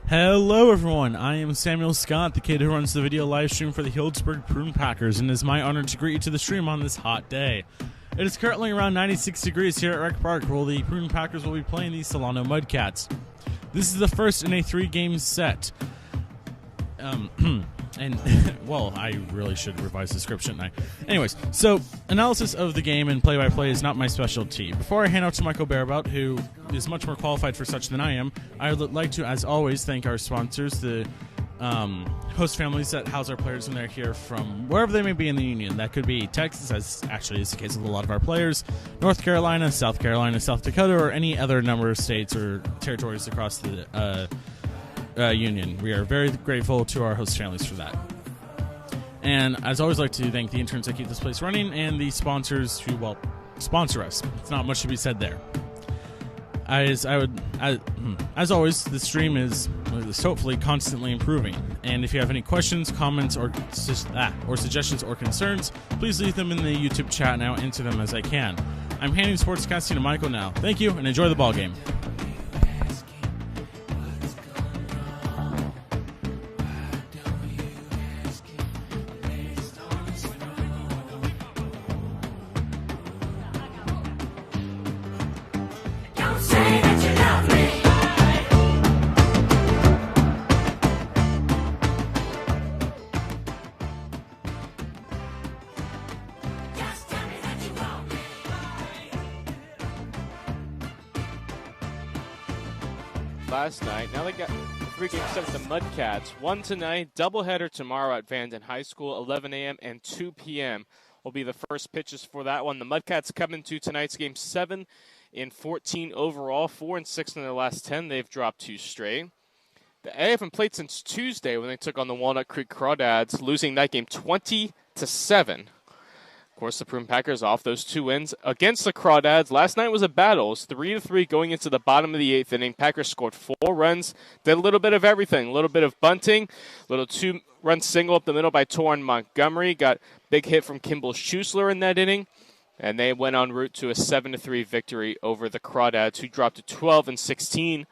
Hello everyone, I am Samuel Scott, the kid who runs the video live stream for the Healdsburg Prune Packers, and it is my honor to greet you to the stream on this hot day. It is currently around 96 degrees here at Rec Park, where the Prune Packers will be playing the Solano Mudcats. This is the first in a 3-game set. Well, I really should revise the script, shouldn't I? Anyways, so analysis of the game and play-by-play is not my specialty. Before I hand out to Michael Barabout, who is much more qualified for such than I am, I would like to, as always, thank our sponsors, the host families that house our players when they're here from wherever they may be in the Union. That could be Texas, as actually is the case with a lot of our players, North Carolina, South Dakota, or any other number of states or territories across the Union. We are very grateful to our host families for that. And as always, I'd like to thank the interns that keep this place running and the sponsors who, well, sponsor us. It's not much to be said there. As always, the stream is hopefully constantly improving. And if you have any questions, comments, or suggestions or concerns, please leave them in the YouTube chat and I'll answer them as I can. I'm handing sportscasting to Michael now. Thank you and enjoy the ball game. Last night. Now they got 3-game set with the Mudcats. One tonight, doubleheader tomorrow at Vanden High School, 11 a.m. and 2 p.m. will be the first pitches for that one. The Mudcats come into tonight's game 7-14 overall, 4-6 in their last 10. They've dropped 2 straight. They haven't played since Tuesday when they took on the Walnut Creek Crawdads, losing that game 20-7. Of course, the Prune Packers off those 2 wins against the Crawdads. Last night was a battle. It was 3-3 going into the bottom of the 8th inning. Packers scored 4 runs, did a little bit of everything. A little bit of bunting, a little 2-run single up the middle by Torrin Montgomery. Got a big hit from Kimball Schusler in that inning. And they went en route to a 7-3 victory over the Crawdads, who dropped to 12-16.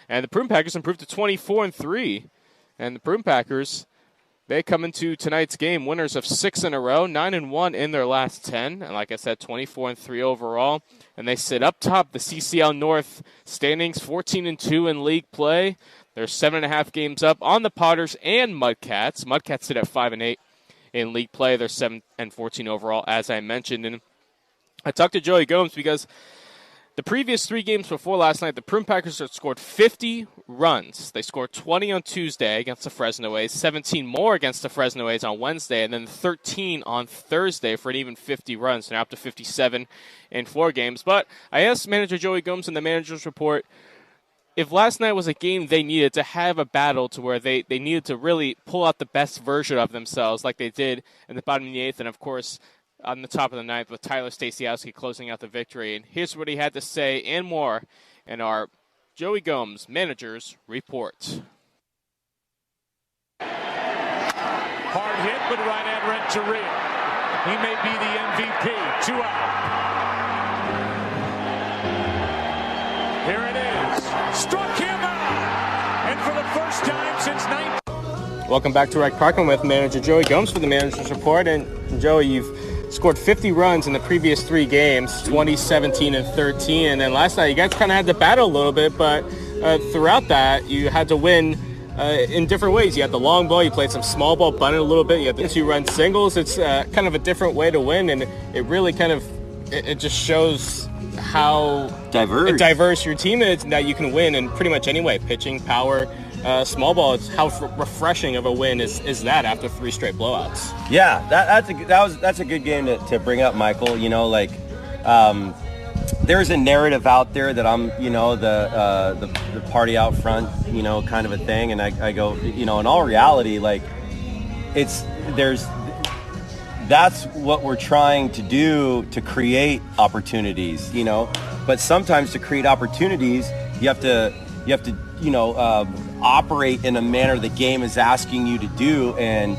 And the Prune Packers improved to 24-3. And the Prune Packers, they come into tonight's game winners of 6 in a row, 9-1 in their last 10, and like I said, 24-3 overall. And they sit up top the CCL North standings, 14-2 in league play. They're 7.5 games up on the Potters and Mudcats. Mudcats sit at 5-8 in league play. They're 7-14 overall, as I mentioned. And I talked to Joey Gomes because the previous 3 games before last night, the Prune Packers had scored 50 runs. They scored 20 on Tuesday against the Fresno A's, 17 more against the Fresno A's on Wednesday, and then 13 on Thursday for an even 50 runs. They're up to 57 in 4 games. But I asked manager Joey Gomes in the manager's report if last night was a game they needed to have a battle to where they needed to really pull out the best version of themselves like they did in the bottom of the 8th, and of course on the top of the 9th with Tyler Stasiowski closing out the victory. And here's what he had to say and more in our Joey Gomes Manager's Report. Hard hit, but right-hand Renteria. He may be the MVP. 2 out. Here it is. Struck him out. And for the first time since 19... Welcome back to Rec Park. I'm with manager Joey Gomes for the Manager's Report. And Joey, you've scored 50 runs in the previous 3 games, 20, 17, and 13. And then last night, you guys kind of had to battle a little bit, but throughout that, you had to win in different ways. You had the long ball, you played some small ball, bunted a little bit, you had the 2-run singles. It's kind of a different way to win, and it really kind of, it just shows how diverse your team is and that you can win in pretty much any way. Pitching, power, small ball. It's how refreshing of a win is that after 3 straight blowouts. Yeah, that's a good game to bring up, Michael. You know, like there's a narrative out there that I'm, you know, the party out front, you know, kind of a thing, and I go, you know, in all reality, like that's what we're trying to do to create opportunities, you know. But sometimes to create opportunities, you have to you know, operate in a manner the game is asking you to do. And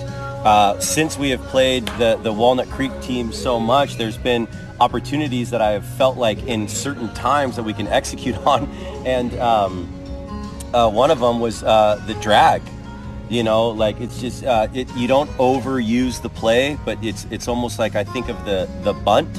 since we have played the Walnut Creek team so much, there's been opportunities that I have felt like in certain times that we can execute on. And one of them was the drag. You know, like it's just you don't overuse the play, but it's almost like I think of the bunt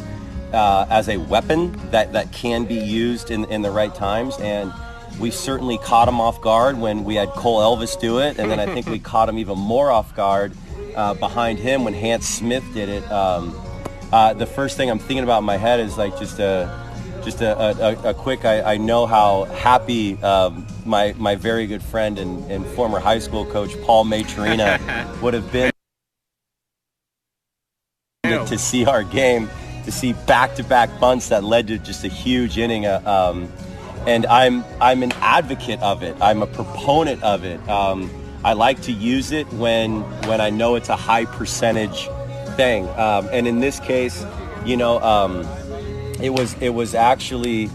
as a weapon that can be used in the right times. And we certainly caught him off guard when we had Cole Elvis do it, and then I think we caught him even more off guard behind him when Hans Smith did it. The first thing I'm thinking about in my head is like just a quick. I know how happy my very good friend and former high school coach Paul Maitorina would have been to see our game, to see back-to-back bunts that led to just a huge inning. And I'm an advocate of it. I'm a proponent of it. I like to use it when I know it's a high percentage thing. And in this case, you know, it was actually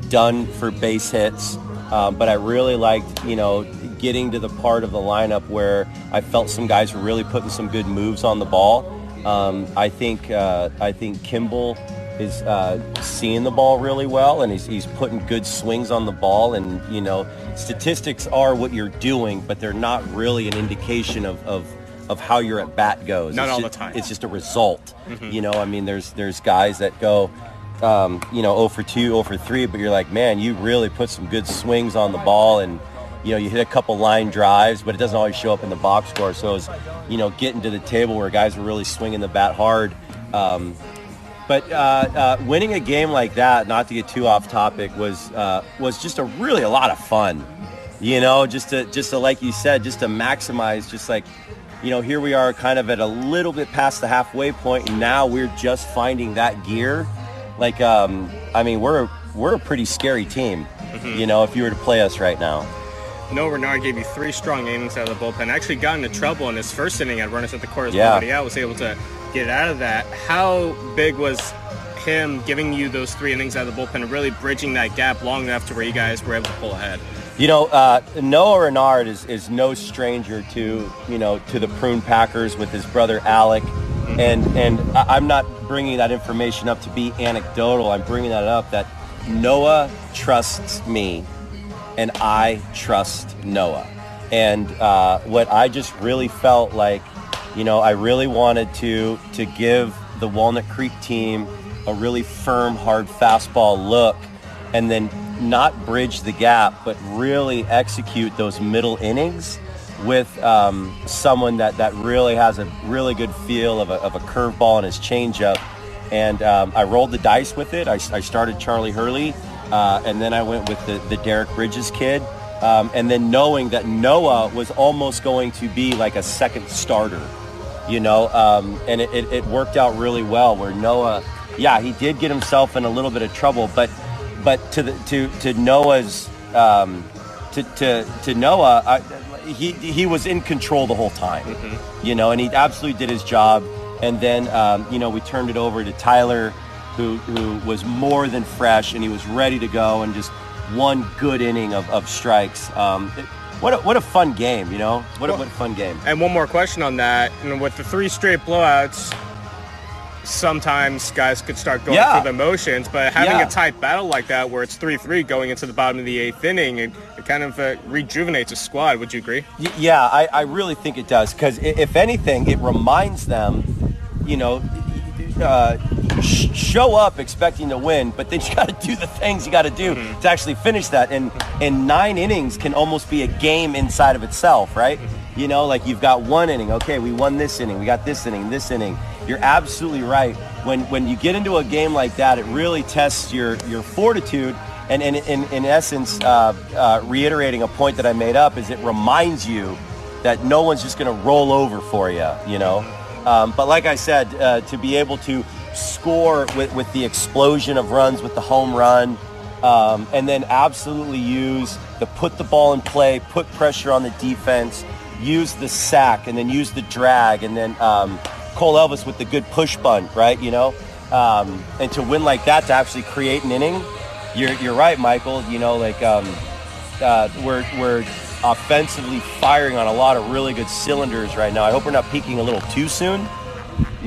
done for base hits. But I really liked, you know, getting to the part of the lineup where I felt some guys were really putting some good moves on the ball. I think Kimball is seeing the ball really well, and he's putting good swings on the ball. And you know, statistics are what you're doing, but they're not really an indication of how your at bat goes. Not it's all just, the time. It's just a result. You know, I mean, there's guys that go, you know, 0 for 2, 0 for 3, but you're like, man, you really put some good swings on the ball, and you know, you hit a couple line drives, but it doesn't always show up in the box score. So it's, you know, getting to the table where guys were really swinging the bat hard. But winning a game like that, not to get too off topic, was just a lot of fun. You know, just to like you said, just to maximize, just like, you know, here we are kind of at a little bit past the halfway point, and now we're just finding that gear. Like, I mean, we're a pretty scary team, you know, if you were to play us right now. Noah Renard gave you 3 strong innings out of the bullpen. Actually got into trouble in his first inning at runners at the corners. Yeah. Nobody out, was able to get out of that. How big was him giving you those 3 innings out of the bullpen and really bridging that gap long enough to where you guys were able to pull ahead? You know, Noah Renard is no stranger to, you know, to the Prune Packers with his brother Alec. And I'm not bringing that information up to be anecdotal. I'm bringing that up that Noah trusts me and I trust Noah. And what I just really felt like, you know, I really wanted to give the Walnut Creek team a really firm, hard fastball look, and then not bridge the gap, but really execute those middle innings with someone that really has a really good feel of a curveball and his changeup. And I rolled the dice with it. I started Charlie Hurley, and then I went with the Derek Bridges kid. And then knowing that Noah was almost going to be like a second starter, you know, and it worked out really well where Noah, yeah, he did get himself in a little bit of trouble, but to Noah's, to Noah, he was in control the whole time, you know, and he absolutely did his job. And then, you know, we turned it over to Tyler, who was more than fresh, and he was ready to go, and just one good inning of strikes. What a fun game, you know? What a fun game. And one more question on that. And with the 3 straight blowouts, sometimes guys could start going through the motions, but having a tight battle like that where it's 3-3 going into the bottom of the 8th inning, it kind of rejuvenates a squad. Would you agree? Yeah, I really think it does, because if anything, it reminds them, you know, show up expecting to win, but then you got to do the things you got to do to actually finish that. And 9 innings can almost be a game inside of itself, right? You know, like you've got 1 inning. Okay, we won this inning. We got this inning, this inning. You're absolutely right. When you get into a game like that, it really tests your fortitude. And in essence, reiterating a point that I made up, is it reminds you that no one's just going to roll over for you, you know. But like I said, to be able to score with the explosion of runs with the home run, and then absolutely use the put the ball in play, put pressure on the defense, use the sack, and then use the drag, and then Cole Elvis with the good push bunt, right? You know, and to win like that, to actually create an inning, you're right, Michael. You know, like we're offensively firing on a lot of really good cylinders right now. I hope we're not peaking a little too soon.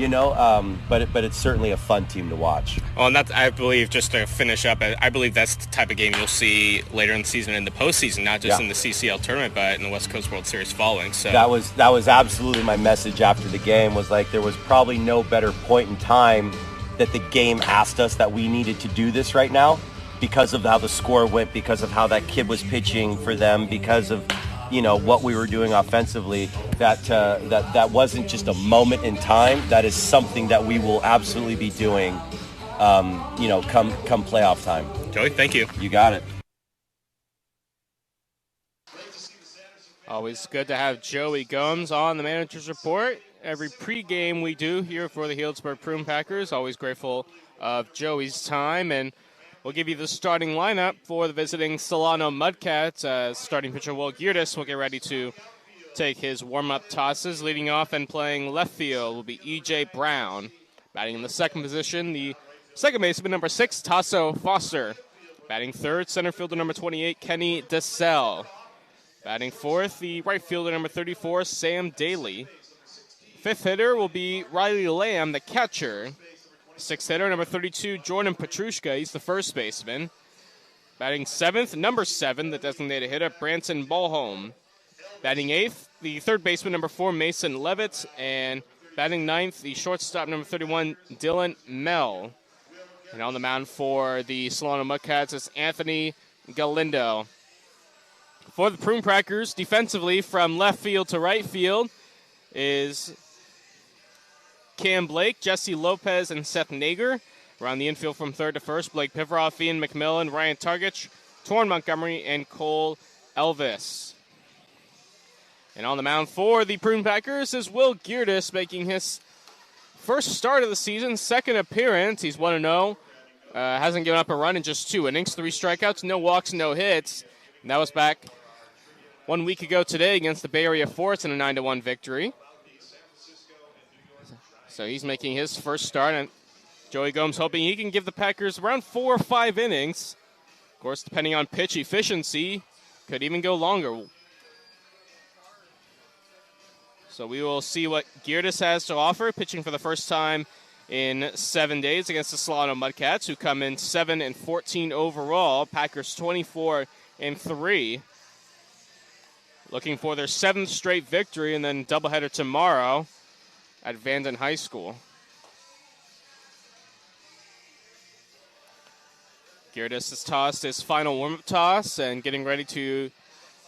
but it's certainly a fun team to watch. Well, and that's, I believe, just to finish up, I believe that's the type of game you'll see later in the season in the postseason, not just in the CCL tournament, but in the West Coast World Series following. So that was absolutely my message after the game, was like there was probably no better point in time that the game asked us that we needed to do this right now, because of how the score went, because of how that kid was pitching for them, because of what we were doing offensively. That wasn't just a moment in time. That is something that we will absolutely be doing, come playoff time. Joey, thank you. You got it. Always good to have Joey Gomes on the Manager's Report. Every pregame we do here for the Healdsburg Prune Packers. Always grateful of Joey's time, and we'll give you the starting lineup for the visiting Solano Mudcats. Starting pitcher Will Geertis will get ready to take his warm-up tosses. Leading off and playing left field will be E.J. Brown. Batting in the second position, the second baseman, number 6, Tasso Foster. Batting third, center fielder number 28, Kenny DeSalle. Batting fourth, the right fielder number 34, Sam Daly. Fifth hitter will be Riley Lamb, the catcher. Sixth hitter, number 32, Jordan Petrushka. He's the first baseman. Batting seventh, number 7, the designated hitter, Branson Ballholm. Batting eighth, the third baseman, number 4, Mason Levitt. And batting ninth, the shortstop, number 31, Dylan Mell. And on the mound for the Solano Mudcats is Anthony Galindo. For the Prune Packers, defensively from left field to right field is Cam Blake, Jesse Lopez, and Seth Nager. Around the infield from third to first, Blake Pivaroff, Ian McMillan, Ryan Targich, Torrin Montgomery, and Cole Elvis. And on the mound for the Prune Packers is Will Geertis, making his first start of the season, second appearance. He's 1-0. Hasn't given up a run in just 2 innings, 3 strikeouts, no walks, no hits. And that was back 1 week ago today against the Bay Area Force in a 9-1 victory. So he's making his first start, and Joey Gomes hoping he can give the Packers around 4 or 5 innings. Of course, depending on pitch efficiency, could even go longer. So we will see what Geertis has to offer, pitching for the first time in 7 days against the Solano Mudcats, who come in 7-14 overall. Packers 24-3. Looking for their 7th straight victory, and then doubleheader tomorrow at Vanden High School. Geertis has tossed his final warm-up toss, and getting ready to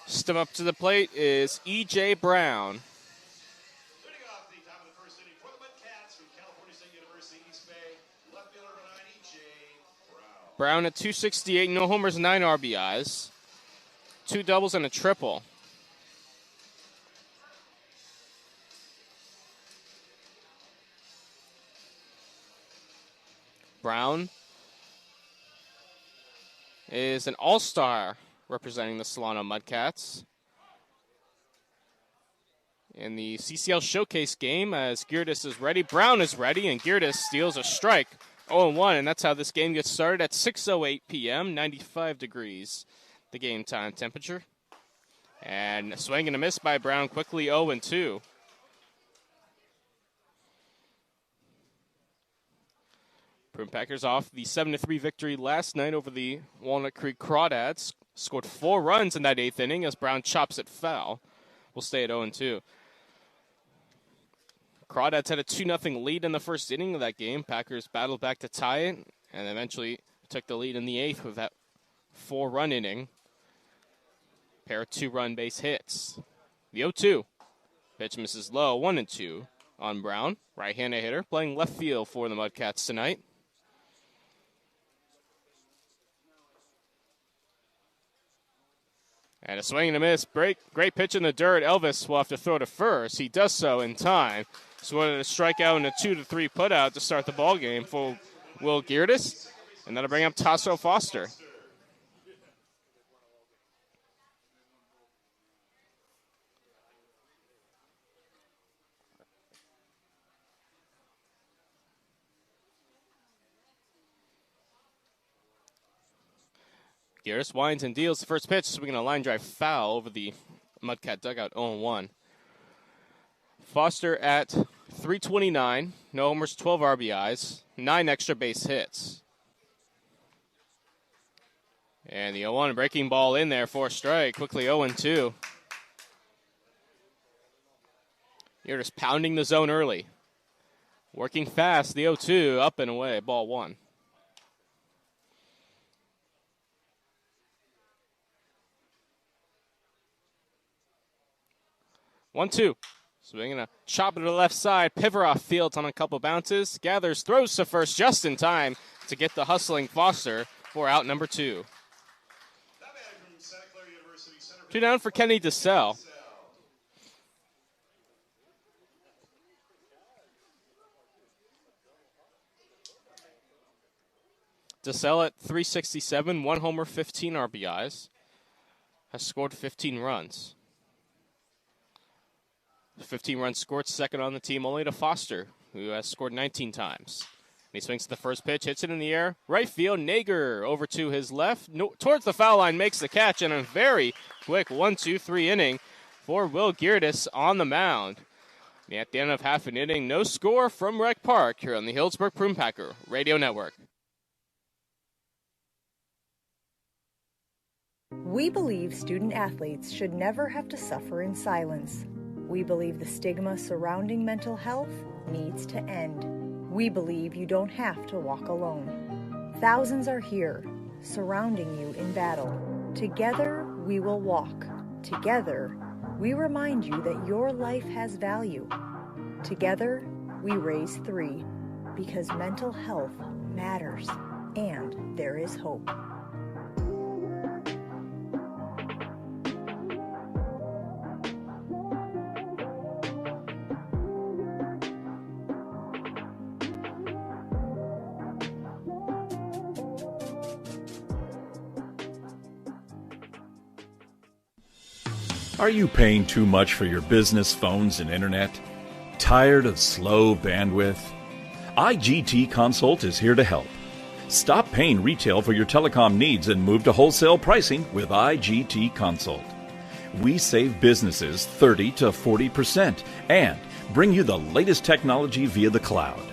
step up to the plate is E.J. Brown. Leading off the top of the first inning for the Mudcats from California State University East Bay, left fielder number 9, E.J. Brown at 268, no homers, 9 RBIs, 2 doubles and a triple. Brown is an all-star representing the Solano Mudcats in the CCL Showcase game. As Geertis is ready, Brown is ready, and Geertis steals a strike. 0-1, and that's how this game gets started at 6:08 p.m., 95 degrees, the game time temperature. And a swing and a miss by Brown, quickly 0-2. Prune Packers off the 7-3 victory last night over the Walnut Creek Crawdads. Scored 4 runs in that 8th inning as Brown chops it foul. We'll stay at 0-2. Crawdads had a 2-0 lead in the first inning of that game. Packers battled back to tie it and eventually took the lead in the 8th with that 4-run inning. Pair of 2-run base hits. The 0-2. Pitch misses low, 1-2 on Brown. Right-handed hitter playing left field for the Mudcats tonight. And a swing and a miss. Great pitch in the dirt. Elvis will have to throw to first. He does so in time. So wanted a strikeout and a 2-3 putout to start the ball game for Will Geertis. And that'll bring up Tasso Foster. Geertis winds and deals the first pitch, swinging a line drive foul over the Mudcat dugout, 0-1. Foster at 329, no homers, 12 RBIs, 9 extra base hits. And the 0-1 breaking ball in there for a strike. Quickly 0-2. You're just pounding the zone early. Working fast, the 0-2, up and away, ball 1. One-two. Swinging a chop to the left side. Pivarov fields on a couple bounces. Gathers, throws to first just in time to get the hustling Foster for out number 2. 2 down for Kenny DeSalle. DeSalle at .367, 1 homer, 15 RBIs. Has scored 15 runs. 15 runs scored, second on the team, only to Foster, who has scored 19 times. And he swings to the first pitch, hits it in the air. Right field, Nager over to his left, towards the foul line, makes the catch, and a very quick 1-2-3 inning for Will Geerdes on the mound. And at the end of half an inning, no score from Rec Park here on the Healdsburg Prune Packer Radio Network. We believe student athletes should never have to suffer in silence. We believe the stigma surrounding mental health needs to end. We believe you don't have to walk alone. Thousands are here, surrounding you in battle. Together, we will walk. Together, we remind you that your life has value. Together, we raise 3, because mental health matters, and there is hope. Are you paying too much for your business phones and internet? Tired of slow bandwidth? IGT Consult is here to help. Stop paying retail for your telecom needs and move to wholesale pricing with IGT Consult. We save businesses 30 to 40% and bring you the latest technology via the cloud.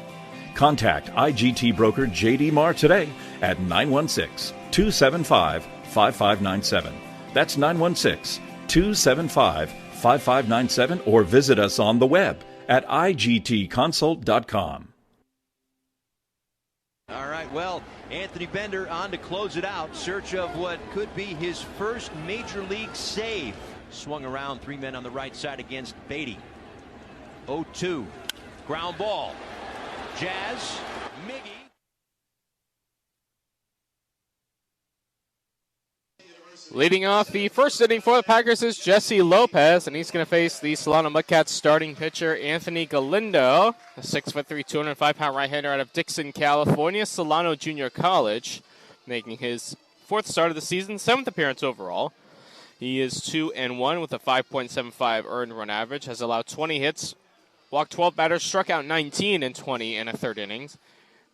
Contact IGT broker JD Marr today at 916-275-5597. That's 916-275-5597 or visit us on the web at igtconsult.com. All right, well, Anthony Bender on to close it out. Search of what could be his first major league save. Swung around, 3 men on the right side against Beatty. 0-2, ground ball. Jazz, Miggy. Leading off the first inning for the Packers is Jesse Lopez, and he's going to face the Solano Mudcats starting pitcher Anthony Galindo, a 6'3", 205-pound right-hander out of Dixon, California, Solano Junior College, making his 4th start of the season, 7th appearance overall. He is 2-1 with a 5.75 earned run average, has allowed 20 hits, walked 12 batters, struck out 19 in 20 and a third innings.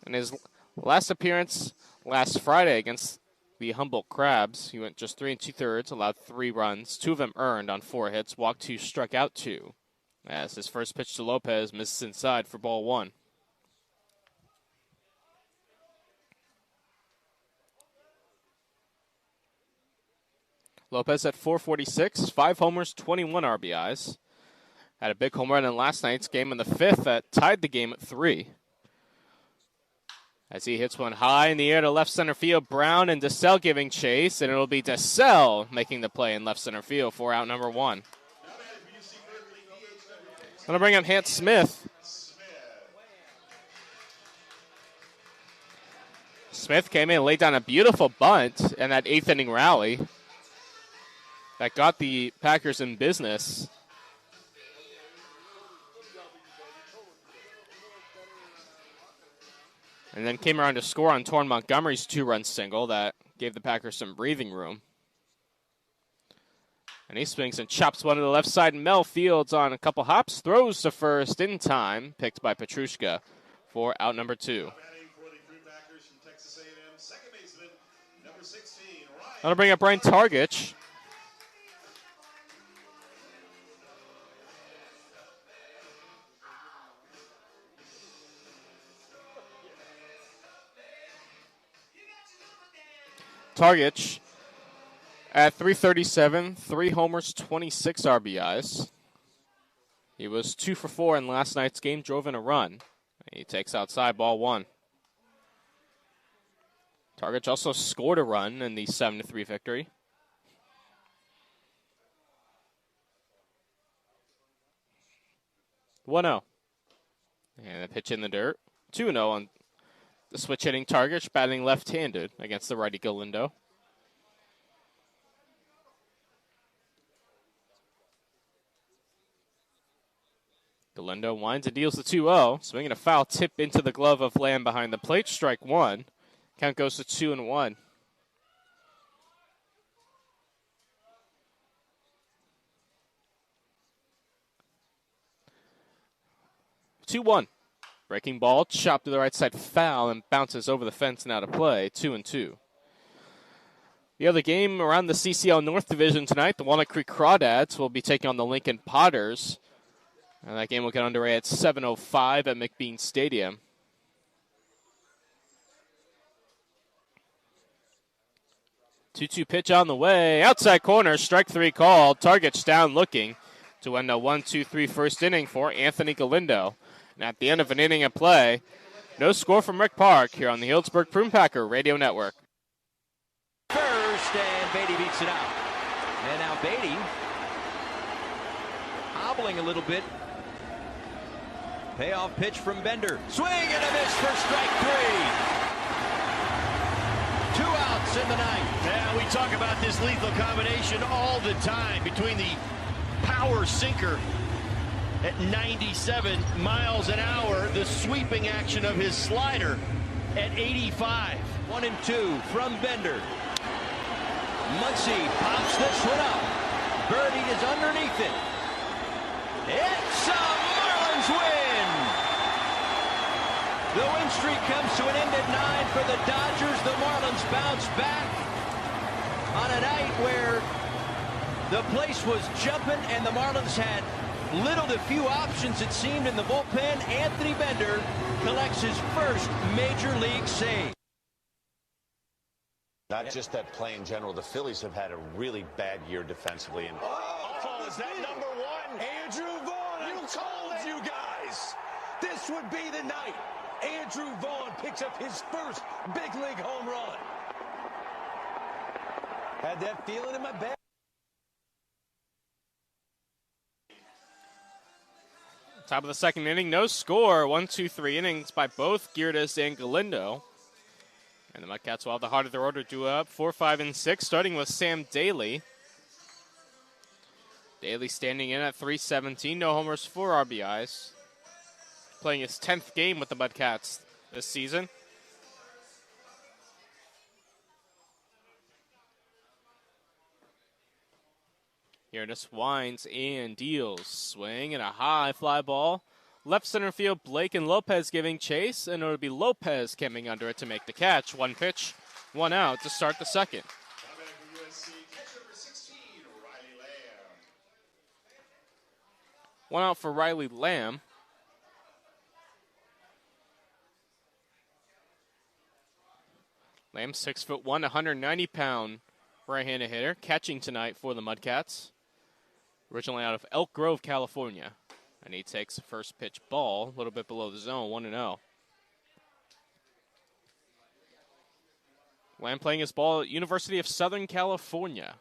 And his last appearance last Friday against the Humboldt Crabs, he went just 3 2/3, allowed 3 runs, 2 of them earned on 4 hits, walked 2, struck out 2. As his first pitch to Lopez misses inside for ball 1. Lopez at .446, 5 homers, 21 RBIs. Had a big home run in last night's game in the 5th that tied the game at 3. As he hits one high in the air to left center field, Brown and DeSalle giving chase, and it'll be DeSalle making the play in left center field for out number 1. I'm going to bring up Hans Smith. Smith came in and laid down a beautiful bunt in that 8th inning rally that got the Packers in business. And then came around to score on Torrin Montgomery's 2-run single that gave the Packers some breathing room. And he swings and chops one to the left side. Mel Fields on a couple hops, throws to first in time, picked by Petrushka for out number 2. I'm going to bring up Brian Targich. Targich at 337, 3 homers, 26 RBIs. He was 2 for 4 in last night's game, drove in a run. He takes outside, ball 1. Targich also scored a run in the 7-3 victory. One 0. And a pitch in the dirt. 2-0 on the switch hitting Targich, batting left-handed against the righty Galindo. Galindo winds and deals the 2-0. Swinging a foul tip into the glove of Lamb behind the plate. Strike 1. Count goes to 2-1. 2-1. Breaking ball, chopped to the right side, foul, and bounces over the fence and out of play. 2-2. The other game around the CCL North Division tonight, the Walnut Creek Crawdads will be taking on the Lincoln Potters. And that game will get underway at 7:05 at McBean Stadium. Two-two pitch on the way. Outside corner, strike 3 called. Targich down looking to end a 1-2-3 first inning for Anthony Galindo. And at the end of an inning of play, no score from Rick Park here on the Healdsburg Prune Packer Radio Network. First, and Beatty beats it out. And now Beatty hobbling a little bit. Payoff pitch from Bender. Swing and a miss for strike 3. 2 outs in the ninth. Yeah, we talk about this lethal combination all the time between the power sinker at 97 miles an hour, the sweeping action of his slider at 85. 1-2 from Bender. Muncy pops this one up. Birdie is underneath it. It's a Marlins win! The win streak comes to an end at 9 for the Dodgers. The Marlins bounce back on a night where the place was jumping and the Marlins had little to few options, it seemed, in the bullpen. Anthony Bender collects his first major league save. Not just that play in general. The Phillies have had a really bad year defensively. And is that number 1? Andrew Vaughn, I told you guys. This would be the night. Andrew Vaughn picks up his first big league home run. Had that feeling in my back. Top of the second inning, no score. 1-2-3 innings by both Girdes and Galindo. And the Mudcats will have the heart of their order due up 4, 5, and 6, starting with Sam Daly. Daly standing in at 317, no homers, 4 RBIs. Playing his 10th game with the Mudcats this season. Girdes winds and deals. Swing and a high fly ball. Left center field, Blake and Lopez giving chase, and it'll be Lopez coming under it to make the catch. 1 pitch, 1 out to start the second. 1 out for Riley Lamb. Lamb 6'1", 190-pound right-handed hitter, catching tonight for the Mudcats. Originally out of Elk Grove, California. And he takes the first pitch ball, a little bit below the zone, 1-0. Lamb playing his ball at University of Southern California.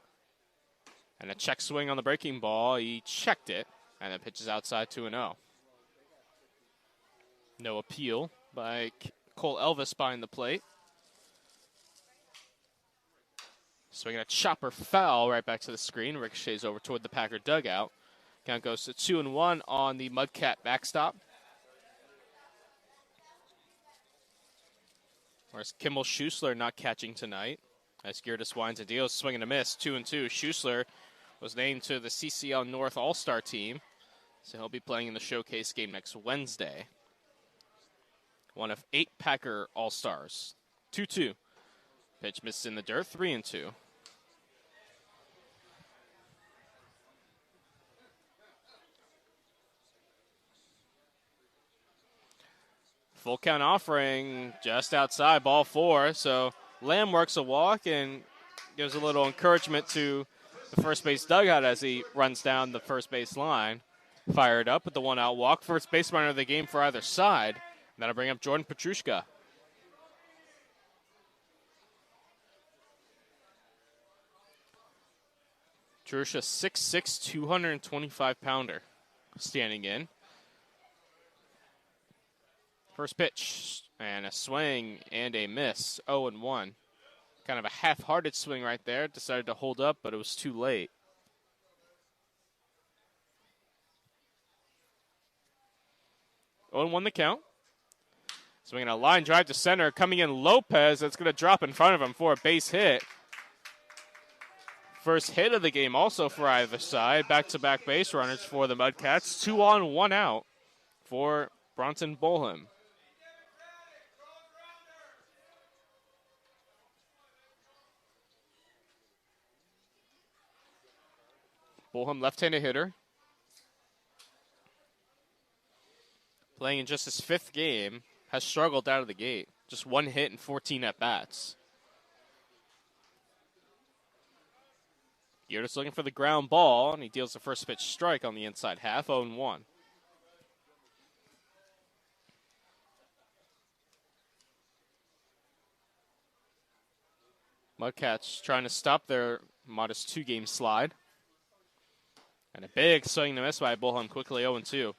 And a check swing on the breaking ball. He checked it, and it pitches outside 2-0. No appeal by Cole Elvis behind the plate. Swinging a chopper foul right back to the screen. Ricochets over toward the Packer dugout. Count goes to 2-1 on the Mudcat backstop. Whereas Kimmel Schuessler not catching tonight. As Girdes winds and deals, swing and a miss, 2-2. Schuessler was named to the CCL North All-Star team, so he'll be playing in the showcase game next Wednesday. One of 8 Packer All-Stars. 2-2. Pitch missed in the dirt, 3-2. Full count offering just outside, ball 4. So Lamb works a walk and gives a little encouragement to the first base dugout as he runs down the first base line. Fired up with the 1-out walk. First base runner of the game for either side. That'll bring up Jordan Petrushka. Petrushka, 6'6", 225-pounder, standing in. First pitch, and a swing and a miss, 0-1. Kind of a half-hearted swing right there. Decided to hold up, but it was too late. Oh, 0-1 the count. Swinging a line drive to center. Coming in Lopez. That's going to drop in front of him for a base hit. First hit of the game also for either side. Back-to-back base runners for the Mudcats. 2 on, 1 out for Bronson Bolham. Bolham, left-handed hitter. Playing in just his 5th game, has struggled out of the gate. Just 1 hit and 14 at-bats. Geertis looking for the ground ball, and he deals the first pitch strike on the inside half, 0-1. Mudcats trying to stop their modest 2-game slide. And a big swing and a miss by Bolham, quickly 0-2.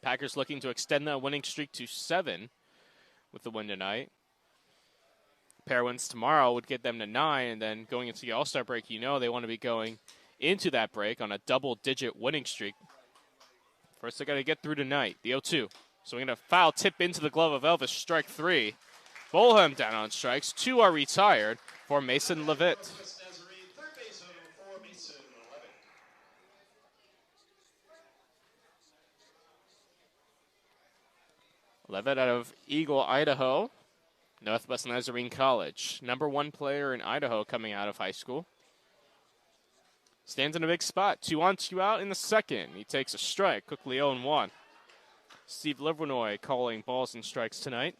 Packers looking to extend that winning streak to 7 with the win tonight. Pair wins tomorrow would get them to 9, and then going into the All-Star break, you know they want to be going into that break on a double-digit winning streak. First, they got to get through tonight, the 0-2. So we're going to foul tip into the glove of Elvis, strike 3. Bolham down on strikes. 2 are retired for Mason Levitt. Levitt out of Eagle, Idaho, Northwest Nazarene College. Number 1 player in Idaho coming out of high school. Stands in a big spot. 2 on, 2 out in the second. He takes a strike, quickly 0-1. Steve Livernoy calling balls and strikes tonight.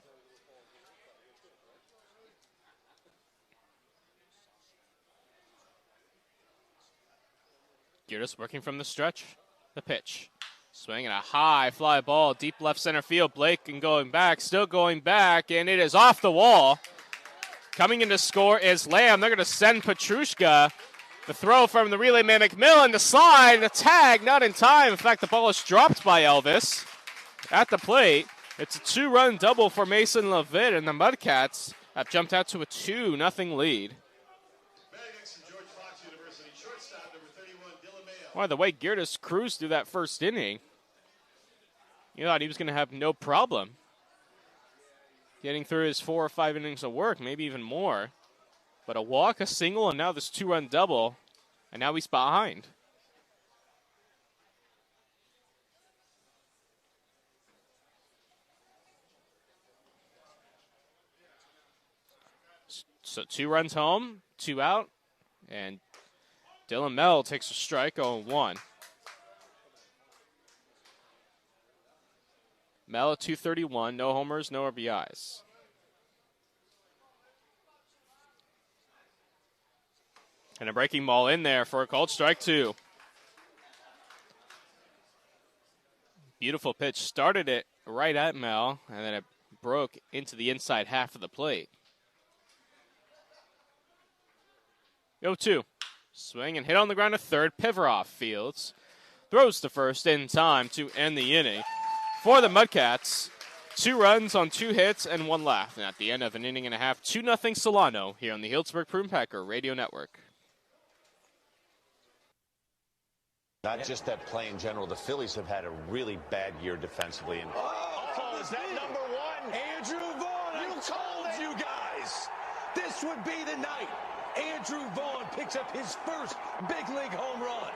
Geertis working from the stretch. The pitch. Swinging a high fly ball, deep left center field. Blake and going back, still going back, and it is off the wall. Coming in to score is Lamb. They're going to send Petrushka. The throw from the relay man McMillan, the slide, the tag, not in time. In fact, the ball is dropped by Elvis at the plate. It's a 2-run double for Mason Levitt, and the Mudcats have jumped out to a 2-0 lead. By the way, Geertis cruised through that first inning. You thought he was going to have no problem getting through his 4 or 5 innings of work, maybe even more. But a walk, a single, and now this 2-run double, and now he's behind. So 2 runs home, 2 out, and Dylan Mell takes a strike, 0-1. Mell at 231, no homers, no RBIs. And a breaking ball in there for a called strike 2. Beautiful pitch, started it right at Mell, and then it broke into the inside half of the plate. 0-2. Swing and hit on the ground to third. Pivarov fields. Throws to first in time to end the inning. For the Mudcats, 2 runs on 2 hits and 1 left. And at the end of an inning and a half, 2-0 Solano here on the Healdsburg Prune Packer Radio Network. Not just that play in general. The Phillies have had a really bad year defensively. And is that number 1? Andrew Vaughn, you told you guys. This would be the night. Andrew Vaughn picks up his first big league home run.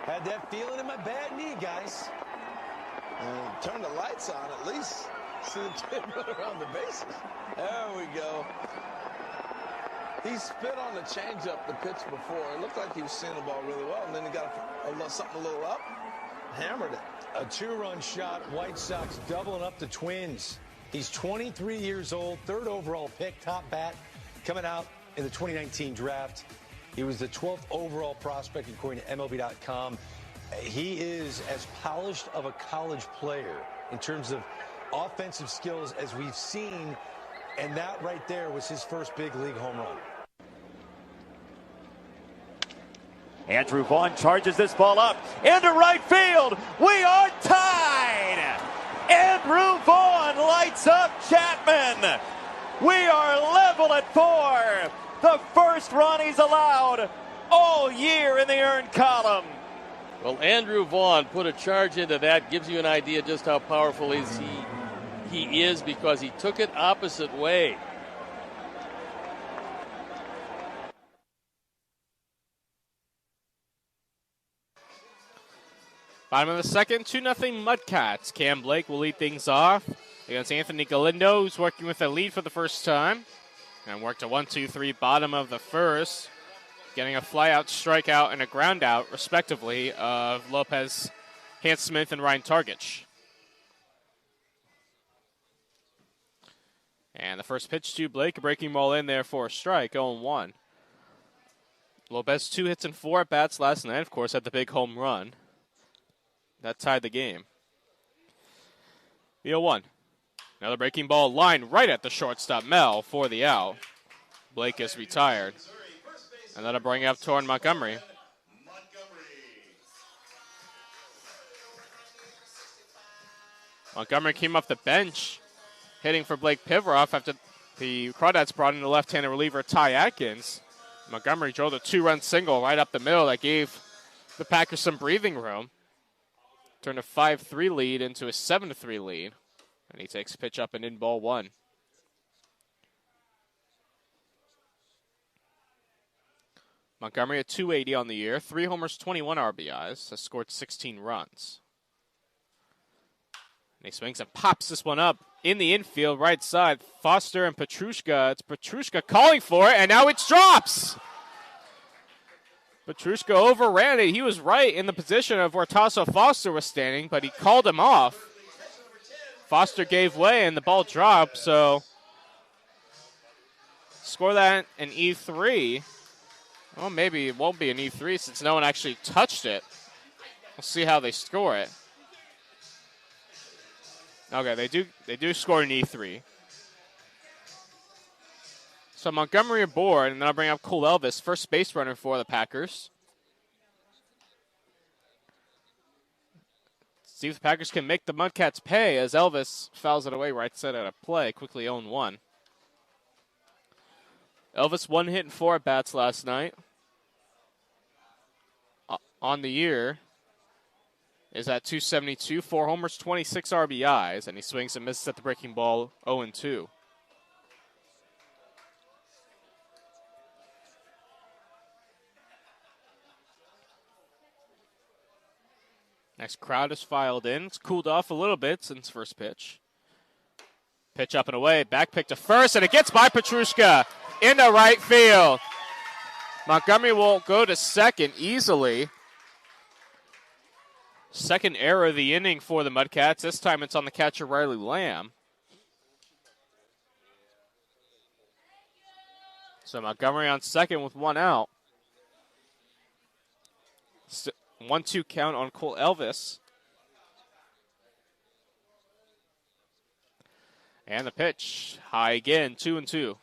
Had that feeling in my bad knee, guys. Turn the lights on at least. See the kid run around the bases. There we go. He spit on the changeup the pitch before. It looked like he was seeing the ball really well, and then he got something a little up, hammered it. A 2-run shot. White Sox doubling up the Twins. He's 23 years old, 3rd overall pick, top bat, coming out in the 2019 draft. He was the 12th overall prospect according to MLB.com. He is as polished of a college player in terms of offensive skills as we've seen, and that right there was his first big league home run. Andrew Vaughn charges this ball up into right field. We are tied. Andrew Vaughn lights up Chapman. We are level at 4. The first run he's allowed all year in the earned column. Well, Andrew Vaughn put a charge into that. Gives you an idea just how powerful he is because he took it opposite way. Bottom of the second, 2-0 Mudcats. Cam Blake will lead things off against Anthony Galindo, who's working with a lead for the first time. And worked a 1-2-3 bottom of the first, getting a fly-out, strikeout, and a ground-out, respectively, of Lopez, Hans Smith, and Ryan Targich. And the first pitch to Blake, a breaking ball in there for a strike, 0-1. Lopez 2 hits and 4 at-bats last night, of course, had the big home run. That tied the game. The 0-1. Another breaking ball line right at the shortstop, Mel, for the out. Blake is retired. And that'll bring up Torrin Montgomery. Montgomery came off the bench, hitting for Blake Pivaroff after the Crawdads brought in the left-handed reliever Ty Atkins. Montgomery drove a 2-run single right up the middle that gave the Packers some breathing room. Turned a 5-3 lead into a 7-3 lead. And he takes a pitch up and in ball 1. Montgomery at 280 on the year, 3 homers, 21 RBIs, has scored 16 runs. And he swings and pops this one up in the infield, right side. Foster and Petrushka. It's Petrushka calling for it, and now it drops. Petrushka overran it. He was right in the position of where Tasso Foster was standing, but he called him off. Foster gave way, and the ball dropped, so score that an E3. Well, maybe it won't be an E3 since no one actually touched it. We'll see how they score it. Okay, they do score an E3. So Montgomery aboard, and then I'll bring up Cole Elvis, first base runner for the Packers. See if the Packers can make the Mudcats pay as Elvis fouls it away right side out of play, quickly 0-1. Elvis 1 hit and 4 at bats last night. On the year is at 272, 4 homers, 26 RBIs, and he swings and misses at the breaking ball 0-2. Next crowd is filed in. It's cooled off a little bit since first pitch. Pitch up and away. Back pick to first, and it gets by Petrushka into right field. Montgomery will go to second easily. Second error of the inning for the Mudcats. This time it's on the catcher, Riley Lamb. So Montgomery on second with 1 out. 1-2 count on Cole Elvis. And the pitch, high again, 2-2.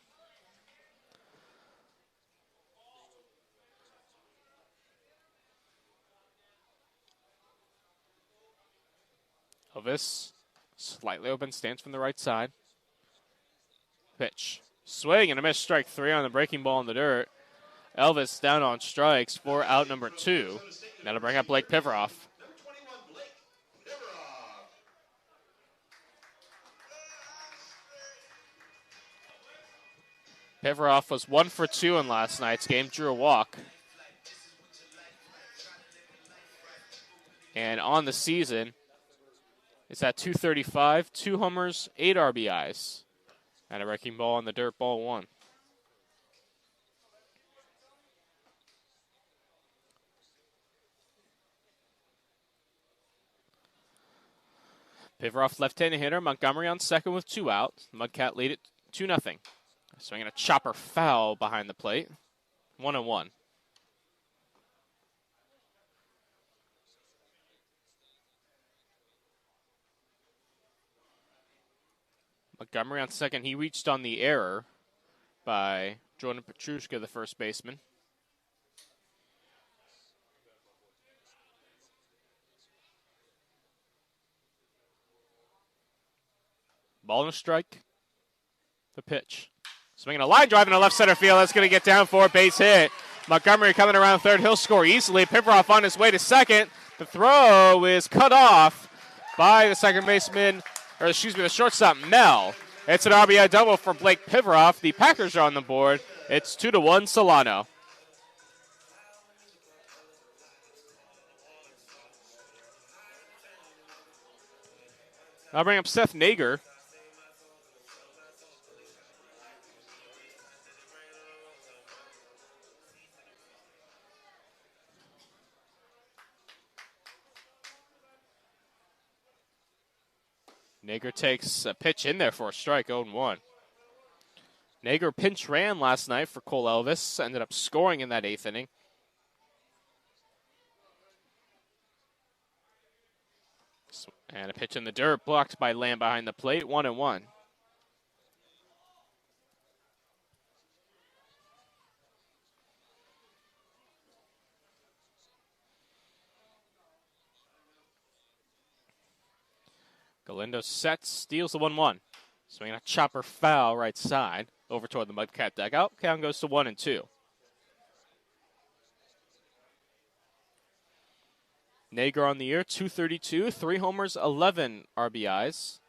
Elvis, slightly open stance from the right side. Pitch, swing and a miss, strike 3 on the breaking ball in the dirt. Elvis down on strikes for out number 2. That'll bring up Blake Pivaroff. Pivaroff was 1 for 2 in last night's game, drew a walk. And on the season, it's at 235, 2 homers, 8 RBIs. And a wrecking ball on the dirt, ball 1. Pivaroff left-handed hitter. Montgomery on second with 2 out. Mudcat lead it 2-0. Swinging a chopper foul behind the plate. 1-1. Montgomery on second. He reached on the error by Jordan Petrushka, the first baseman. Ball and a strike. The pitch. Swinging a line drive in the left center field. That's going to get down for a base hit. Montgomery coming around third. He'll score easily. Pivaroff on his way to second. The throw is cut off by the second baseman, or excuse me, the shortstop, Mel. It's an RBI double for Blake Pivaroff. The Packers are on the board. It's 2-1 Solano. I'll bring up Seth Nager. Nager takes a pitch in there for a strike, 0-1. Nager pinch ran last night for Cole Elvis, ended up scoring in that 8th inning. And a pitch in the dirt, blocked by Lamb behind the plate, 1-1. Galindo sets, steals the 1-1. Swinging a chopper foul right side over toward the Mudcat dugout. Count goes to 1-2. Nager on the year, 232, 3 homers, 11 RBIs.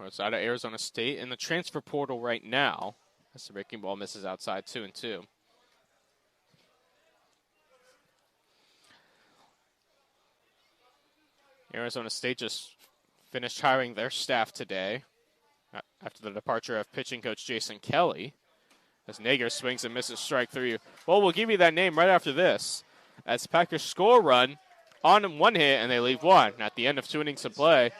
It's out of Arizona State in the transfer portal right now. As the breaking ball misses outside, 2-2. Arizona State just finished hiring their staff today after the departure of pitching coach Jason Kelly. As Nager swings and misses strike 3. Well, we'll give you that name right after this. As Packers score a run on 1 hit and they leave 1 at the end of 2 innings of play.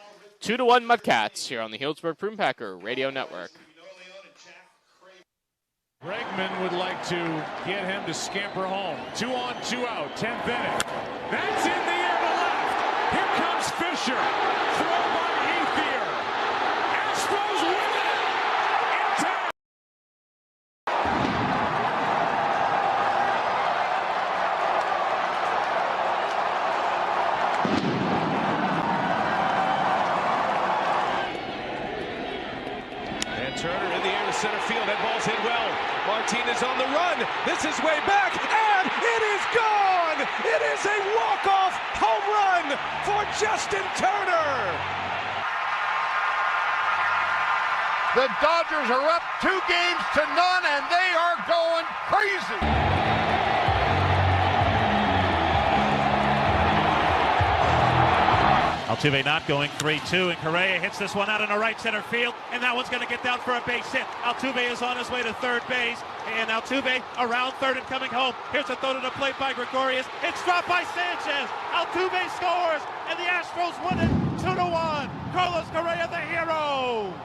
2-1 Mudcats here on the Healdsburg Prune Packer Radio Network. Bregman would like to get him to scamper home. 2 on, 2 out, 10th inning. That's in the air to left. Here comes Fisher. Throw by Ethier. Astros win it in time. And Turner in the air to center field. That ball's hit well. Martinez on the run. This is way back, and it is gone! It is a walk-off home run for Justin Turner! The Dodgers are up 2 games to none, and they are going crazy! Altuve not going, 3-2, and Correa hits this one out in the right center field, and that one's going to get down for a base hit. Altuve is on his way to third base, and Altuve around third and coming home. Here's a throw to the plate by Gregorius. It's dropped by Sanchez. Altuve scores, and the Astros win it 2-1. Carlos Correa, the hero.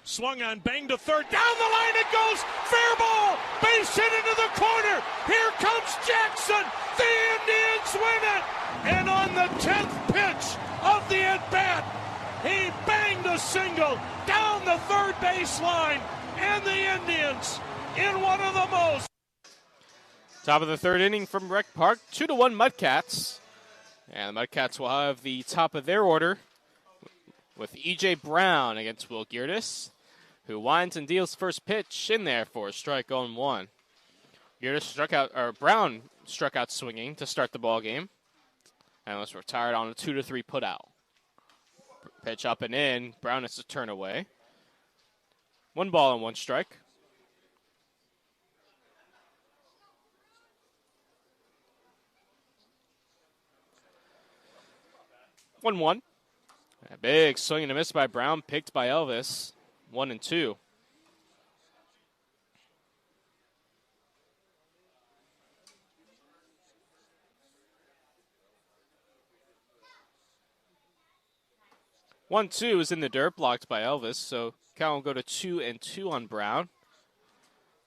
Swung on, banged to third. Down the line it goes. Fair ball. Base hit into the corner. Here comes Jackson. The Indians win it. And on the 10th pitch of the at-bat, he banged a single down the third baseline, and the Indians in one of the most. Top of the 3rd inning from Rec Park, 2-1 Mudcats. And the Mudcats will have the top of their order with E.J. Brown against Will Geertis, who winds and deals first pitch in there for a strike on 1. Brown struck out swinging to start the ball game, and was retired on a 2-3 put out. Pitch up and in. Brown is to turn away. 1 ball and 1 strike. A big swing and a miss by Brown, picked by Elvis. 1-2. 1-2 is in the dirt, blocked by Elvis. So Cal will go to 2-2 on Brown.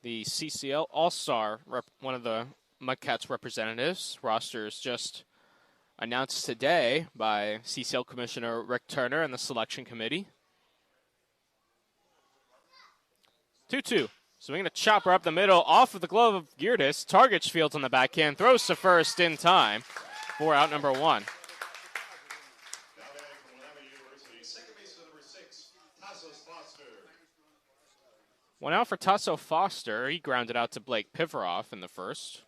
The CCL All-Star, one of the Mudcats representatives. Roster is just announced today by CCL Commissioner Rick Turner and the selection committee. 2-2. Swinging a chopper up the middle, off of the glove of Geertis. Targets fields on the backhand, throws to first in time for out number 1. One out for Tasso Foster. He grounded out to Blake Pivaroff in the first.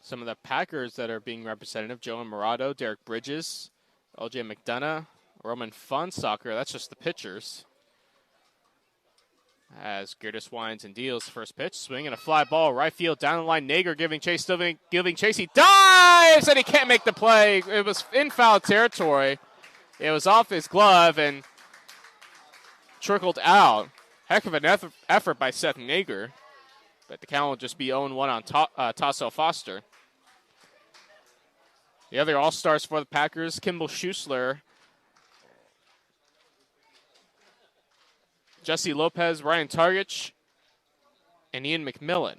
Some of the Packers that are being representative: Joe Morado, Derek Bridges, LJ McDonough, Roman Fonsacker. That's just the pitchers. As Geertis winds and deals, first pitch, swing and a fly ball, right field, down the line. Nager giving chase, giving chase. He dives, and he can't make the play. It was in foul territory. It was off his glove and trickled out. Heck of an effort by Seth Nager. But the count will just be 0-1 on Tasso Foster. The other all-stars for the Packers: Kimball Schuessler, Jesse Lopez, Ryan Targich, and Ian McMillan.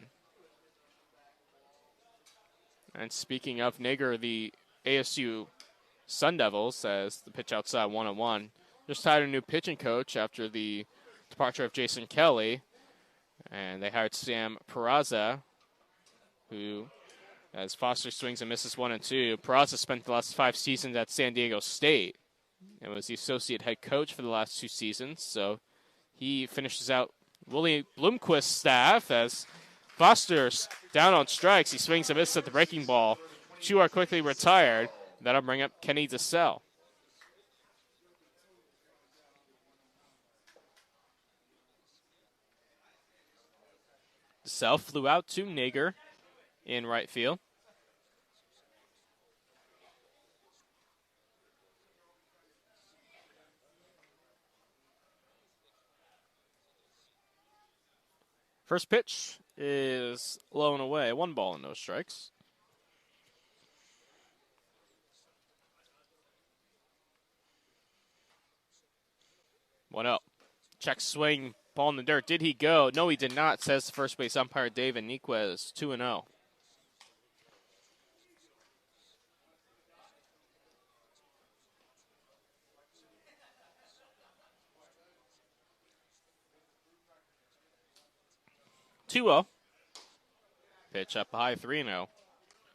And speaking of Nager, the ASU Sun Devils, as the pitch outside 1-1, just hired a new pitching coach after the departure of Jason Kelly. And they hired Sam Peraza, who, as Foster swings and misses 1-2, Peraza spent the last 5 seasons at San Diego State and was the associate head coach for the last 2 seasons. So he finishes out Willie Bloomquist's staff as Foster's down on strikes. He swings and misses at the breaking ball. 2 are quickly retired. That'll bring up Kenny DeSalle. DeSalle flew out to Nager in right field. First pitch is low and away. 1 ball and no strikes. One up. Check swing. Ball in the dirt. Did he go? No, he did not, says the first base umpire David Niquez. 2-0. Pitch up high, 3-0.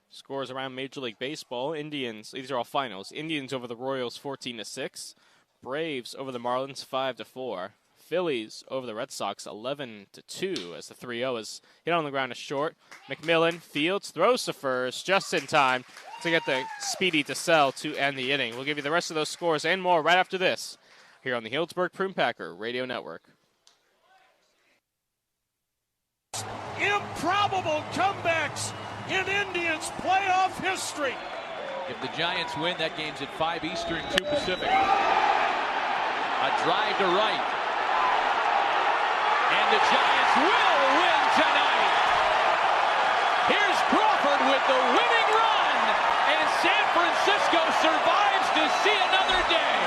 Scores around Major League Baseball. Indians, these are all finals. Indians over the Royals 14-6. Braves over the Marlins 5-4. Phillies over the Red Sox 11-2 as the 3-0 is hit on the ground to short. McMillan fields, throws to first just in time to get the speedy DeSalle to end the inning. We'll give you the rest of those scores and more right after this here on the Healdsburg Prune Packer Radio Network. Improbable comebacks in Indians playoff history. If the Giants win, that game's at 5 Eastern, 2 Pacific. A drive to right. And the Giants will win tonight. Here's Crawford with the winning run. And San Francisco survives to see another day.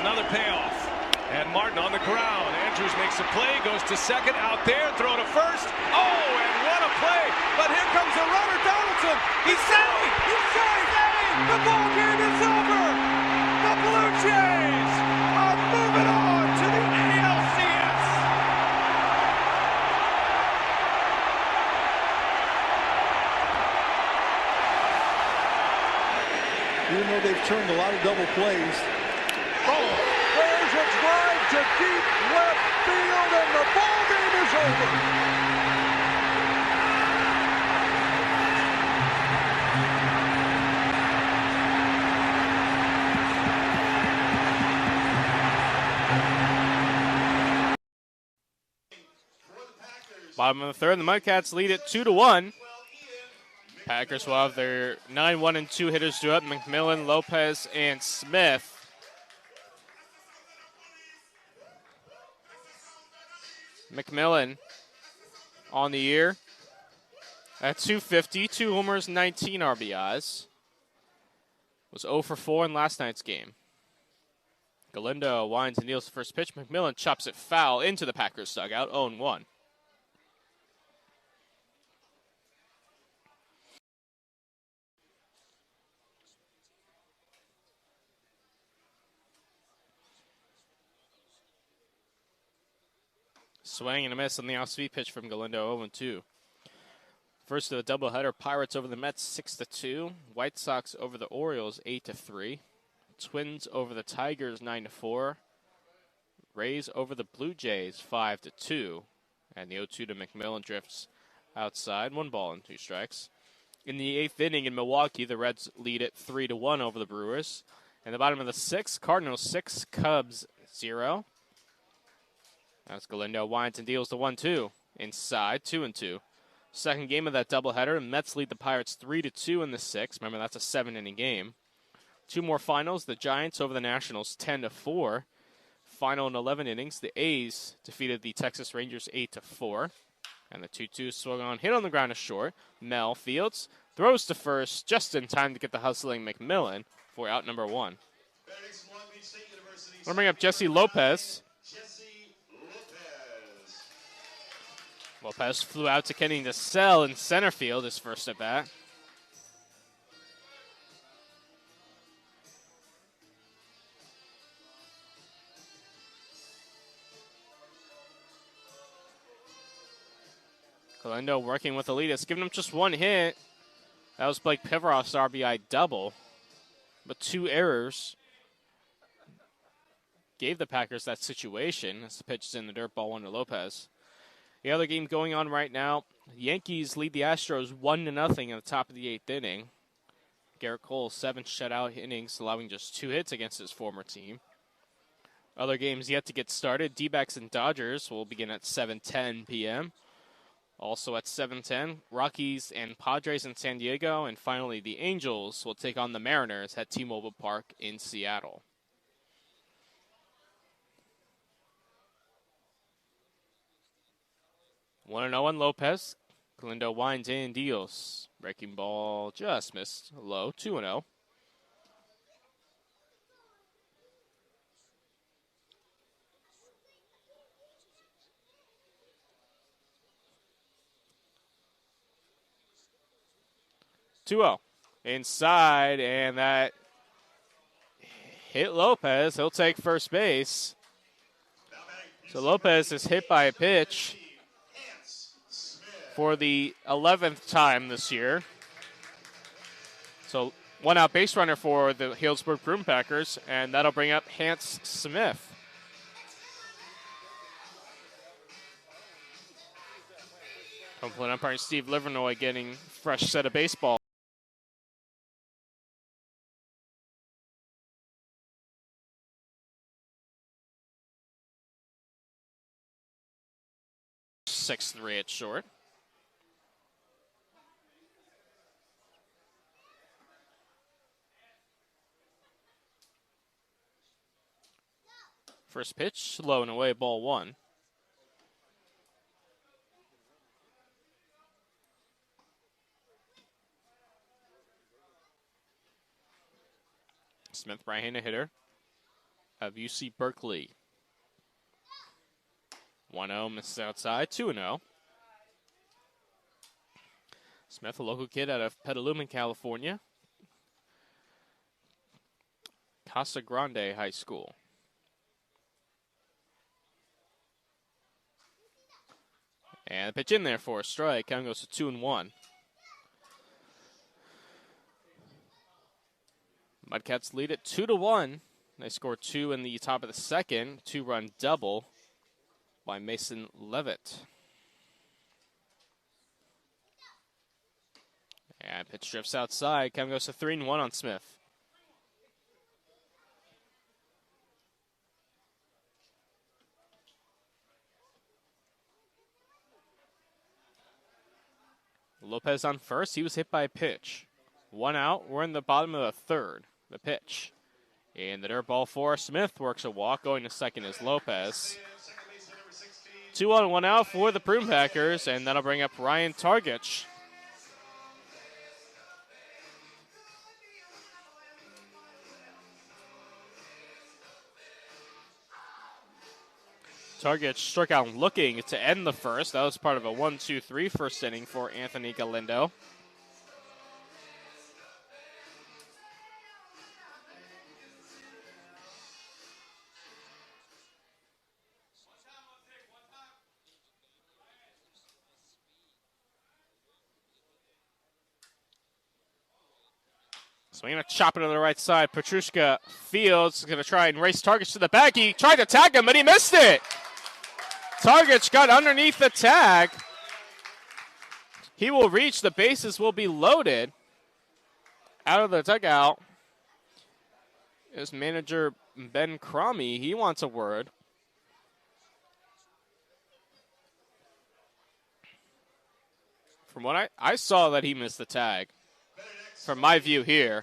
Another payoff. And Martin on the ground. Andrews makes a play, goes to second, out there, throw to first. Oh, and what a play. But here comes the runner, Donaldson. He's safe. He's safe. The ball game is over. The Blue Jays are moving on to the ALCS. Even though they've turned a lot of double plays. Oh, there's a drive to deep left field, and the ball game is over. Bottom of the third, the Mudcats lead it 2-1. Packers will have their 9-1-2 hitters due up: McMillan, Lopez, and Smith. McMillan on the year, At 250, 2 homers, 19 RBIs. Was 0 for 4 in last night's game. Galindo winds and deals the first pitch. McMillan chops it foul into the Packers dugout, 0-1. Swing and a miss on the off-speed pitch from Galindo, 0-2. First of the doubleheader, Pirates over the Mets 6-2. White Sox over the Orioles 8-3. Twins over the Tigers 9-4. Rays over the Blue Jays 5-2. And the 0-2 to McMillan drifts outside. 1 ball and 2 strikes. In the 8th inning in Milwaukee, the Reds lead it 3-1 over the Brewers. In the bottom of the 6th, Cardinals 6, Cubs 0. As Galindo winds and deals the 1-2. Inside, 2-2. Second game of that doubleheader, Mets lead the Pirates 3-2 in the 6th. Remember, that's a 7-inning game. 2 more finals, the Giants over the Nationals 10-4. Final in 11 innings, the A's defeated the Texas Rangers 8-4. And the 2-2 swung on, hit on the ground is short. Mel Fields throws to first just in time to get the hustling McMillan for out number 1. We'll bring up Jesse Lopez. Lopez flew out to Kenny DeSell in center field his first at bat. Galindo working with Elias, giving him just 1 hit. That was Blake Pivaroff's RBI double. But 2 errors gave the Packers that situation as the pitch is in the dirt, ball 1 to Lopez. The other game going on right now, the Yankees lead the Astros 1-0 at the top of the 8th inning. Garrett Cole, 7 shutout innings, allowing just 2 hits against his former team. Other games yet to get started. D-backs and Dodgers will begin at 7:10 p.m. Also at 7:10, Rockies and Padres in San Diego. And finally, the Angels will take on the Mariners at T-Mobile Park in Seattle. One 1-0 on Lopez. Galindo winds in, deals. Breaking ball just missed low. 2-0. Inside, and that hit Lopez. He'll take first base. So Lopez is hit by a pitch for the 11th time this year. So 1 out base runner for the Healdsburg Prune Packers, and that'll bring up Hans Smith. Home plate umpire Steve Livernoy getting fresh set of baseball. .63 at short. First pitch, low and away, ball 1. Smith, right-handed hitter of UC Berkeley. 1-0, misses outside, 2-0. Smith, a local kid out of Petaluma, California. Casa Grande High School. And the pitch in there for a strike. Count goes to 2-1. Mudcats lead it 2-1. They score 2 in the top of the second. 2-run double by Mason Levitt. And pitch drifts outside. Count goes to 3-1 on Smith. Lopez on first. He was hit by a pitch. 1 out. We're in the bottom of the third. The pitch. And the dirt ball for Smith works a walk. Going to second is Lopez. 2 on, 1 out for the Prune Packers. And that'll bring up Ryan Targich Target struck out looking to end the first. That was part of a 1-2-3 first inning for Anthony Galindo. So we're going to chop it to the right side. Petrushka Fields is going to try and race Targich to the back. He tried to tag him, but he missed it. Targich got underneath the tag. He will reach. The bases will be loaded. Out of the dugout is manager Ben Cromie. He wants a word. From what I saw that he missed the tag. From my view here.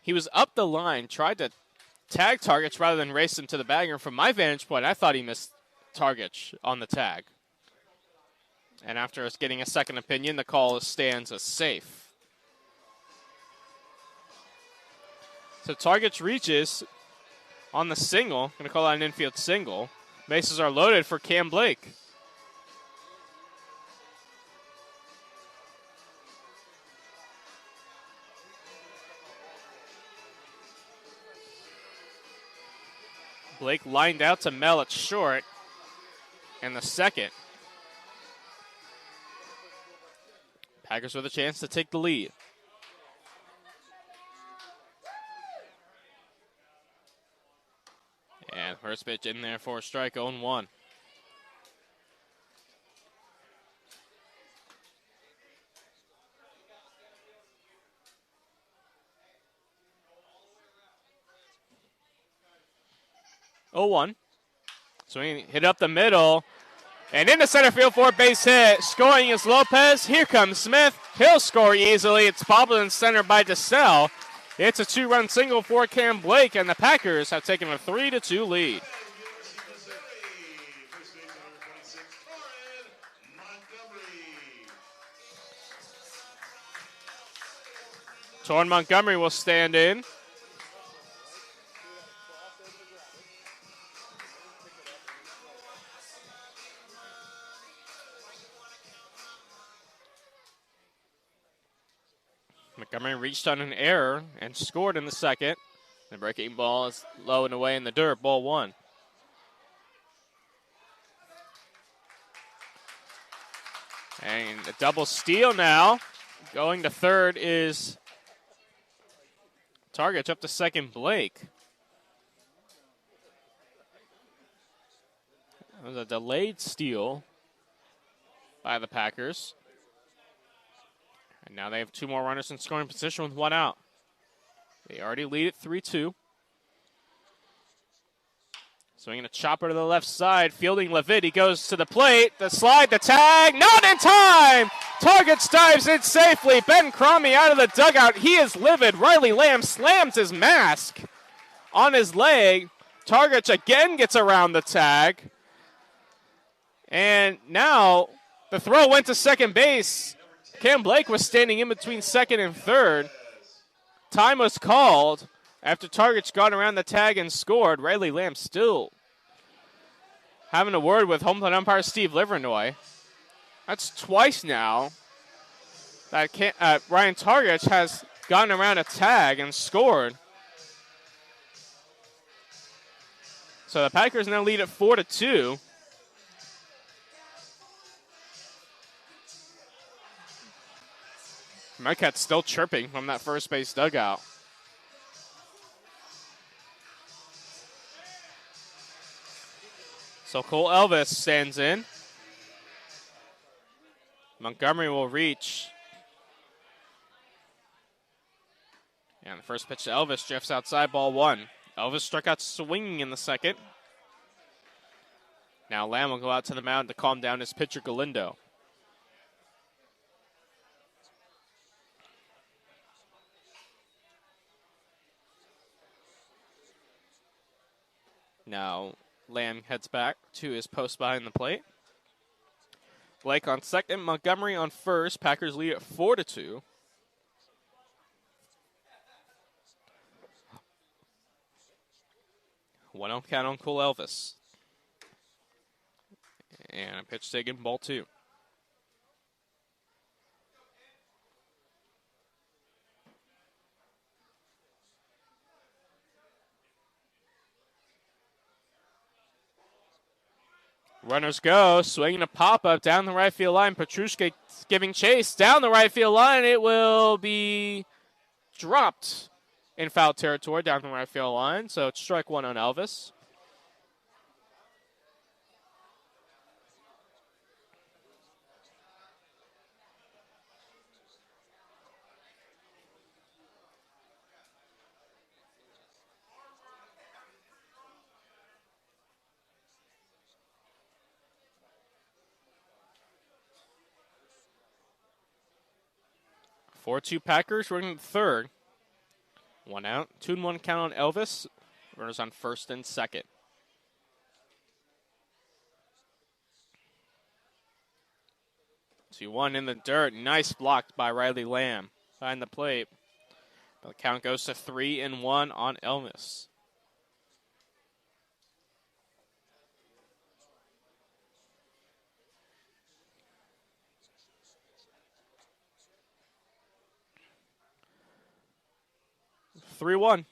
He was up the line, tried to tag Targich rather than race him to the bagger. From my vantage point, I thought he missed Targich on the tag. And after us getting a second opinion, the call stands as safe. So Targich reaches on the single. Going to call that an infield single. Bases are loaded for Cam Blake. Blake lined out to Mel at short. And the second. Packers with a chance to take the lead. And first pitch in there for a strike, 0-1. So he hit up the middle. And into center field for a base hit. Scoring is Lopez. Here comes Smith. He'll score easily. It's bobbled in center by DeSalle. It's a 2-run single for Cam Blake, and the Packers have taken a 3-2 lead. Torrin Montgomery will stand in. Montgomery reached on an error and scored in the second. The breaking ball is low and away in the dirt. Ball 1. And a double steal now. Going to third is Targich. Up to second, Blake. That was a delayed steal by the Packers. And now they have 2 more runners in scoring position with 1 out. They already lead at 3-2. So we're going to chop her to the left side. Fielding Levitt. He goes to the plate. The slide, the tag. Not in time! Targich dives in safely. Ben Cromie out of the dugout. He is livid. Riley Lamb slams his mask on his leg. Targich again gets around the tag. And now the throw went to second base. Cam Blake was standing in between second and third. Time was called after Targich got around the tag and scored. Riley Lamb still having a word with home plate umpire Steve Livernoy. That's twice now that Ryan Targich has gotten around a tag and scored. So the Packers now lead at 4-2. Mudcats still chirping from that first base dugout. So Cole Elvis stands in. Montgomery will reach. And the first pitch to Elvis drifts outside, ball 1. Elvis struck out swinging in the second. Now Lamb will go out to the mound to calm down his pitcher Galindo. Now Lamb heads back to his post behind the plate. Blake on second, Montgomery on first. Packers lead at 4-2. 1-0 count on Cole Elvis. And a pitch taken, ball 2. Runners go, swinging a pop-up down the right field line. Petrushka giving chase down the right field line. It will be dropped in foul territory down the right field line. So it's strike 1 on Elvis. Four-two Packers. We're in the third. 1 out. 2-1 count on Elvis. Runners on first and second. So 1 in the dirt. Nice block by Riley Lamb behind the plate. The count goes to 3-1 on Elvis. Three-one.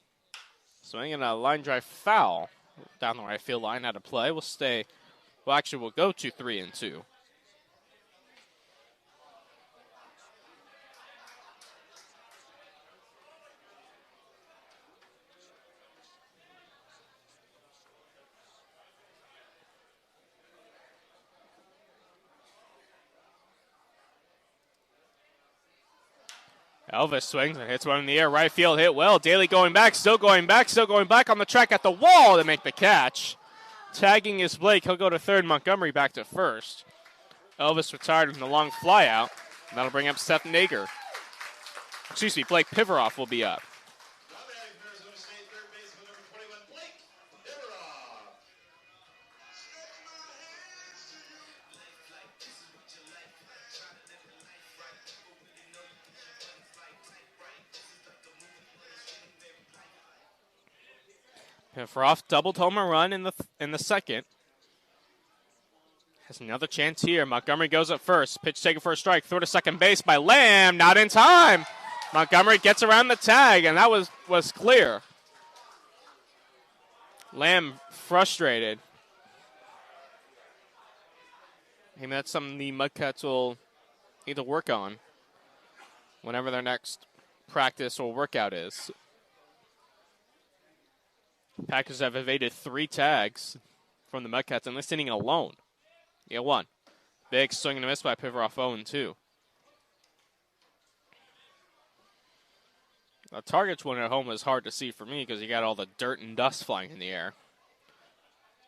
Swinging a line drive foul down the right field line out of play. We'll stay. Well, actually, we'll go to 3-2. Elvis swings and hits one in the air. Right field hit well. Daly going back, still going back on the track at the wall to make the catch. Tagging is Blake. He'll go to third. Montgomery back to first. Elvis retired with a long fly out. And that'll bring up Seth Nager. Excuse me, Blake Pivaroff will be up. Pivaroff doubled home a run in the second. Has another chance here. Montgomery goes up first. Pitch taken for a strike. Throw to second base by Lamb. Not in time. Montgomery gets around the tag, and that was clear. Lamb frustrated. Maybe that's something the Mudcats will need to work on whenever their next practice or workout is. Packers have evaded 3 tags from the Mudcats in this inning alone. Yeah, 1. Big swing and a miss by Pivaroff, 0-2. The Target's one at home was hard to see for me because you got all the dirt and dust flying in the air.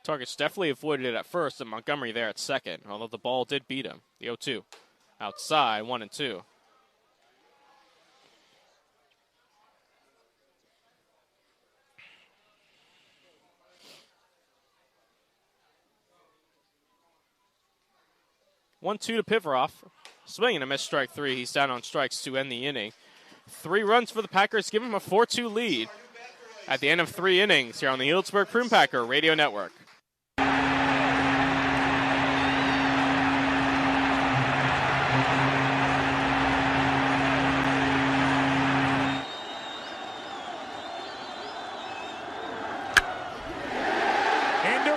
Target's definitely avoided it at first, and Montgomery there at second, although the ball did beat him. The 0-2. Outside, 1-2. One-two to Pivaroff. Swinging a missed strike 3. He's down on strikes to end the inning. 3 runs for the Packers, give him a 4-2 lead at the end of 3 innings here on the Healdsburg Prune Packer Radio Network. Into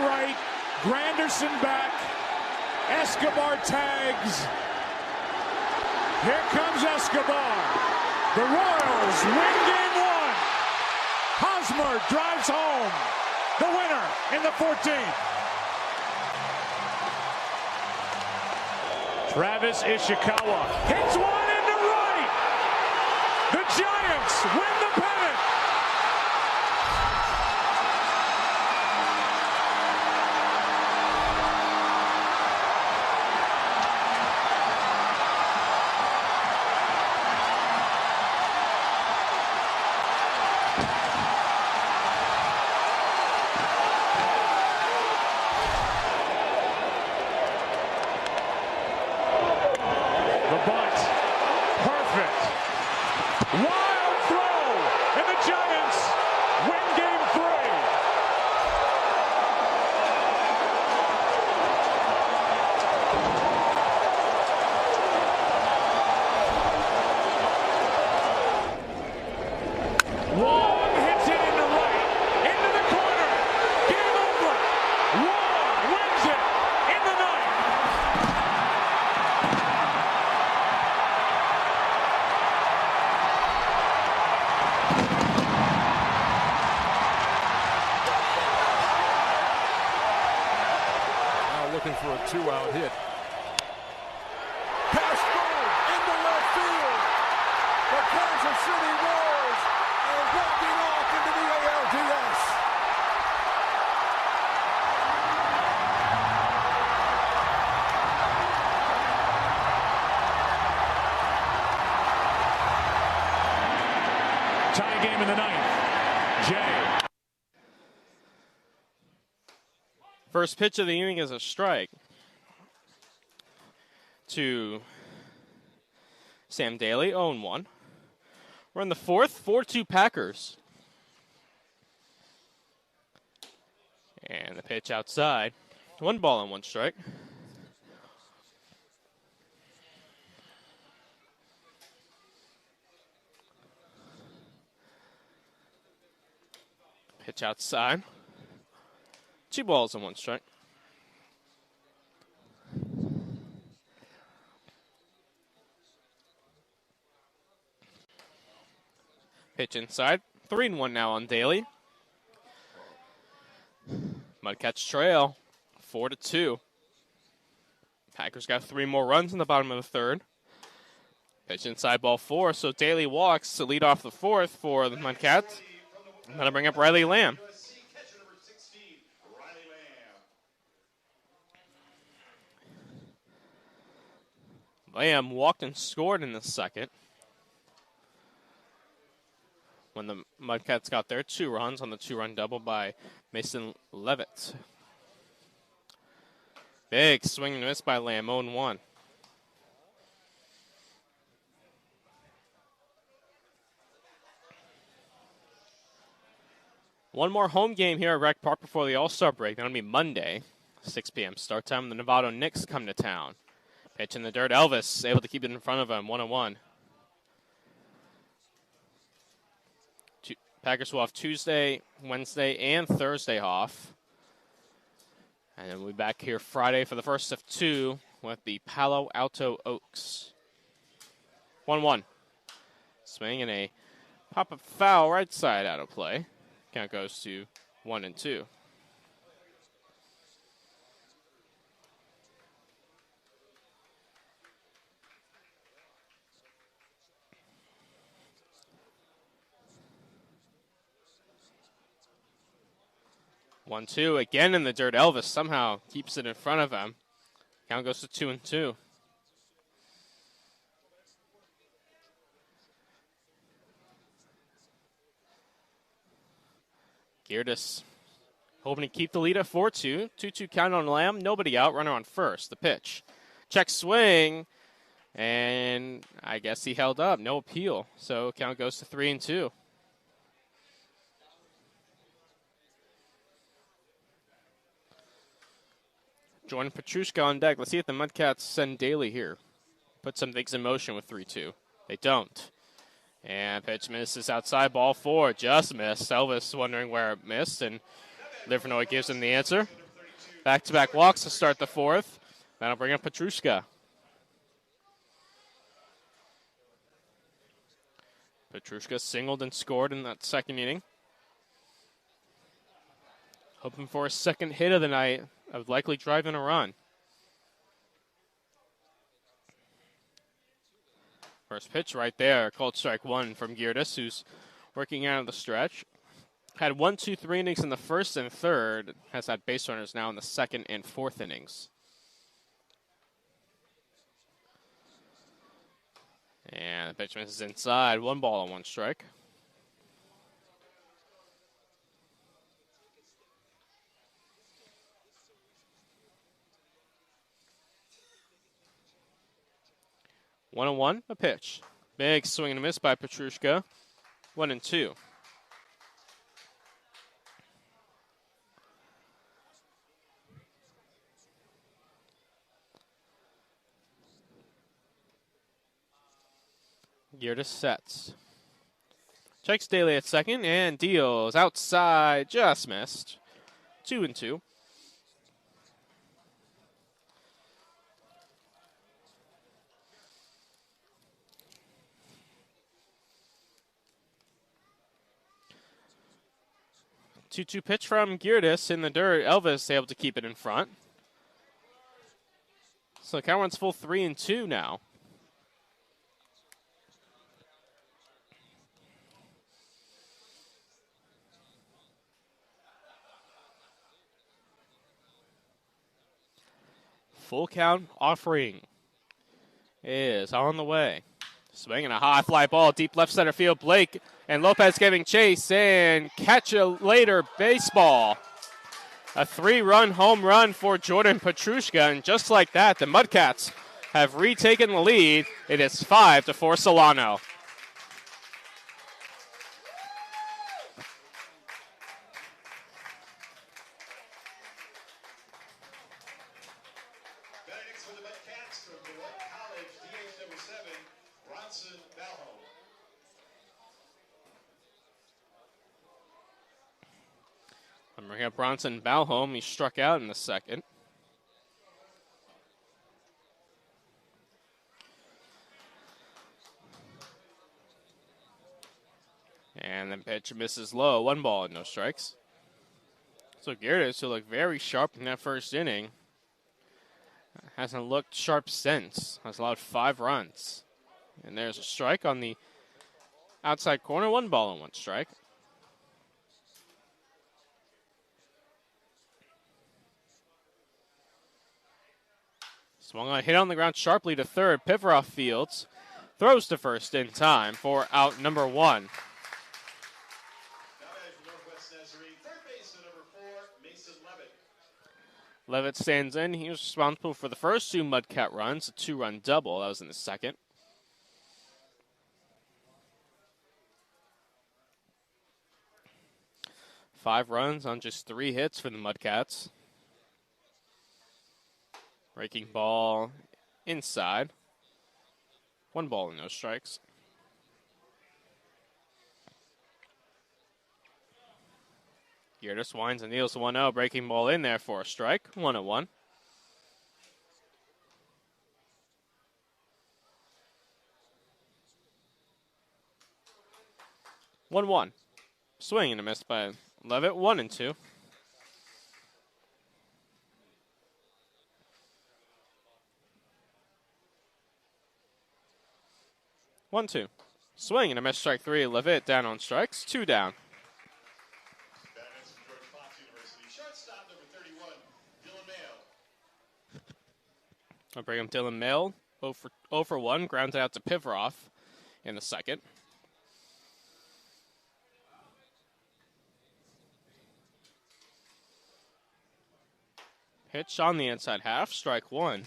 right, Granderson back. Escobar tags. Here comes Escobar. The Royals win game 1. Hosmer drives home. The winner in the 14th. Travis Ishikawa hits one into right. The Giants win the pennant. 2-out hit. Pass through into left field. The Kansas City Royals are walking off into the ALDS. Tie game in the ninth. Jay. First pitch of the inning is a strike to Sam Daly, 0-1. We're in the fourth, 4-2 Packers. And the pitch outside. 1 ball and 1 strike. Pitch outside. 2 balls and 1 strike. Pitch inside. 3-1 now on Daly. Mudcats trail 4-2. Packers got 3 more runs in the bottom of the third. Pitch inside, ball 4. So Daly walks to lead off the fourth for the Mudcats. That'll bring up Riley Lamb. Lamb walked and scored in the second when the Mudcats got their 2 runs on the 2-run double by Mason Levitt. Big swing and miss by Lamb, 0-1. One more home game here at Rec Park before the All-Star break. That'll be Monday, 6 p.m. start time. The Novato Knicks come to town. Pitch in the dirt. Elvis able to keep it in front of him, 1-1. Packers will have Tuesday, Wednesday, and Thursday off. And then we'll be back here Friday for the first of 2 with the Palo Alto Oaks. 1-1. Swing and a pop-up foul right side out of play. Count goes to 1-2. One, 2 again in the dirt. Elvis somehow keeps it in front of him. Count goes to 2-2. Geerdes hoping to keep the lead at 4-2. 2-2 count on Lamb. Nobody out. Runner on first. The pitch. Check swing. And I guess he held up. No appeal. So count goes to 3-2. Jordan Petrushka on deck. Let's see if the Mudcats send Daly here. Put some things in motion with 3-2. They don't. And pitch misses outside. Ball 4. Just missed. Elvis wondering where it missed. And Livernois gives him the answer. Back-to-back walks to start the fourth. That'll bring up Petrushka. Petrushka singled and scored in that second inning. Hoping for a second hit of the night. Of likely driving a run. First pitch right there. Called strike 1 from Geerdes, who's working out of the stretch. Had 1, 2, 3 innings in the first and third. Has had base runners now in the second and fourth innings. And the pitch misses inside. 1 ball and 1 strike. One and 1, a pitch. Big swing and a miss by Petrushka. 1-2. Geerdes sets. Checks Daly at second and deals outside. Just missed. 2-2. Two pitch from Geerdes in the dirt. Elvis able to keep it in front. So the count runs full 3-2 now. Full count offering is on the way. Swinging a high fly ball, deep left center field. Blake and Lopez giving chase and catch a later baseball. A 3-run home run for Jordan Petrushka, and just like that, the Mudcats have retaken the lead. It is 5-4 Solano. I'm bringing up Bronson Balholm. He struck out in the second. And then pitch misses low. 1 ball and no strikes. So Gerdes, who looked very sharp in that first inning, hasn't looked sharp since. Has allowed 5 runs. And there's a strike on the outside corner. 1 ball and 1 strike. Swung on a hit on the ground sharply to third. Piveroff fields. Throws to first in time for out number 1. Levitt stands in. He was responsible for the first 2 Mudcat runs, a 2-run double. That was in the second. Five runs on just 3 hits for the Mudcats. Breaking ball inside. 1 ball and no strikes. Gerdes winds and kneels 1-0. Breaking ball in there for a strike. 1-1. Swing and a miss by Levitt. 1-2. 1-2. Swing and a miss, strike 3. Levitt down on strikes. 2 down. I'll bring up Dylan Mail. 0 for 1. Grounds out to Piveroff in the second. Pitch on the inside half. Strike 1.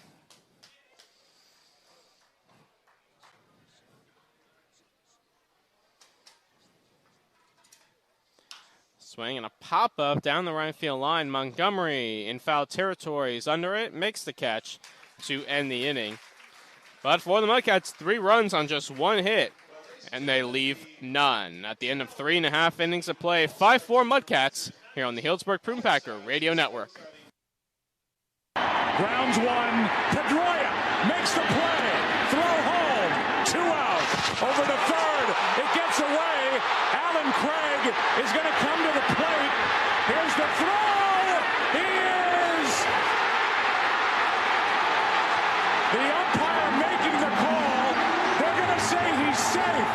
Swing and a pop-up down the right field line. Montgomery in foul territory is under it. Makes the catch to end the inning. But for the Mudcats, 3 runs on just 1 hit, and they leave none. At the end of 3.5 innings of play, 5-4 Mudcats here on the Healdsburg Prune Packer Radio Network. Grounds 1. Pedroia makes the play. Throw home. 2 out. Over to third. It gets away. Alan Craig is going to come to the plate. Here's the throw. He is. The umpire making the call. They're going to say he's safe.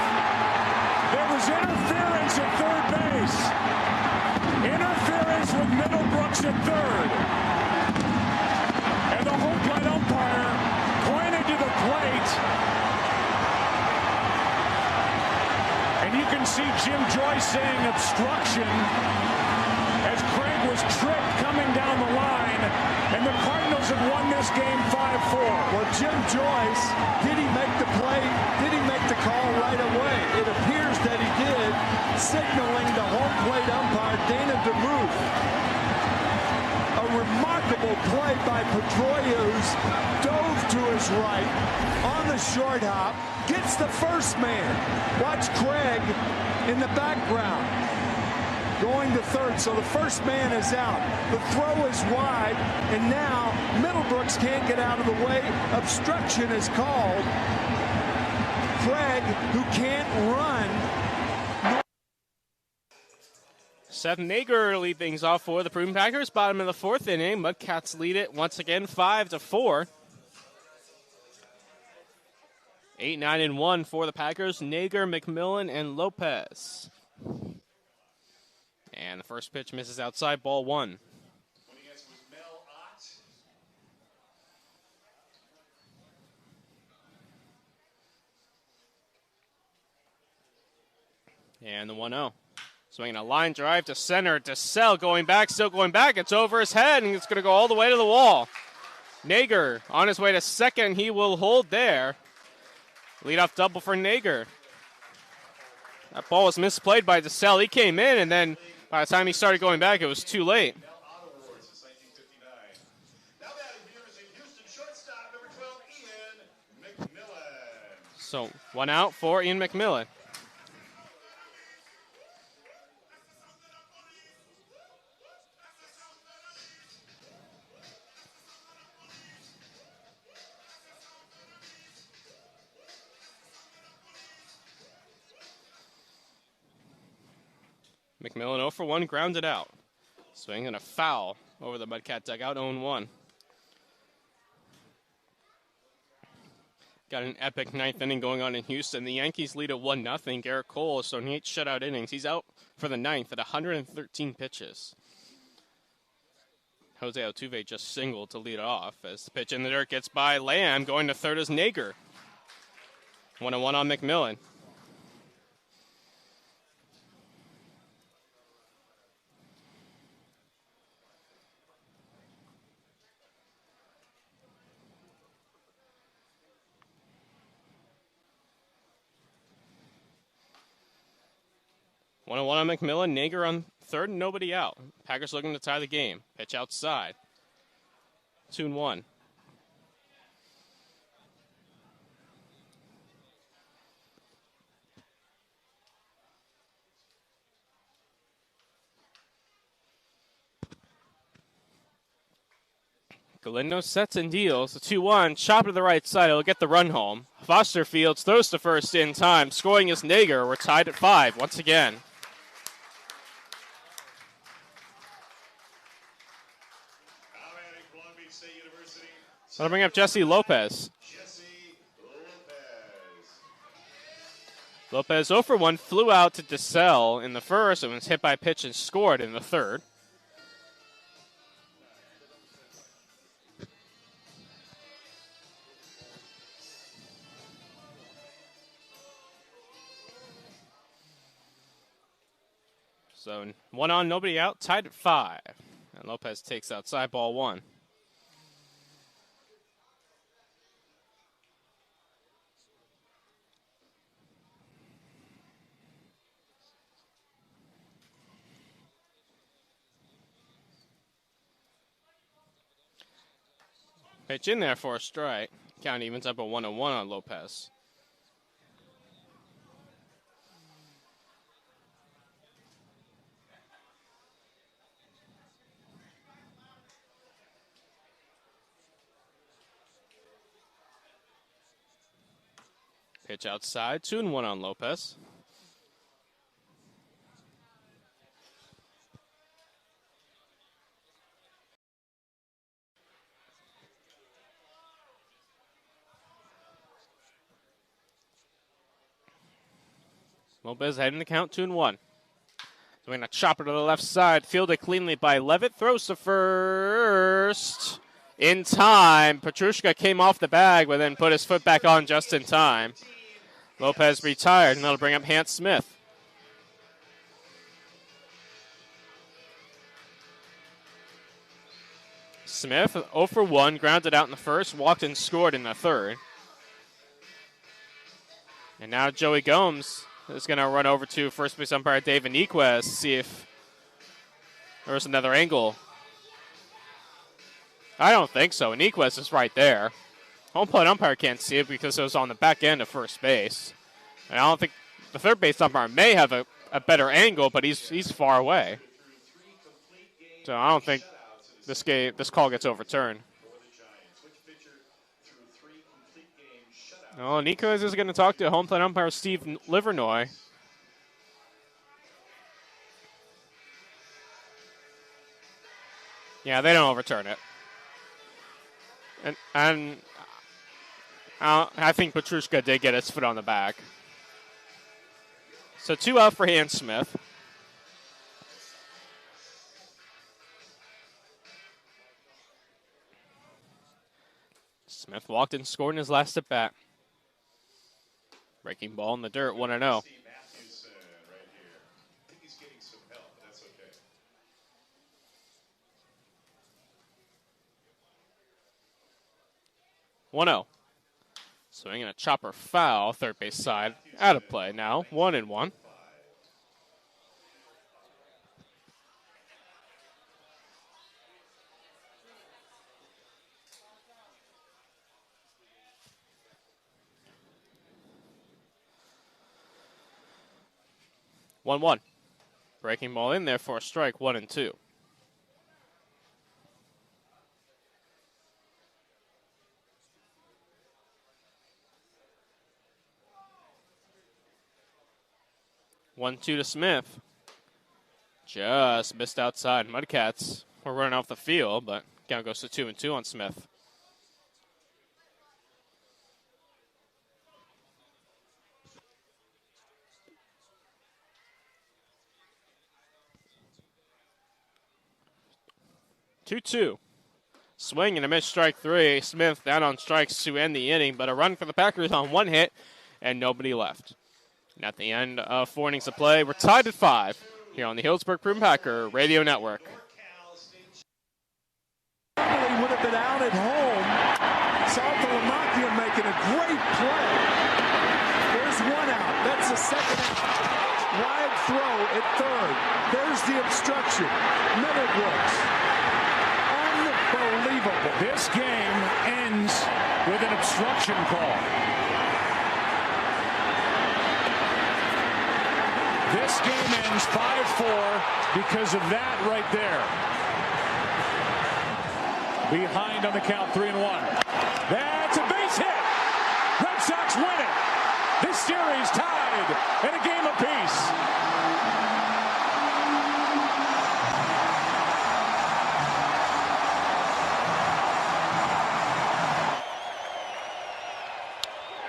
There was interference at third base. Interference with Middlebrooks at third. And the home plate umpire pointed to the plate. And you can see Jim Joyce saying obstruction as Craig was tripped coming down the line. And the Cardinals have won this game 5-4. Well, Jim Joyce, did he make the play? Did he make the call right away? It appears that he did, signaling the home plate umpire, Dana DeMuth. A remarkable play by Pedroia, who's dove to his right on the short hop, gets the first man. Watch Craig in the background going to third, so the first man is out. The throw is wide, and now Middlebrooks can't get out of the way. Obstruction is called. Craig, who can't run. Seth Nager lead things off for the Prune Packers. Bottom of the 4th inning. Mudcats lead it once again 5-4. 8, 9, and 1 for the Packers. Nager, McMillan, and Lopez. And the first pitch misses outside, ball 1. And the 1-0. Swinging a line drive to center. DeSalle going back, still going back. It's over his head, and it's going to go all the way to the wall. Nager on his way to second. He will hold there. Leadoff double for Nager. That ball was misplayed by DeSalle. He came in, and then by the time he started going back, it was too late. So 1 out for Ian McMillan. McMillan 0 for 1, grounded out. Swinging a foul over the Mudcat dugout, 0-1. Got an epic ninth inning going on in Houston. The Yankees lead at 1-0. Garrett Cole is thrown 8 shutout innings. He's out for the ninth at 113 pitches. Jose Altuve just singled to lead off as the pitch in the dirt gets by Lamb. Going to third is Nager. 1-1 on McMillan. One on McMillan, Nager on third, nobody out. Packers looking to tie the game. Pitch outside. 2-1. Galindo sets and deals. The 2-1. Chop to the right side. It'll get the run home. Foster Fields throws to first in time. Scoring is Nager. We're tied at 5 once again. I'll bring up Jesse Lopez. Lopez 0 for 1, flew out to DeSalle in the first and was hit by a pitch and scored in the third. So 1 on, nobody out, tied at 5. And Lopez takes outside, ball 1. Pitch in there for a strike. Count evens up a 1-1 on Lopez. Pitch outside, 2-1 on Lopez. Lopez heading the count, 2-1. Doing a chopper to the left side, fielded cleanly by Levitt, throws to first. In time, Petrushka came off the bag, but then put his foot back on just in time. Lopez retired, and that'll bring up Hans Smith. Smith, 0 for 1, grounded out in the first, walked and scored in the third. And now Joey Gomes is going to run over to first base umpire David Nequez to see if there's another angle. I don't think so. Nequez is right there. Home plate umpire can't see it because it was on the back end of first base. And I don't think the third base umpire may have a better angle, but he's far away. So I don't think this call gets overturned. Oh, Nequez is going to talk to home plate umpire Steve Livernoy. Yeah, they don't overturn it. And I think Petrushka did get his foot on the back. So 2 out for Hand Smith. Smith walked and scored in his last at bat. Breaking ball in the dirt, 1-0. 1-0. Swinging a chopper foul, third base side. Out of play now, 1-1. One. Breaking ball in there for a strike, 1-2. One-two to Smith. Just missed outside. Mudcats were running off the field, but count goes to 2-2 on Smith. Two. Swing and a miss, strike 3. Smith down on strikes to end the inning, but a run for the Packers on 1 hit and nobody left. And at the end of 4 innings of play, we're tied at 5 here on the Hillsburg Prune Packer Radio Network. Probably would have been out at home. Saltalamacchia making a great play. There's 1 out. That's the second wide throw at third. There's the obstruction. Middlebrooks. Unbelievable. This game ends with an obstruction call. This game ends 5-4 because of that right there. Behind on the count, 3-1. That's a base hit. Red Sox win it. This series tied at a game apiece.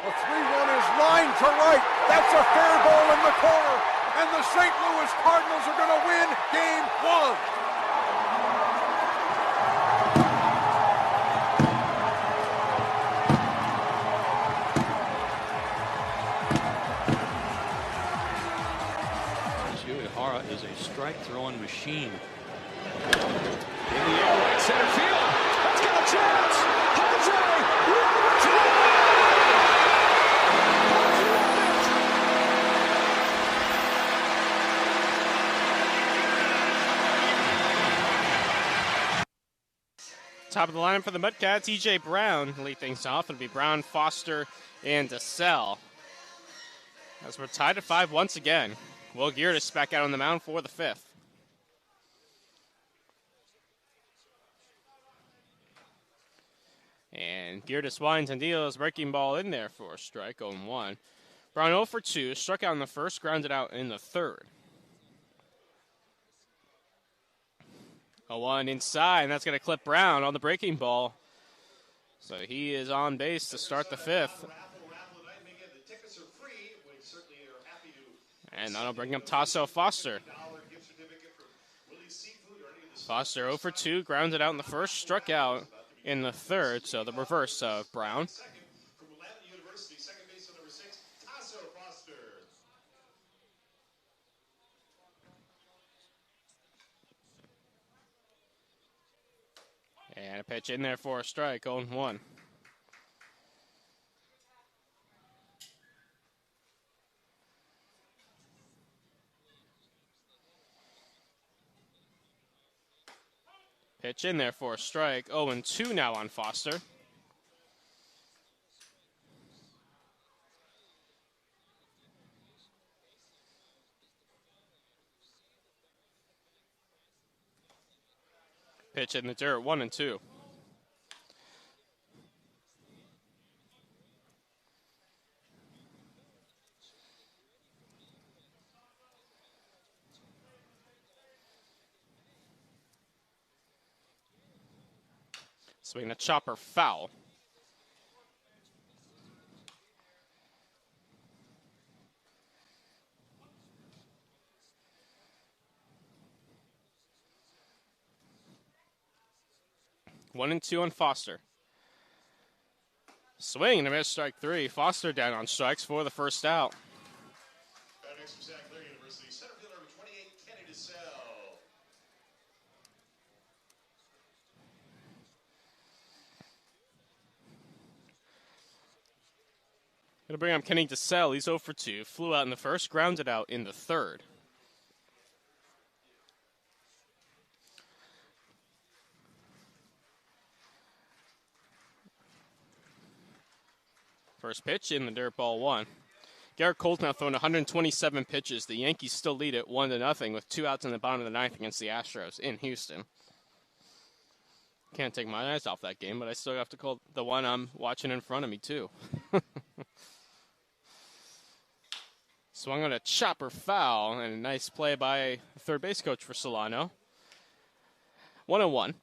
The 3-1 is lined to right. That's a fair ball in the corner. And the St. Louis Cardinals are going to win Game 1. Uehara is a strike-throwing machine. In the air, right center field. Let's get a chance. Jose. Top of the lineup for the Mudcats, E.J. Brown lead things off. It'll be Brown, Foster, and DeSalle. As we're tied at 5 once again. Will Geertis back out on the mound for the 5th. And Geertis winds and deals, breaking ball in there for a strike, 0-1. Brown 0 for 2, struck out in the first, grounded out in the third. 0-1 inside, and that's going to clip Brown on the breaking ball. So he is on base to start the 5th. And that'll bring up Tasso Foster. Foster 0 for 2, grounded out in the first, struck out in the third, so the reverse of Brown. And a pitch in there for a strike, 0-1. Pitch in there for a strike, 0-2 now on Foster. Pitch in the dirt, 1-2. Swing the chopper foul. 1-2 on Foster. Swing and a miss, strike 3. Foster down on strikes for the first out. Going to bring up Kenny DeSalle. He's 0 for 2. Flew out in the first, grounded out in the third. First pitch in the dirt, ball 1. Garrett Cole's now thrown 127 pitches. The Yankees still lead it 1-0 with 2 outs in the bottom of the ninth against the Astros in Houston. Can't take my eyes off that game, but I still have to call the one I'm watching in front of me, too. Swung on a chopper foul, and a nice play by third base coach for Solano. 1-1.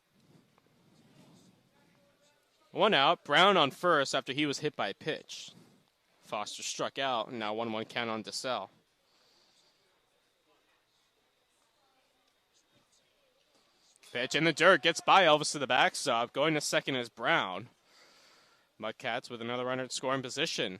1 out. Brown on first after he was hit by a pitch. Foster struck out, and now 1-1 count on DeSalle. Pitch in the dirt, gets by Elvis to the backstop. Going to second is Brown. Mudcats with another runner at scoring position.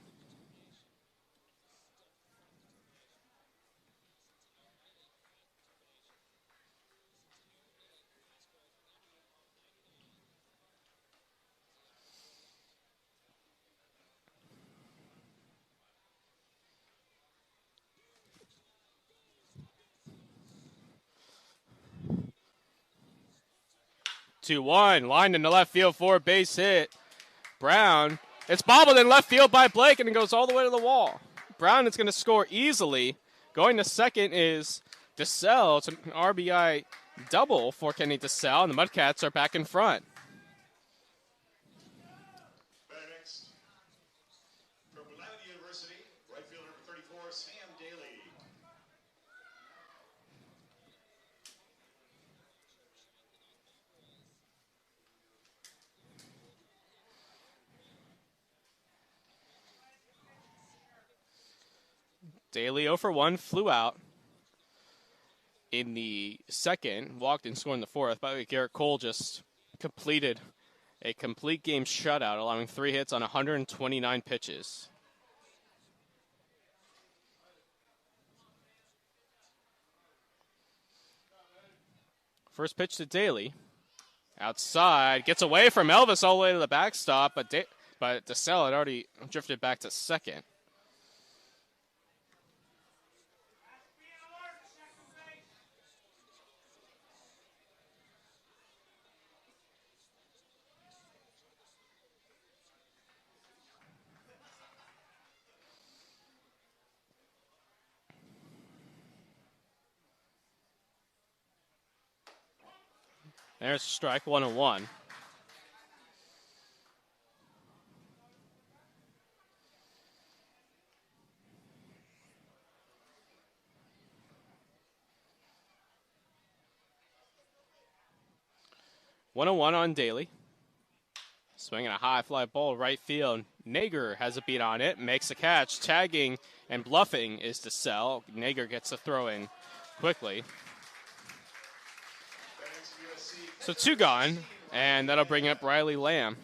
Two one, lined into left field for a base hit. Brown, it's bobbled in left field by Blake, and it goes all the way to the wall. Brown is going to score easily. Going to second is DeSalle. It's an RBI double for Kenny DeSalle, and the Mudcats are back in front. Daly 0 for 1, flew out in the second, walked and scored in the fourth. By the way, Garrett Cole just completed a complete game shutout, allowing 3 hits on 129 pitches. First pitch to Daly. Outside, gets away from Elvis all the way to the backstop, but DeSalle had already drifted back to second. There's a strike, 1-1. On Daly. Swinging a high fly ball right field. Nager has a beat on it, makes a catch. Tagging and bluffing is DeSalle. Nager gets a throw in quickly. So 2 gone, and that'll bring up Riley Lamb.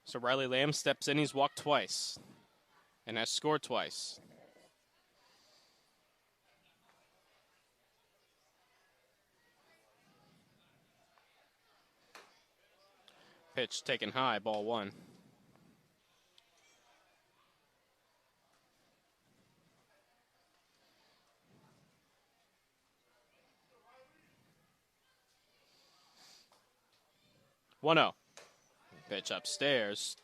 So Riley Lamb steps in. He's walked twice and has scored twice. Pitch taken high, ball 1. One-0. Pitch upstairs.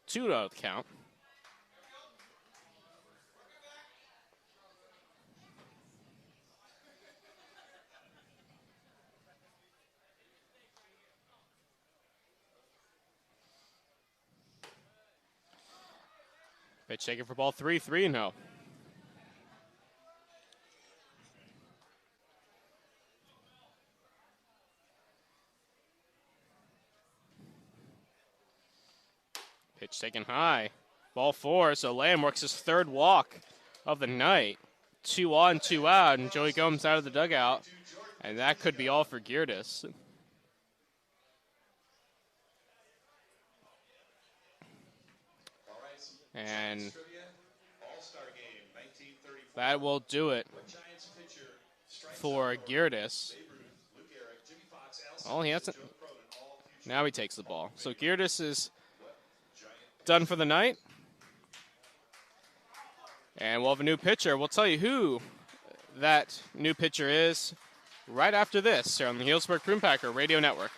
2-0 the count. Pitch taken for ball 3, 3-0. Pitch taken high. Ball 4, so Lamb works his third walk of the night. 2 on, 2 out, and Joey Gomes out of the dugout. And that could be all for Geerdes. And that will do it for Geerdes. Oh, he hasn't. Now he takes the ball. So Geerdes is done for the night. And we'll have a new pitcher. We'll tell you who that new pitcher is right after this here on the Healdsburg Prune Packer Radio Network.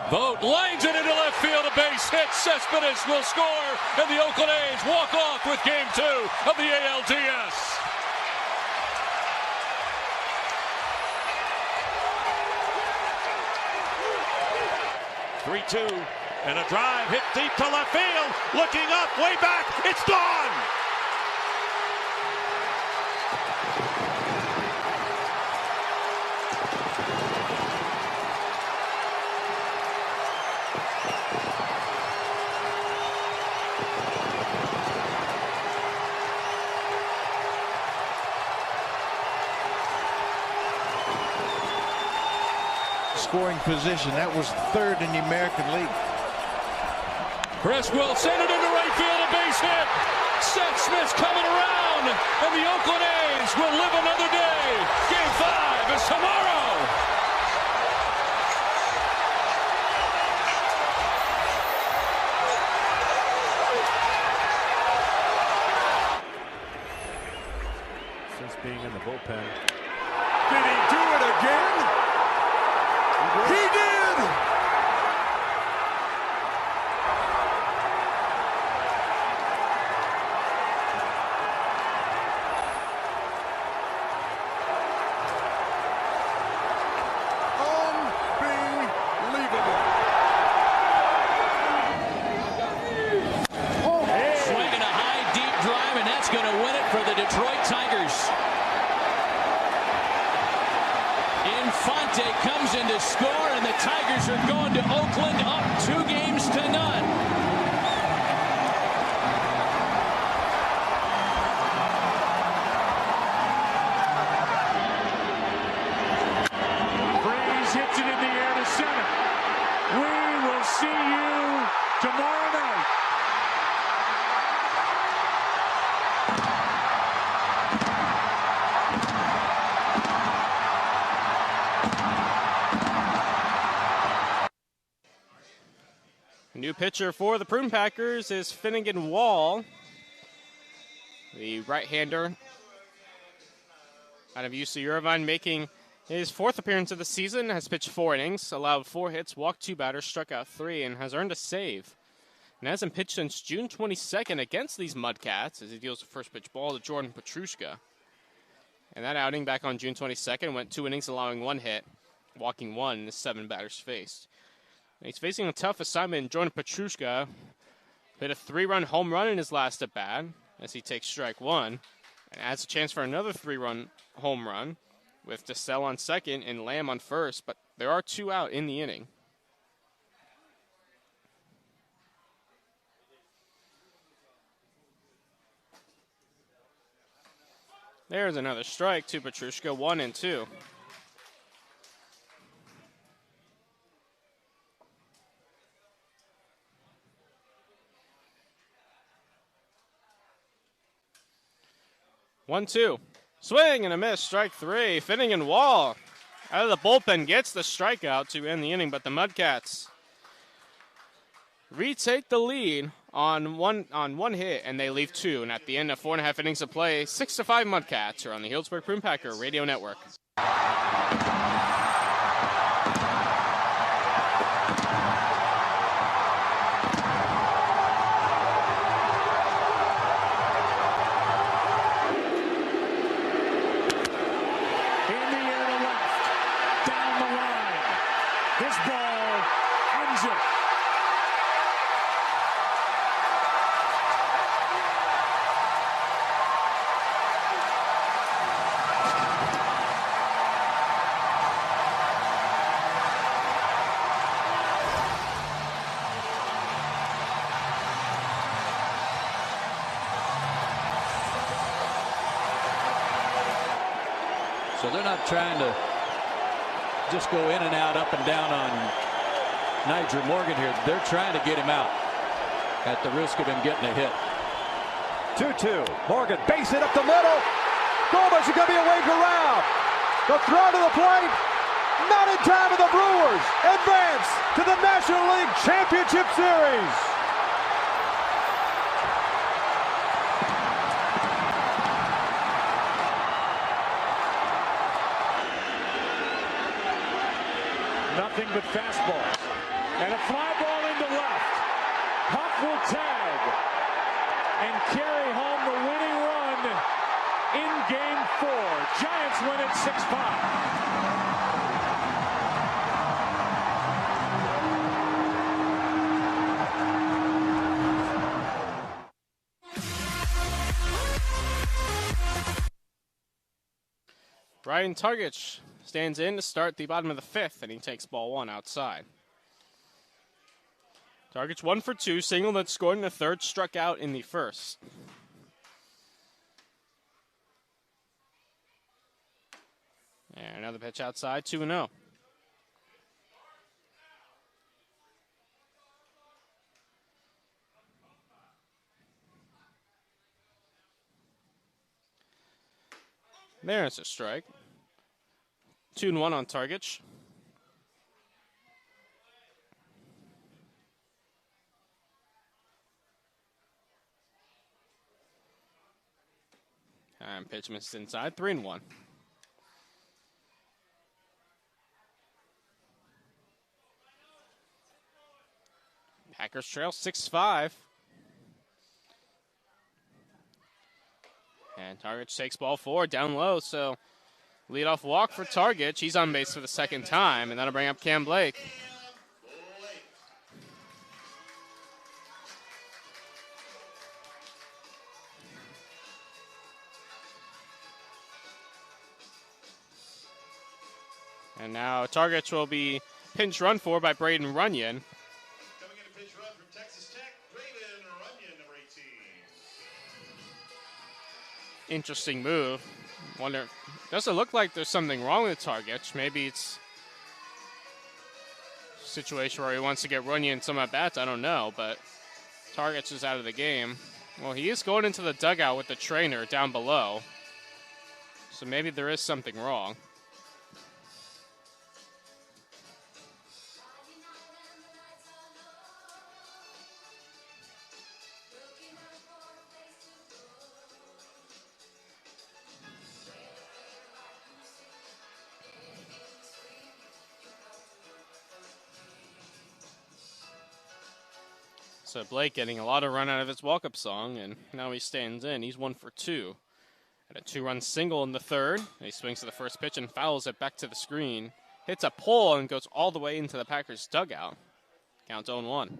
Vogt lines it into left field, a base hit. Cespedes will score, and the Oakland A's walk off with Game 2 of the ALDS. 3-2, and a drive hit deep to left field. Looking up, way back, it's gone! Scoring position. That was third in the American League. Chris will send it into right field, a base hit. Seth Smith's coming around, and the Oakland A's will live another day. Game 5 is tomorrow. Since being in the bullpen. Did he do it again? He did! Unbelievable. Swinging a high, deep drive, and that's going to win it for the Detroit Tigers. Infante comes in to score, and the Tigers are going to Oakland up 2-0. Freeze hits it in the air to center. We will see you tomorrow night. New pitcher for the Prune Packers is Finnegan Wall, the right-hander out of UC Irvine, making his 4th appearance of the season. Has pitched 4 innings, allowed 4 hits, walked 2 batters, struck out 3, and has earned a save. And hasn't pitched since June 22nd against these Mudcats as he deals the first pitch ball to Jordan Petrushka. And that outing back on June 22nd went 2 innings, allowing 1 hit, walking 1 in the 7 batters faced. He's facing a tough assignment. Jordan Petrushka hit a 3-run home run in his last at-bat as he takes strike 1 and adds a chance for another 3-run home run with DeSalle on second and Lamb on first, but there are 2 out in the inning. There's another strike to Petrushka, 1-2. One, 2. Swing and a miss, strike 3. Finnegan Wall out of the bullpen gets the strikeout to end the inning, but the Mudcats retake the lead on one hit, and they leave 2. And at the end of 4.5 innings of play, 6-5 Mudcats are on the Healdsburg Prune Packer Radio Network. So they're not trying to just go in and out, up and down on Nigel Morgan here. They're trying to get him out at the risk of him getting a hit. 2-2. Morgan base it up the middle. Gomez is going to be waved around. The throw to the plate. Not in time, and the Brewers advance to the National League Championship Series. Nothing but fastballs. And a fly ball into left. Huff will tag and carry home the winning run in Game 4. Giants win it 6-5. Brian Targich stands in to start the bottom of the 5th, and he takes ball 1 outside. Targich 1 for 2, single that scored in the 3rd, struck out in the 1st. And another pitch outside, 2-0. There's a strike. 2-1 on Targich. And pitch missed inside, 3-1. Packers trail 6-5. And Targich takes ball 4 down low, so leadoff walk for Targich. He's on base for the 2nd time, and that'll bring up Cam Blake. And now Targich will be pinch run for by Braden Runyon. Coming in a pinch run from Texas Tech, Braden Runyon, number 18. Interesting move. Wonder, doesn't look like there's something wrong with Targich. Maybe it's a situation where he wants to get Runyon some at bats. I don't know, but Targich is out of the game. Well, he is going into the dugout with the trainer down below, so maybe there is something wrong. So Blake getting a lot of run out of his walk-up song, and now he stands in. He's 1 for 2. And a 2-run single in the 3rd. He swings to the first pitch and fouls it back to the screen. Hits a pole and goes all the way into the Packers' dugout. Count 0-1.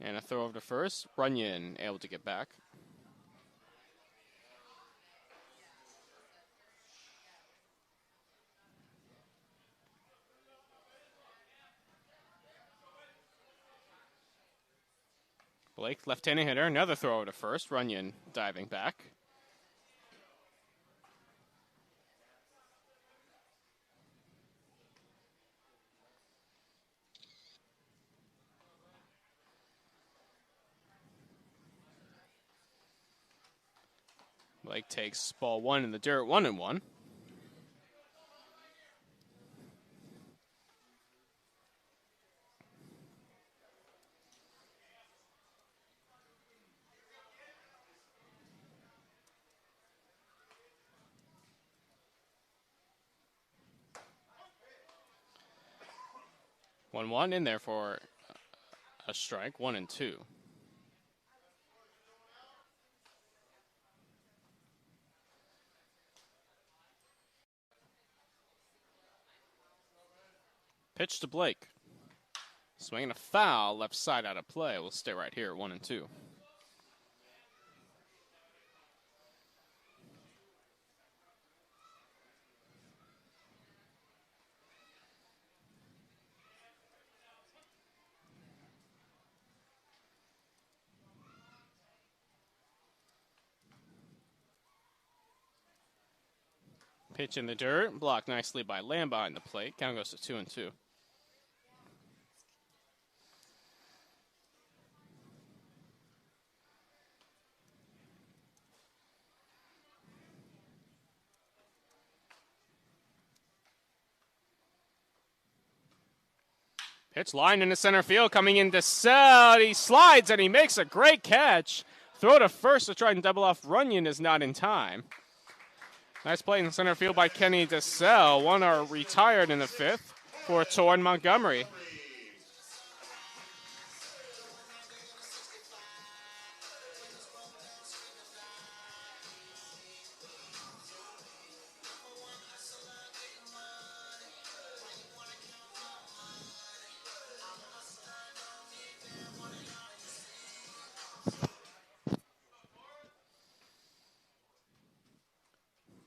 And a throw over to first. Runyon able to get back. Blake, left-handed hitter, another throw over to first. Runyon diving back. Blake takes ball 1 in the dirt, 1-1. One in there for a strike, 1-2. Pitch to Blake. Swinging a foul, left side out of play. We'll stay right here at 1-2. Pitch in the dirt, blocked nicely by Lamb behind the plate. Count goes to 2-2. Pitch line into center field, coming into cell. He slides and he makes a great catch. Throw to first to try and double off Runyon is not in time. Nice play in center field by Kenny DeSalle. One are retired in the 5th for Torrin Montgomery.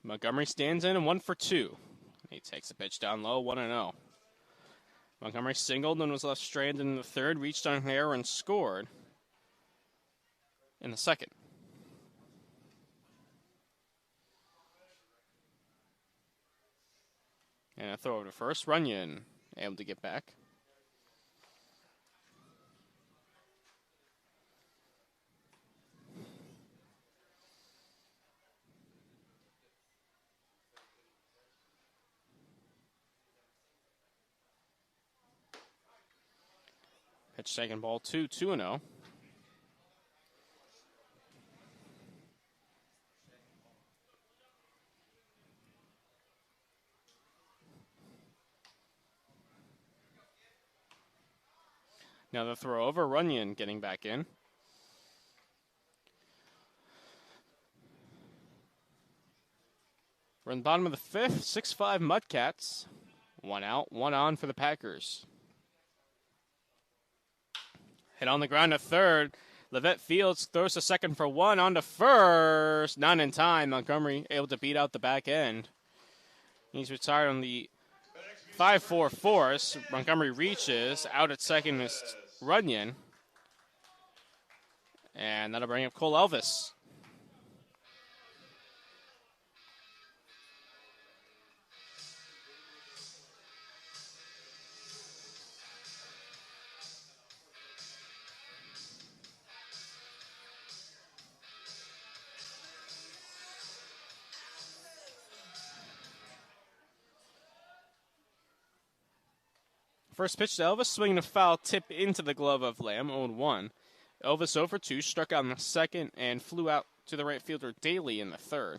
Montgomery stands in and 1 for 2. He takes a pitch down low, 1-0. Montgomery singled and was left stranded in the 3rd, reached on an error and scored in the 2nd. And a throw over to first. Runyon able to get back. Pitch taken, ball 2-0. Now the throw over, Runyon getting back in. We're in the bottom of the 5th, 6-5 Mudcats. 1 out, 1 on for the Packers. Hit on the ground to 3rd. Levette Fields throws to 2nd for 1 on to first. Not in time. Montgomery able to beat out the back end. He's retired on the 5-4 force. Montgomery reaches. Out at 2nd is Runyon. And that'll bring up Cole Elvis. First pitch to Elvis, swinging a foul tip into the glove of Lamb, 0-1. Elvis 0 for 2, struck out in the 2nd and flew out to the right fielder Daly in the 3rd.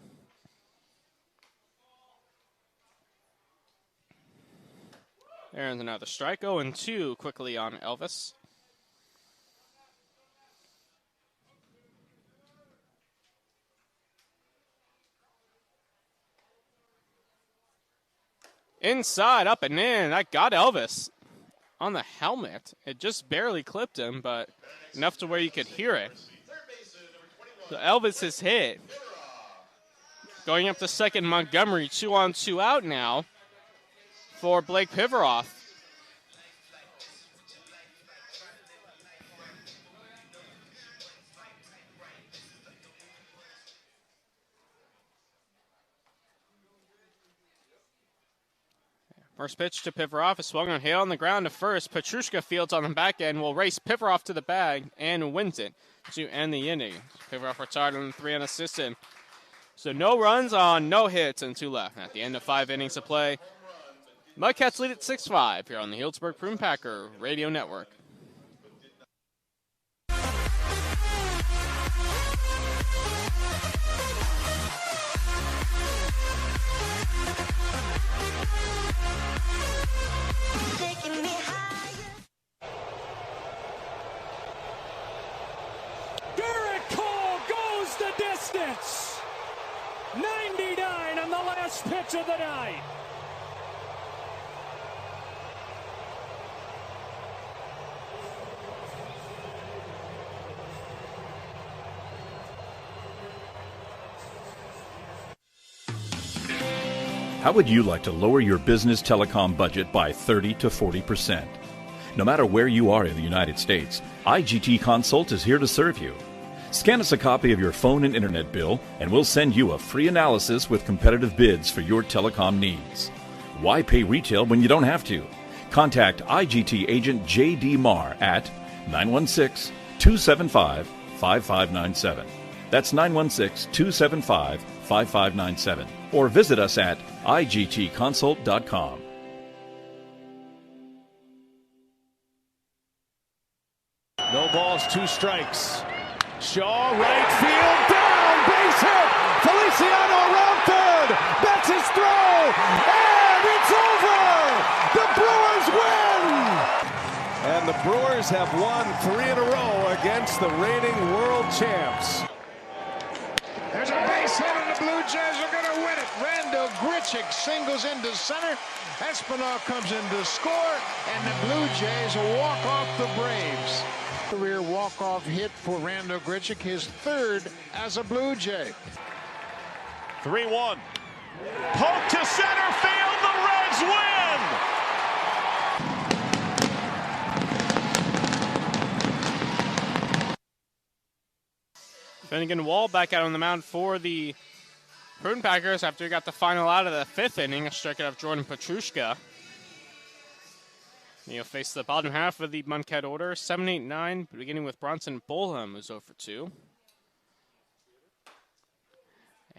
There's another strike, 0-2 quickly on Elvis. Inside, up and in, that got Elvis. On the helmet. It just barely clipped him, but enough to where you could hear it. So Elvis is hit. Going up to 2nd, Montgomery, 2 on, 2 out now for Blake Piveroff. First pitch to Piveroff is swung on, hit on the ground to first. Petrushka fields on the back end, will race Piveroff to the bag and wins it to end the inning. Piveroff retired on 3 unassisted. So no runs on, no hits, and 2 left. At the end of 5 innings of play, Mudcats lead at 6-5 here on the Healdsburg Prune Packer Radio Network. Distance. 99 on the last pitch of the night. How would you like to lower your business telecom budget by 30 to 40%? No matter where you are in the United States, IGT Consult is here to serve you. Scan us a copy of your phone and internet bill, and we'll send you a free analysis with competitive bids for your telecom needs. Why pay retail when you don't have to? Contact IGT agent J.D. Marr at 916-275-5597. That's 916-275-5597. Or visit us at igtconsult.com. No balls, 2 strikes. Shaw, right field, down, base hit. Feliciano around third. That's his throw, and it's over. The Brewers win. And the Brewers have won 3 in a row against the reigning world champs. There's a base hit, and the Blue Jays are going to win it. Randall Grichuk singles into center. Espinal comes in to score, and the Blue Jays walk off the Braves. Career walk-off hit for Randall Grichuk, his 3rd as a Blue Jay. 3-1. Poke to center field. The Reds win. Finnegan Wall back out on the mound for the Prune Packers after he got the final out of the 5th inning, striking out Jordan Petrushka. He'll face the bottom half of the Mudcat order, 7-8-9, beginning with Bronson Bolham, who's 0 for 2.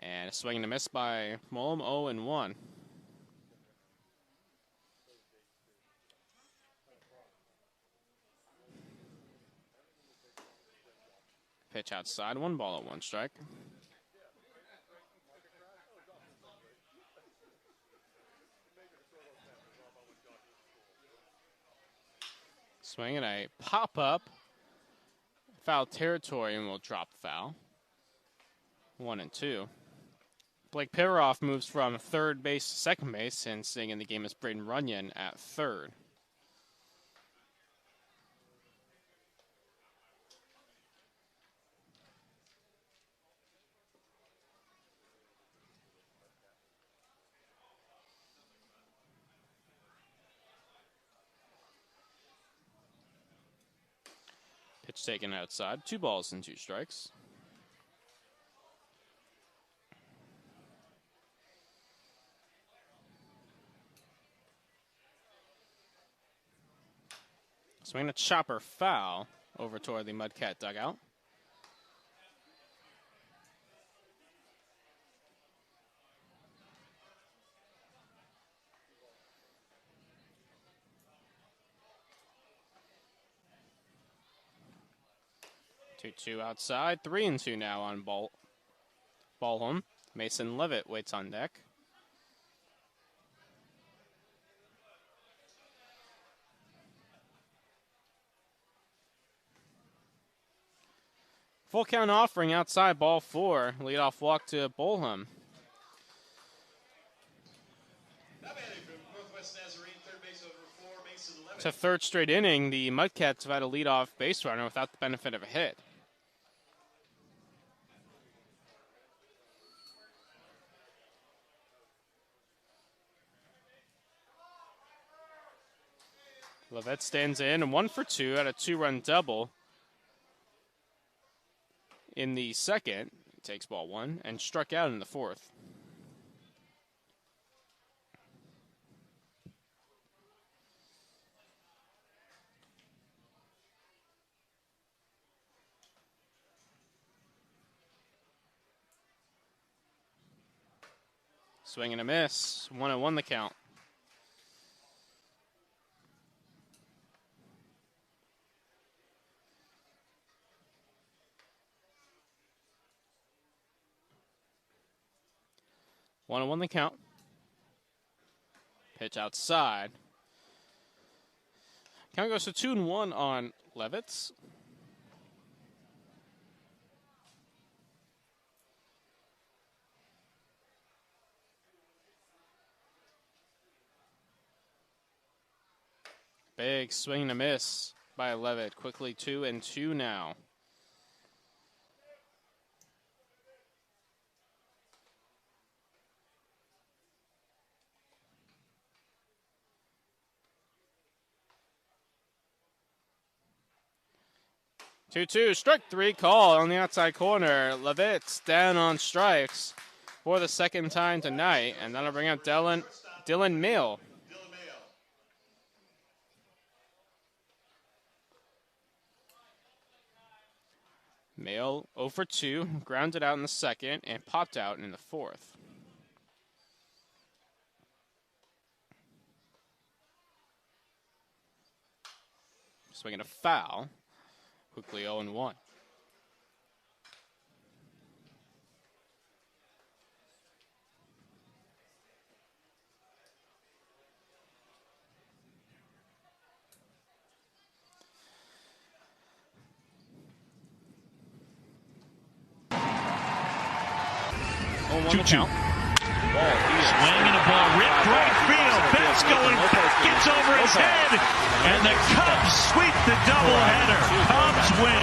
And a swing and a miss by Mulham, 0-1. Pitch outside, 1 ball at 1 strike. Swing and a pop-up. Foul territory, and we'll drop foul. 1-2. Blake Piroff moves from 3rd base to 2nd base, and staying in the game is Braden Runyon at 3rd. Pitch taken outside. 2 balls and 2 strikes. Swing a chopper foul over toward the Mudcat dugout. Two outside, 3-2 now on Bolham. Mason Levitt waits on deck. Full count offering outside, ball 4. Leadoff walk to Bolham. It's a 3rd straight inning. The Mudcats have had a leadoff base runner without the benefit of a hit. Levitt stands in, and 1 for 2 at a 2-run double. In the 2nd, he takes ball 1 and struck out in the 4th. Swing and a miss. 1-1 the count. One on the count. Pitch outside. Count goes to 2-1 on Levitz. Big swing and a miss by Levitt. Quickly 2-2 now. 2-2, strike three call on the outside corner. Levitt's down on strikes for the second time tonight, and that'll bring up Dylan Mill. Mill 0 for 2, grounded out in the second and popped out in the fourth. Swinging a foul. Quickly 0-1. Choo-choo. Swing and a ball ripped right field. Betts going, gets over his head, and the Cubs sweep the doubleheader. Cubs win.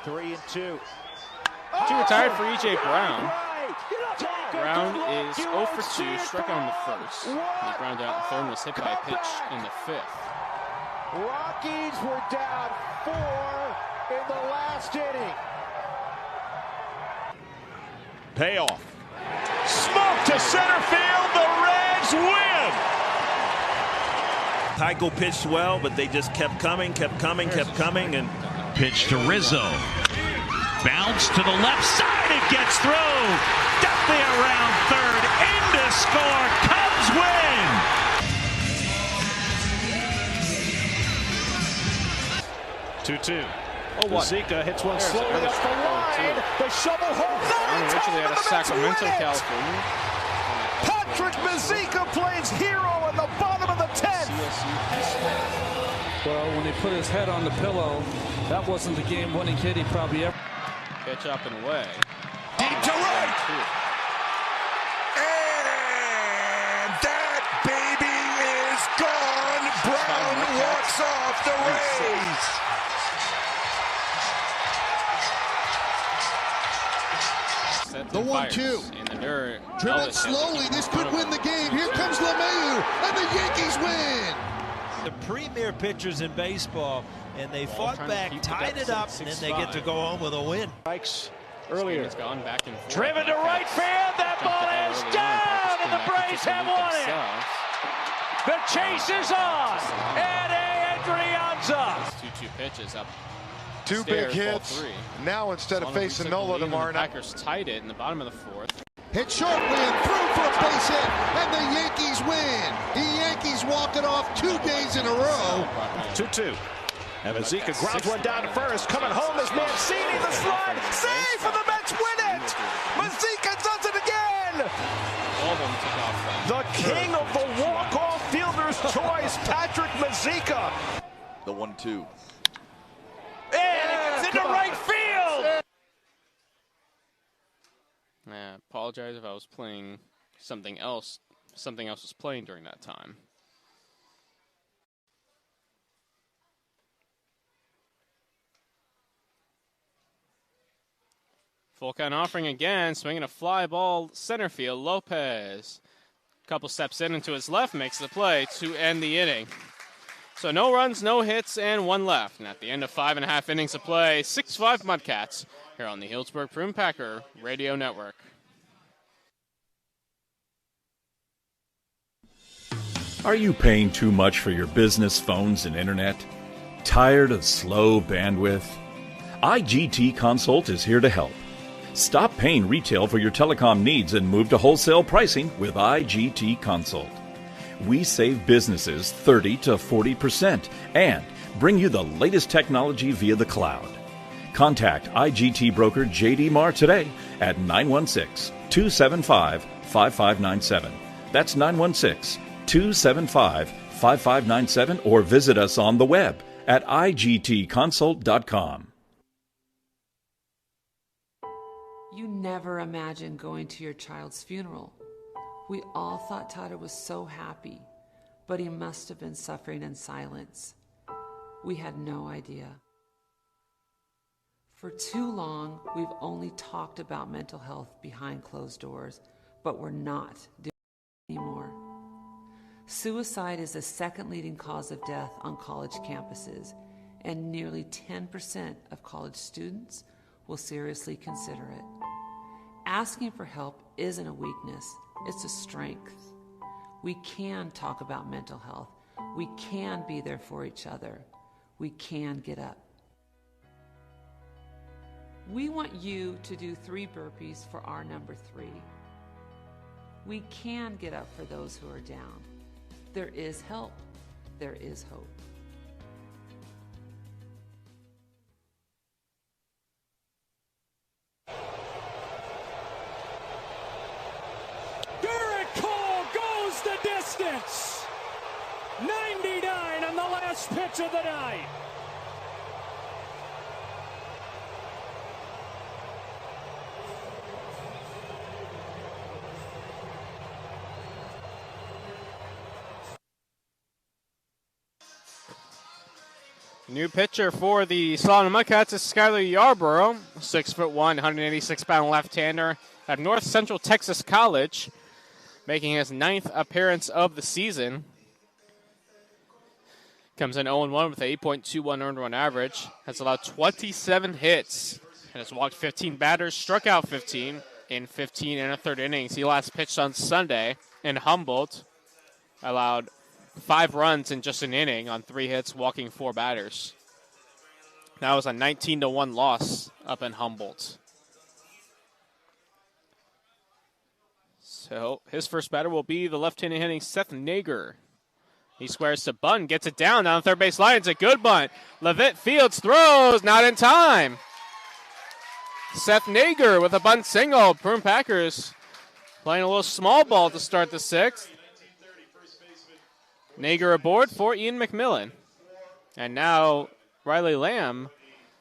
3-2. Two retired for E.J. Brown. Brown is 0 for 2, struck out in the first. He grounded out in the third and was hit by a pitch in the fifth. Rockies were down 4 in the last inning. Payoff. Smoke to center field. The Reds win. Tycho pitched well, but they just kept coming, and pitch to Rizzo. Bounce to the left side. It gets through. Duffy around third. In to score. Cubs win. Two. Zika hits one slowly off the line. The shovel home. Originally out of Sacramento, California. Patrick Mazika plays hero in the bottom of the 10th. Well, when he put his head on the pillow, that wasn't the game-winning hit he probably ever. Pitch up and away. Deep to right. And that baby is gone. Brown walks off the Rays. The 1-2. In the dirt. Driven slowly. This could win the game. Here comes LeMahieu, and the Yankees win. The premier pitchers in baseball, and they fought back, tied it up, and then they get to go home with a win. Strikes earlier. It's gone back and forth. Driven to right field. That ball is down, and the Braves have won it. The chase is on, and Adrianza. 2-2 pitches up. Two big hits. Now instead of facing Nola tomorrow night. Packers tied it in the bottom of the fourth. Hit short, win, through for a base hit, and the Yankees win. The Yankees walk it off 2 days in a row. 2-2. And Mazika grounds one down to first. Coming home is Mancini, the slide. Save for the Mets win it. Mazika does it again. All of them took off. The king of the walk-off fielder's choice, Patrick Mazika. The 1-2. And it gets into right field. Yeah, apologize if I was playing something else. Something else was playing during that time. Full count offering again, swinging a fly ball center field. Lopez, couple steps into his left, makes the play to end the inning. So no runs, no hits, and one left. And at the end of 5.5 innings of play, 6-5 Mudcats here on the Healdsburg Prune Packer Radio Network. Are you paying too much for your business phones and internet? Tired of slow bandwidth? IGT Consult is here to help. Stop paying retail for your telecom needs and move to wholesale pricing with IGT Consult. We save businesses 30 to 40% and bring you the latest technology via the cloud. Contact IGT broker JD Marr today at 916-275-5597. That's 916-275-5597, or visit us on the web at igtconsult.com. You never imagined going to your child's funeral. We all thought Tyler was so happy, but he must have been suffering in silence. We had no idea. For too long, we've only talked about mental health behind closed doors, but we're not doing it anymore. Suicide is the second leading cause of death on college campuses, and nearly 10% of college students will seriously consider it. Asking for help isn't a weakness, it's a strength. We can talk about mental health. We can be there for each other. We can get up. We want you to do 3 burpees for our number 3. We can get up for those who are down. There is help. There is hope. Garrett Cole goes the distance. 99 on the last pitch of the night. New pitcher for the Solomon Mudcats is Skylar Yarborough, 6'1", 186-pound left-hander at North Central Texas College, making his 9th appearance of the season. Comes in 0-1 with an 8.21 earned run average. Has allowed 27 hits and has walked 15 batters, struck out 15 in 15 and a third innings. He last pitched on Sunday in Humboldt. Allowed 5 runs in just an inning on 3 hits, walking 4 batters. That was a 19-1 loss up in Humboldt. So his first batter will be the left-handed hitting Seth Nager. He squares to bunt, gets it down the third base line. It's a good bunt. Levitt Fields throws, not in time. Seth Nager with a bunt single. Prune Packers playing a little small ball to start the 6th. Nager aboard for Ian McMillan. And now Riley Lamb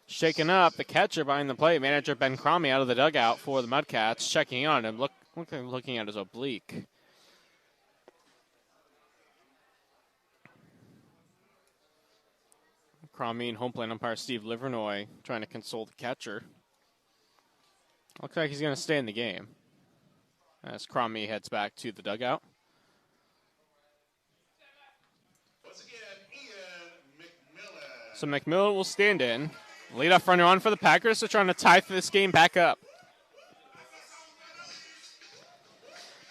shaking up the catcher behind the plate. Manager Ben Cromie out of the dugout for the Mudcats, checking on him, looking at his oblique. Cromie and home plate umpire Steve Livernoy trying to console the catcher. Looks like he's going to stay in the game as Cromie heads back to the dugout. So McMillan will stand in. Leadoff runner on for the Packers. They're trying to tie this game back up.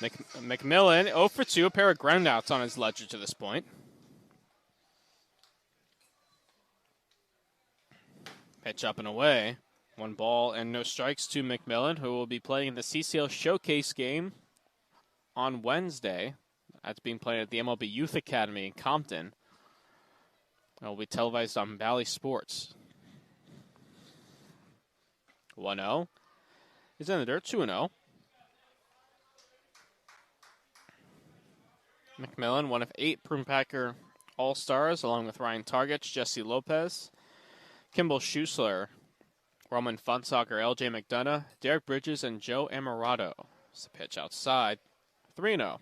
McMillan 0 for 2, a pair of groundouts on his ledger to this point. Pitch up and away. 1 ball and no strikes to McMillan, who will be playing in the CCL Showcase game on Wednesday. That's being played at the MLB Youth Academy in Compton. It will be televised on Valley Sports. 1-0. He's in the dirt, 2-0. McMillan, one of 8 Prune Packer All-Stars, along with Ryan Targets, Jesse Lopez, Kimball Schuessler, Roman Funsocker, LJ McDonough, Derek Bridges, and Joe Amarato. It's a pitch outside. 3-0.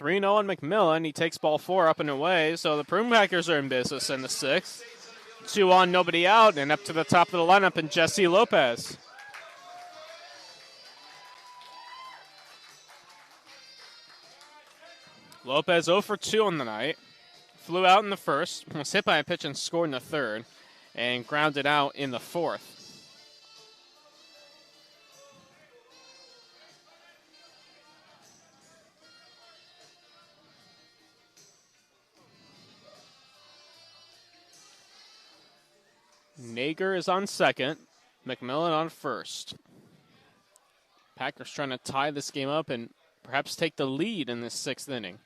On McMillan. He takes ball 4 up and away, so the Prune Packers are in business in the 6th. 2 on, nobody out, and up to the top of the lineup in Jesse Lopez. Lopez 0 for 2 on the night. Flew out in the first, was hit by a pitch and scored in the 3rd, and grounded out in the 4th. Nager is on second. McMillan on first. Packers trying to tie this game up and perhaps take the lead in this 6th inning.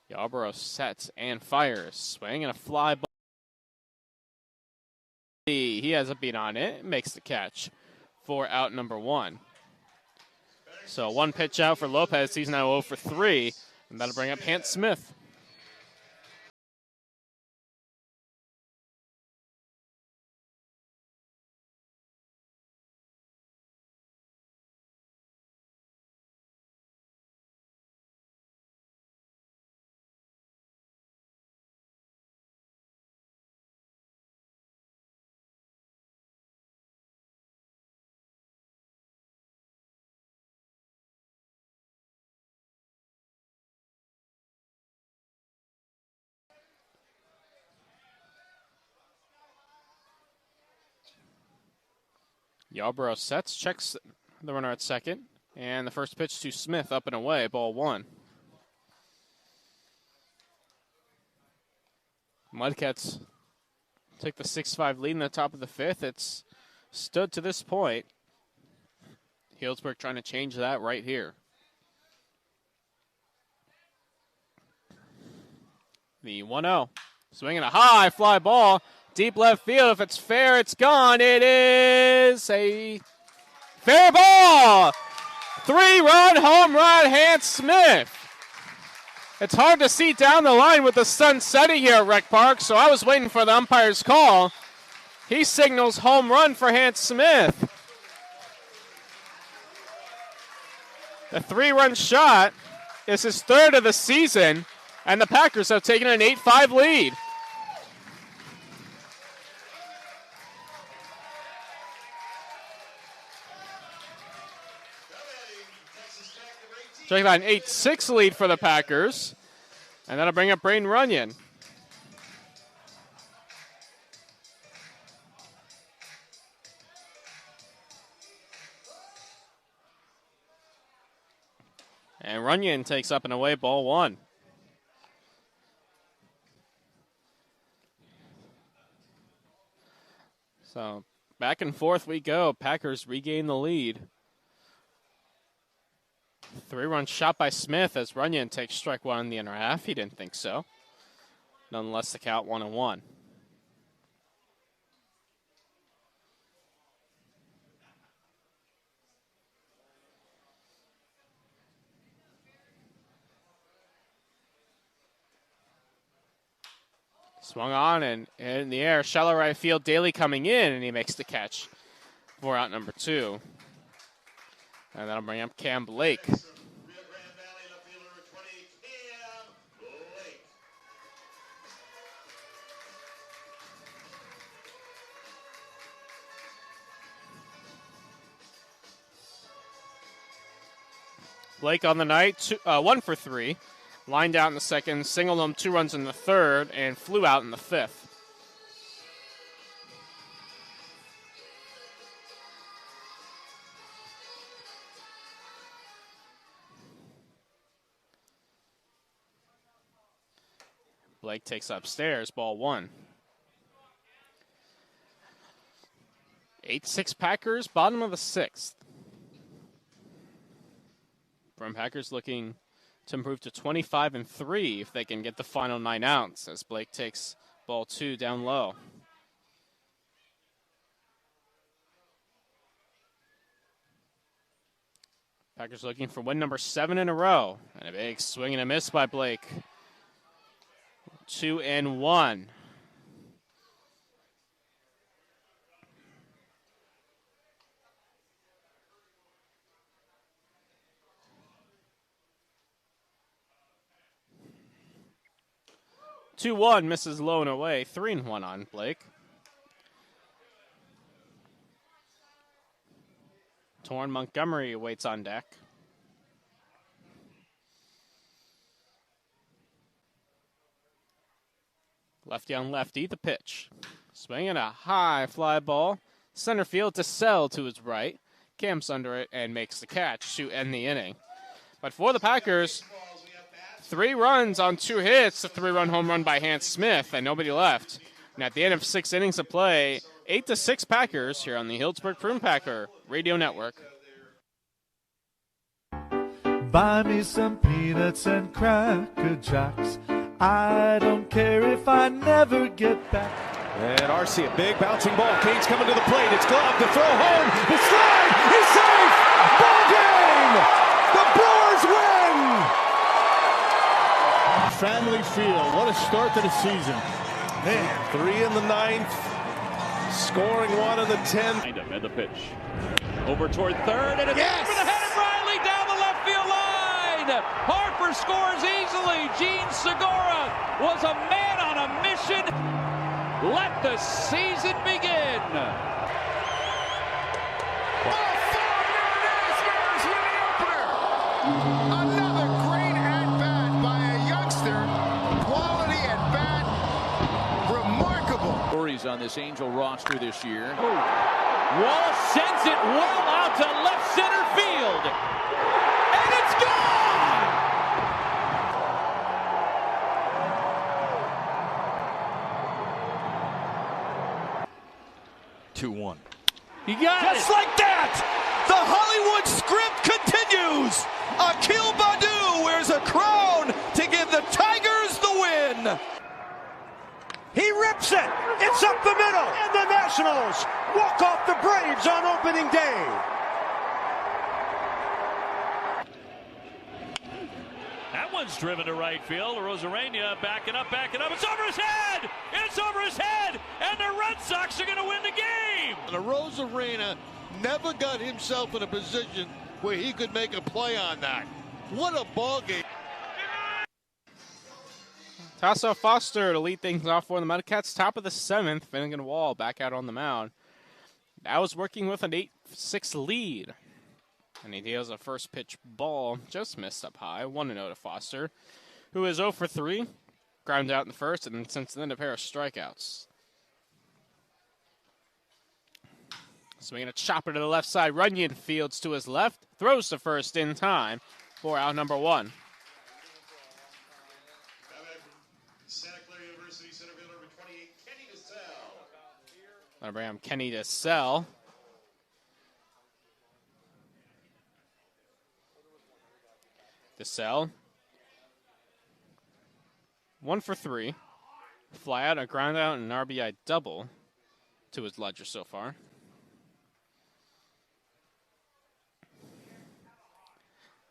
Yarborough sets and fires. Swing and a fly ball. He has a beat on it. Makes the catch for out number 1. So 1 pitch out for Lopez. He's now 0 for 3. And that'll bring up Hant Smith. Yarborough sets, checks the runner at second. And the first pitch to Smith, up and away, ball 1. Mudcats take the 6-5 lead in the top of the 5th. It's stood to this point. Healdsburg trying to change that right here. The 1-0. Swinging a high fly ball. Deep left field. If it's fair, it's gone. It is a fair ball. 3-run home run, Hans Smith. It's hard to see down the line with the sun setting here at Rec Park, so I was waiting for the umpire's call. He signals home run for Hans Smith. The 3-run shot is his 3rd of the season, and the Packers have taken an 8-5 lead. Taking an 8-6 lead for the Packers, and that'll bring up Braden Runyon. And Runyon takes up and away, ball 1. So back and forth we go. Packers regain the lead. 3-run shot by Smith as Runyon takes strike 1 in the inner half. He didn't think so. Nonetheless, the count 1-1. Swung on and in the air, shallow right field. Daly coming in, and he makes the catch for out number 2. And that'll bring up Cam Blake. Blake on the night, 1 for 3. Lined out in the second, singled him 2 runs in the third, and flew out in the 5th. Blake takes upstairs, ball 1. 8-6 Packers, bottom of the 6th. From Packers looking to improve to 25-3 if they can get the final 9 outs as Blake takes ball 2 down low. Packers looking for win number 7 in a row. And a big swing and a miss by Blake. 2-1. Misses low and away. 3-1 on Blake. Torn Montgomery waits on deck. Lefty on lefty, the pitch. Swinging a high fly ball. Center field to Sell to his right. Camps under it and makes the catch to end the inning. But for the Packers, 3 runs on 2 hits, a 3-run home run by Hans Smith, and nobody left. And at the end of 6 innings of play, 8-6 Packers here on the Healdsburg Prune Packer Radio Network. Buy me some peanuts and Cracker Jacks. I don't care if I never get back. And RC, a big bouncing ball. Cane's coming to the plate. It's gloved to throw home. The slide is safe. Ball game. The Brewers win. Family Field. What a start to the season. Man, 3 in the 9th. Scoring 1 in the 10th. And the pitch. Over toward third. And it's over the head of Riley down the left field line. Harper scores easily. Gene Segura was a man on a mission. Let the season begin. Another great at-bat by a youngster. Quality at-bat. Remarkable. Stories on this Angel roster this year. Wall sends it well out to left center field. And it's gone! 2-1. You got Just it. like that, the Hollywood script continues. Akil Baddoo wears a crown to give the Tigers the win. He rips it. It's up the middle. And the Nationals walk off the Braves on opening day. That one's driven to right field. Rosarena backing up. It's over his head! It's over his head! And the Red Sox are going to win the game! And Rosarena never got himself in a position where he could make a play on that. What a ball game. Tasso Foster to lead things off for the Mudcats. Top of the 7th, Finnegan Wall back out on the mound. Now is working with an 8-6 lead. And he deals a first pitch ball, just missed up high. 1-0 to Foster, who is 0 for 3. Ground out in the first, and since then a pair of strikeouts. Swinging a chopper to the left side. Runyon fields to his left, throws to first in time for out number 1. Santa Clara University center fielder number 28, Kenny DeSalle. I'll bring him Kenny DeSalle. DeSalle. 1 for 3. Fly out, a ground out, and an RBI double to his ledger so far.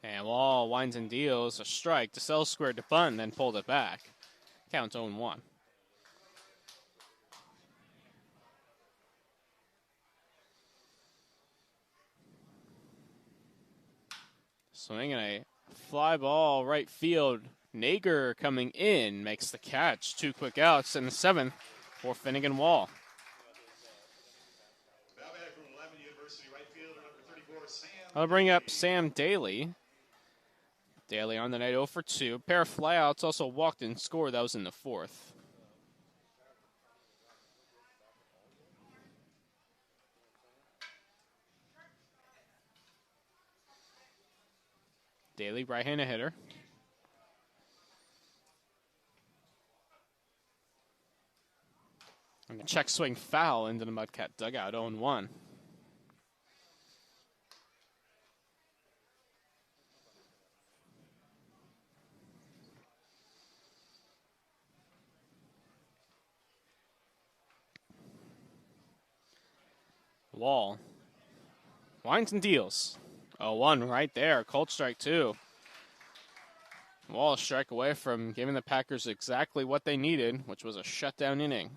And Wall winds and deals a strike. DeSalle squared to bunt, then pulled it back. Counts 0-1. Swinging a fly ball right field. Nager coming in makes the catch. 2 quick outs in the 7th for Finnegan Wall. I'll bring up Sam Daly. Daly on the night 0 for 2. Pair of flyouts, also walked and scored. That was in the 4th. Daly, right-handed hitter. And a check swing foul into the Mudcat dugout, 0-1. Wall winds and deals. 0-1 right there. Cold strike 2. Wall a strike away from giving the Packers exactly what they needed, which was a shutdown inning.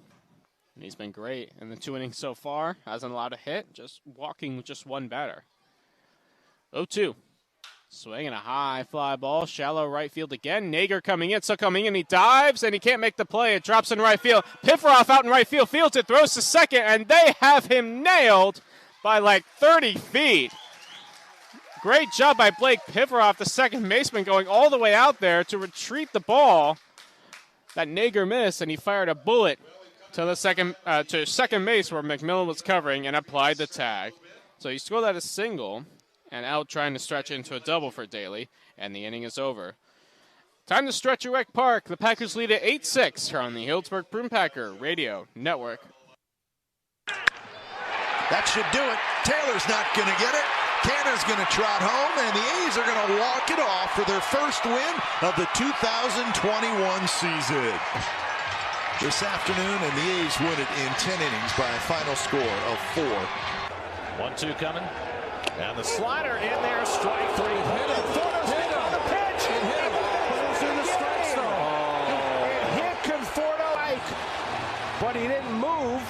And he's been great in the 2 innings so far. Hasn't allowed a hit, just walking with just 1 batter. 0-2. Swinging a high fly ball, shallow right field again. Nager coming in, still coming in. He dives, and he can't make the play. It drops in right field. Piffroff out in right field, fields it, throws to second, and they have him nailed by like 30 feet. Great job by Blake Piffroff, the second baseman, going all the way out there to retrieve the ball that Nager missed, and he fired a bullet to the second base where McMillan was covering and applied the tag. So he scored that a single, and out trying to stretch into a double for Daly, and the inning is over. Time to stretch your Rec Park. The Packers lead at 8-6 here on the Healdsburg Prune Packer Radio Network. That should do it. Taylor's not going to get it. Canna's going to trot home, and the A's are going to walk it off for their first win of the 2021 season. This afternoon, and the A's win it in 10 innings by a final score of 4. 1-2 coming. And the slider in there, strike 3. Hit it. Hit on the pitch. It hit him. Goes in the strike zone. It hit Conforto, but he didn't move.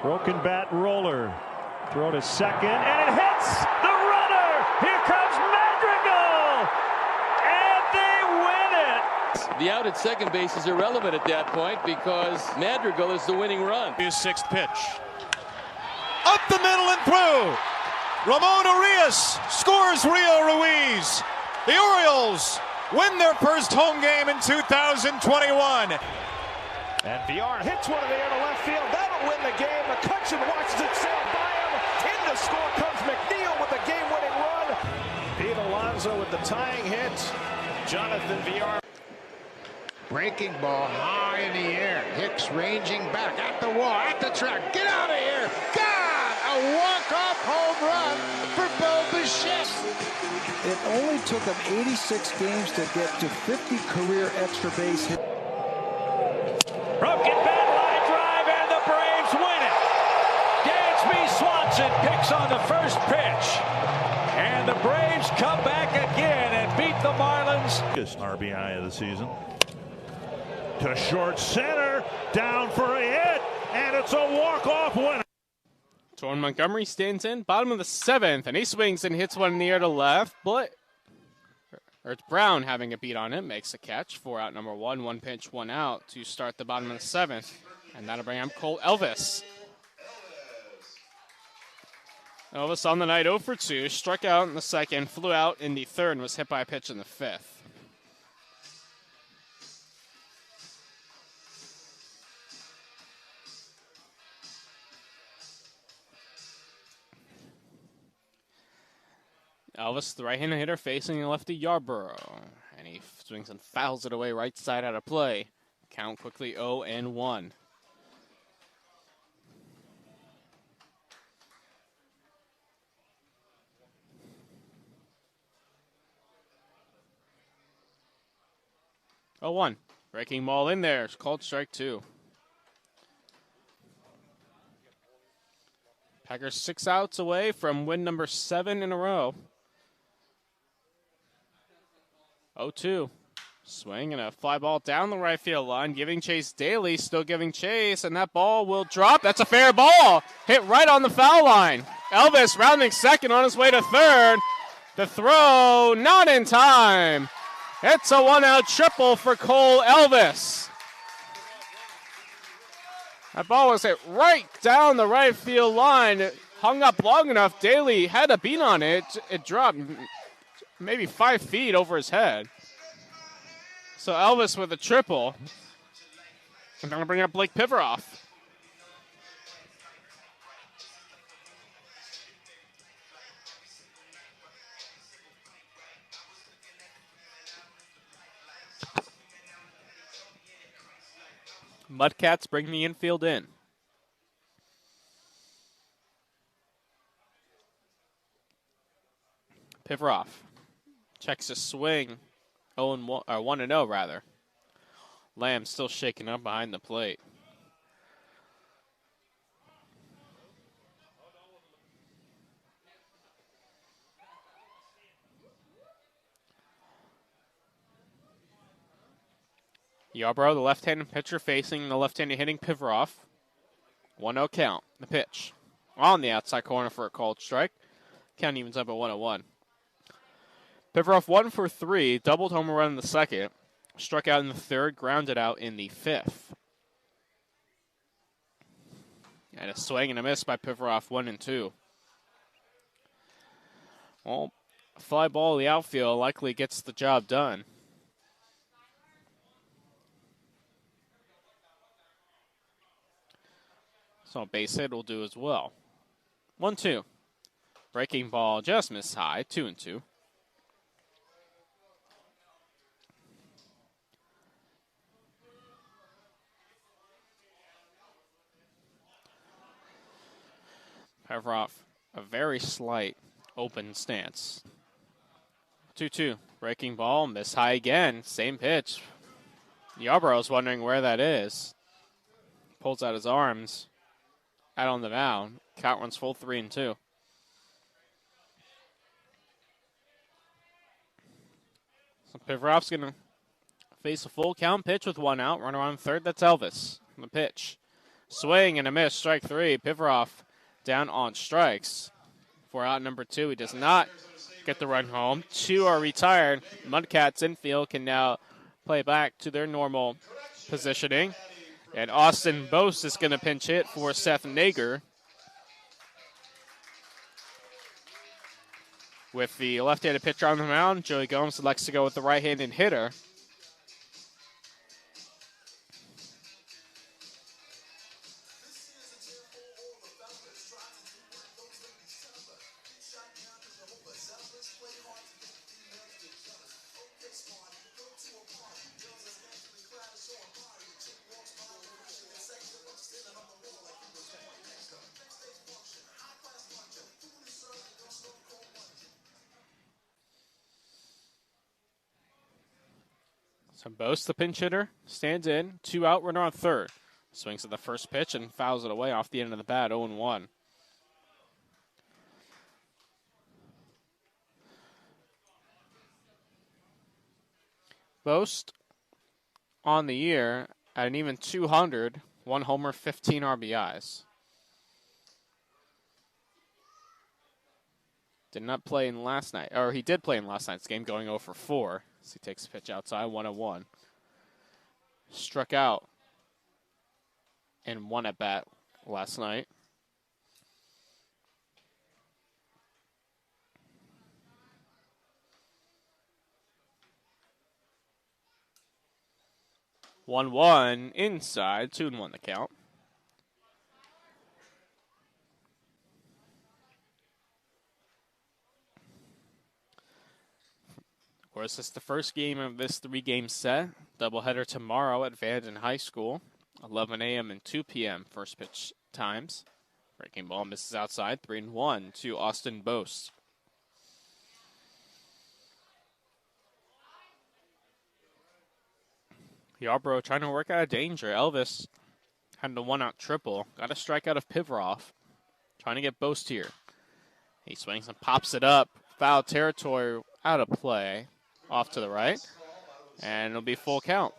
Broken bat roller. Throw to second, and it hits the runner. Here comes Madrigal. And they win it. The out at second base is irrelevant at that point because Madrigal is the winning run. His 6th pitch. Up the middle and through. Ramon Urias scores Rio Ruiz. The Orioles win their first home game in 2021. And VR hits one in the air to left field. That'll win the game. McCutcheon watches it sail by him. In to score comes McNeil with the game-winning run. Pete Alonso with the tying hit. Jonathan VR. Breaking ball high in the air. Hicks ranging back at the wall, at the track. Get out of here. God, a walk-off home run for Bo Bichette. It only took him 86 games to get to 50 career extra base hits. Broken bat line drive, and the Braves win it. Dansby Swanson picks on the first pitch. And the Braves come back again and beat the Marlins. RBI of the season. To short center, down for a hit, and it's a walk-off winner. Torrin Montgomery stands in, bottom of the 7th, and he swings and hits one in the air to left, but it's Brown having a beat on it, makes a catch for out number 1, 1 pitch, 1 out to start the bottom of the 7th, and that'll bring up Cole Elvis. Elvis on the night 0 for 2, struck out in the 2nd, flew out in the 3rd, and was hit by a pitch in the 5th. Elvis, the right-handed hitter, facing the lefty Yarborough. And he swings and fouls it away right side out of play. Count quickly 0-1. Oh, 1. Breaking ball in there. It's called strike 2. Packers 6 outs away from win number 7 in a row. 0-2. Swing and a fly ball down the right field line, giving chase Daly, still giving chase, and that ball will drop. That's a fair ball. Hit right on the foul line. Elvis rounding second on his way to third. The throw not in time. It's a 1-out triple for Cole Elvis. That ball was hit right down the right field line. It hung up long enough. Daly had a beat on it. It dropped maybe 5 feet over his head. So Elvis with a triple. I'm going to bring up Blake Piveroff. Mudcats bring the infield in. Piveroff checks his swing. 1-0 rather. Lamb still shaking up behind the plate. Yarbrough, the left-handed pitcher, facing the left-handed hitting Piveroff. 1-0 count. The pitch on the outside corner for a called strike. Count evens up at 1-1. Piveroff 1 for 3, doubled home run in the 2nd, struck out in the 3rd, grounded out in the 5th. And a swing and a miss by Piveroff, 1-2. Well, a fly ball in the outfield likely gets the job done. So a base hit will do as well. 1-2. Breaking ball just missed high, 2-2. Piveroff, a very slight open stance. 2-2. Breaking ball, miss high again. Same pitch. Yarbrough's wondering where that is. Pulls out his arms. Out on the mound. Count runs full 3-2. So Piveroff's going to face a full count pitch with 1 out. Runner on third. That's Elvis. The pitch. Swing and a miss. Strike 3. Piveroff down on strikes. For out number 2, he does not get the run home. 2 are retired. Mudcats infield can now play back to their normal positioning. And Austin Bose is going to pinch hit for Seth Nager. With the left-handed pitcher on the mound, Joey Gomes selects to go with the right-handed hitter. So Bose, the pinch hitter, stands in. 2 out, runner on third. Swings at the first pitch and fouls it away off the end of the bat, 0-1. Bose on the year at an even 200, 1 homer, 15 RBIs. Did not play in last night, or he did play in last night's game, going 0 for 4. So he takes a pitch outside, 1-1. Struck out in 1 at bat last night. One inside, 2-1 the count. Of course, it's the first game of this 3-game set. Doubleheader tomorrow at Vanden High School, 11 a.m. and 2 p.m. first pitch times. Breaking ball misses outside, 3-1 to Austin Bose. Yarbrough trying to work out of danger. Elvis had the 1-out triple. Got a strikeout of Pivarov. Trying to get Bose here. He swings and pops it up. Foul territory, out of play. Off to the right. And it'll be full count.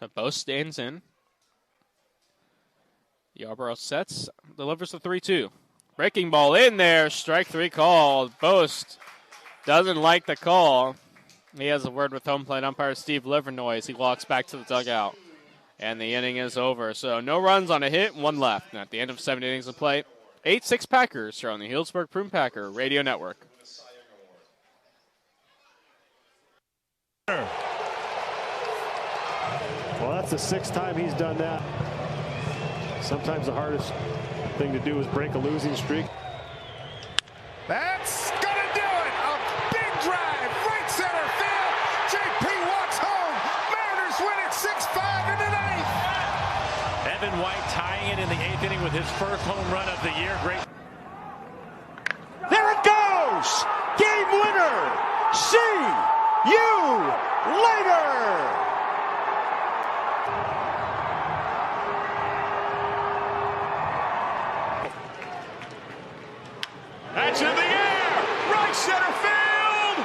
So Bose stands in. Yarbrough sets, delivers the 3-2. Breaking ball in there, strike 3 called. Bose doesn't like the call. He has a word with home plate umpire Steve Livernoise. He walks back to the dugout. And the inning is over. So no runs on a hit, 1 left. And at the end of 7 innings of play, 8-6 Packers here on the Healdsburg Prune Packer Radio Network. Well, that's the 6th time he's done that. Sometimes the hardest thing to do is break a losing streak. That's gonna do it. A big drive, right center field. JP walks home. Mariners win it 6-5 in the 9th. Evan White tying it in the 8th inning with his first home run of the year. Great. There it goes. Game winner. See you later. That's in the air! Right center field!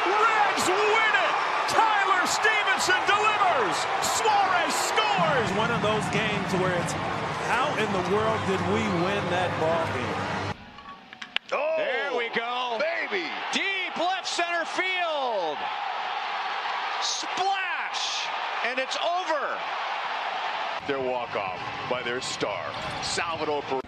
Reds win it! Tyler Stevenson delivers! Suarez scores! One of those games where it's how in the world did we win that ball game? Oh, there we go. Baby! Deep left center field! Splash! And it's over! Their walk-off by their star, Salvador Perez.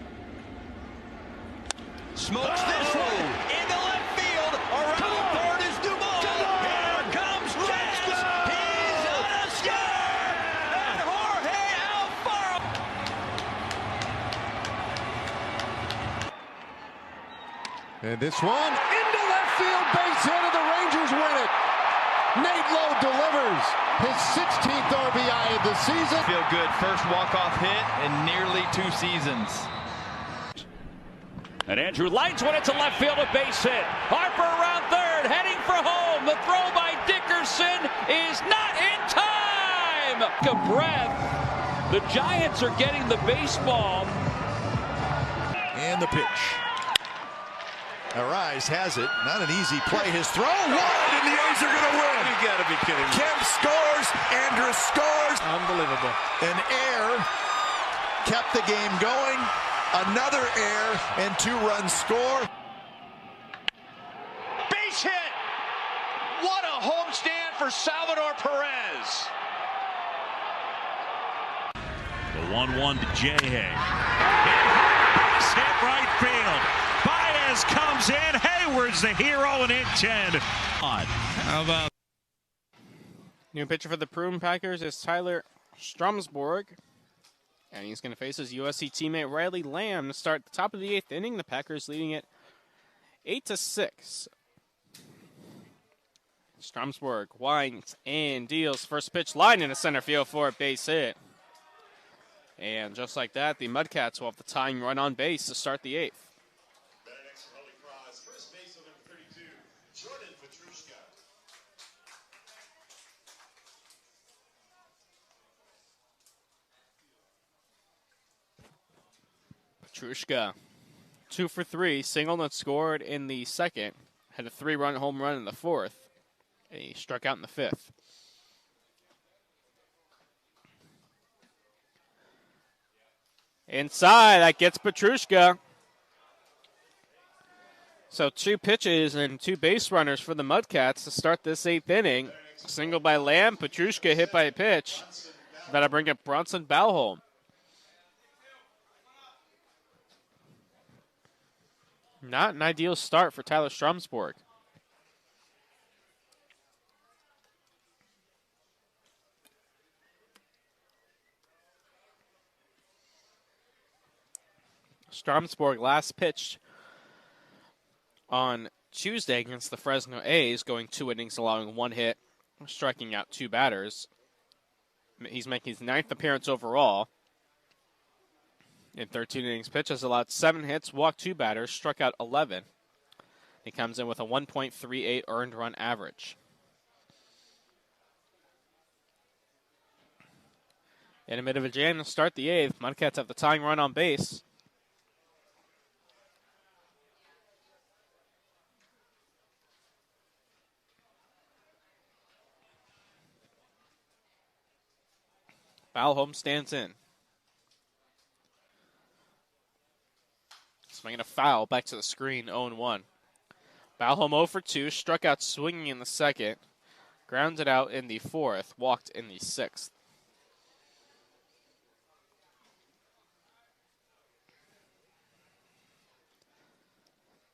Smokes this one into left field. Around third is Duvall. Here comes Jazz. He's on a score. And Jorge Alfaro. And this one into left field, base hit, and the Rangers win it. Nate Lowe delivers his 16th RBI of the season. Feel good. First walk-off hit in nearly 2 seasons. And Andrew lines one into left field, a base hit. Harper around third, heading for home. The throw by Dickerson is not in time. A breath. The Giants are getting the baseball. And the pitch. Arise has it. Not an easy play. His throw wide, and the A's are going to win. You got to be kidding me. Kemp scores. Andrus scores. Unbelievable. An error kept the game going. Another error and 2-run score. Base hit. What a homestand for Salvador Perez. The 1-1 to J-Hay. Base hit right field. Baez comes in. Hayward's the hero and in 10. How about new pitcher for the Prune Packers is Tyler Stromsborg. And he's going to face his USC teammate Riley Lamb to start the top of the 8th inning. The Packers leading it 8-6. Stromsburg winds and deals. First pitch line into center field for a base hit. And just like that, the Mudcats will have the tying run on base to start the 8th. First base on number 32, Jordan Petrushka. Petrushka, 2 for 3, singled and scored in the 2nd. Had a 3-run home run in the 4th. And he struck out in the 5th. Inside, that gets Petrushka. So 2 pitches and 2 base runners for the Mudcats to start this 8th inning. Single by Lamb, Petrushka hit by a pitch. That'll bring up Bronson Balholm. Not an ideal start for Tyler Stromsburg. Stromsburg last pitched on Tuesday against the Fresno A's, going 2 innings, allowing 1 hit, striking out 2 batters. He's making his 9th appearance overall. In 13 innings pitched, has allowed 7 hits, walked 2 batters, struck out 11. He comes in with a 1.38 earned run average. In a bit of a jam to start the 8th, Mudcats have the tying run on base. Balholm stands in. Swinging a foul back to the screen, 0-1. Balholm 0 for 2, struck out swinging in the 2nd, grounded out in the 4th, walked in the 6th.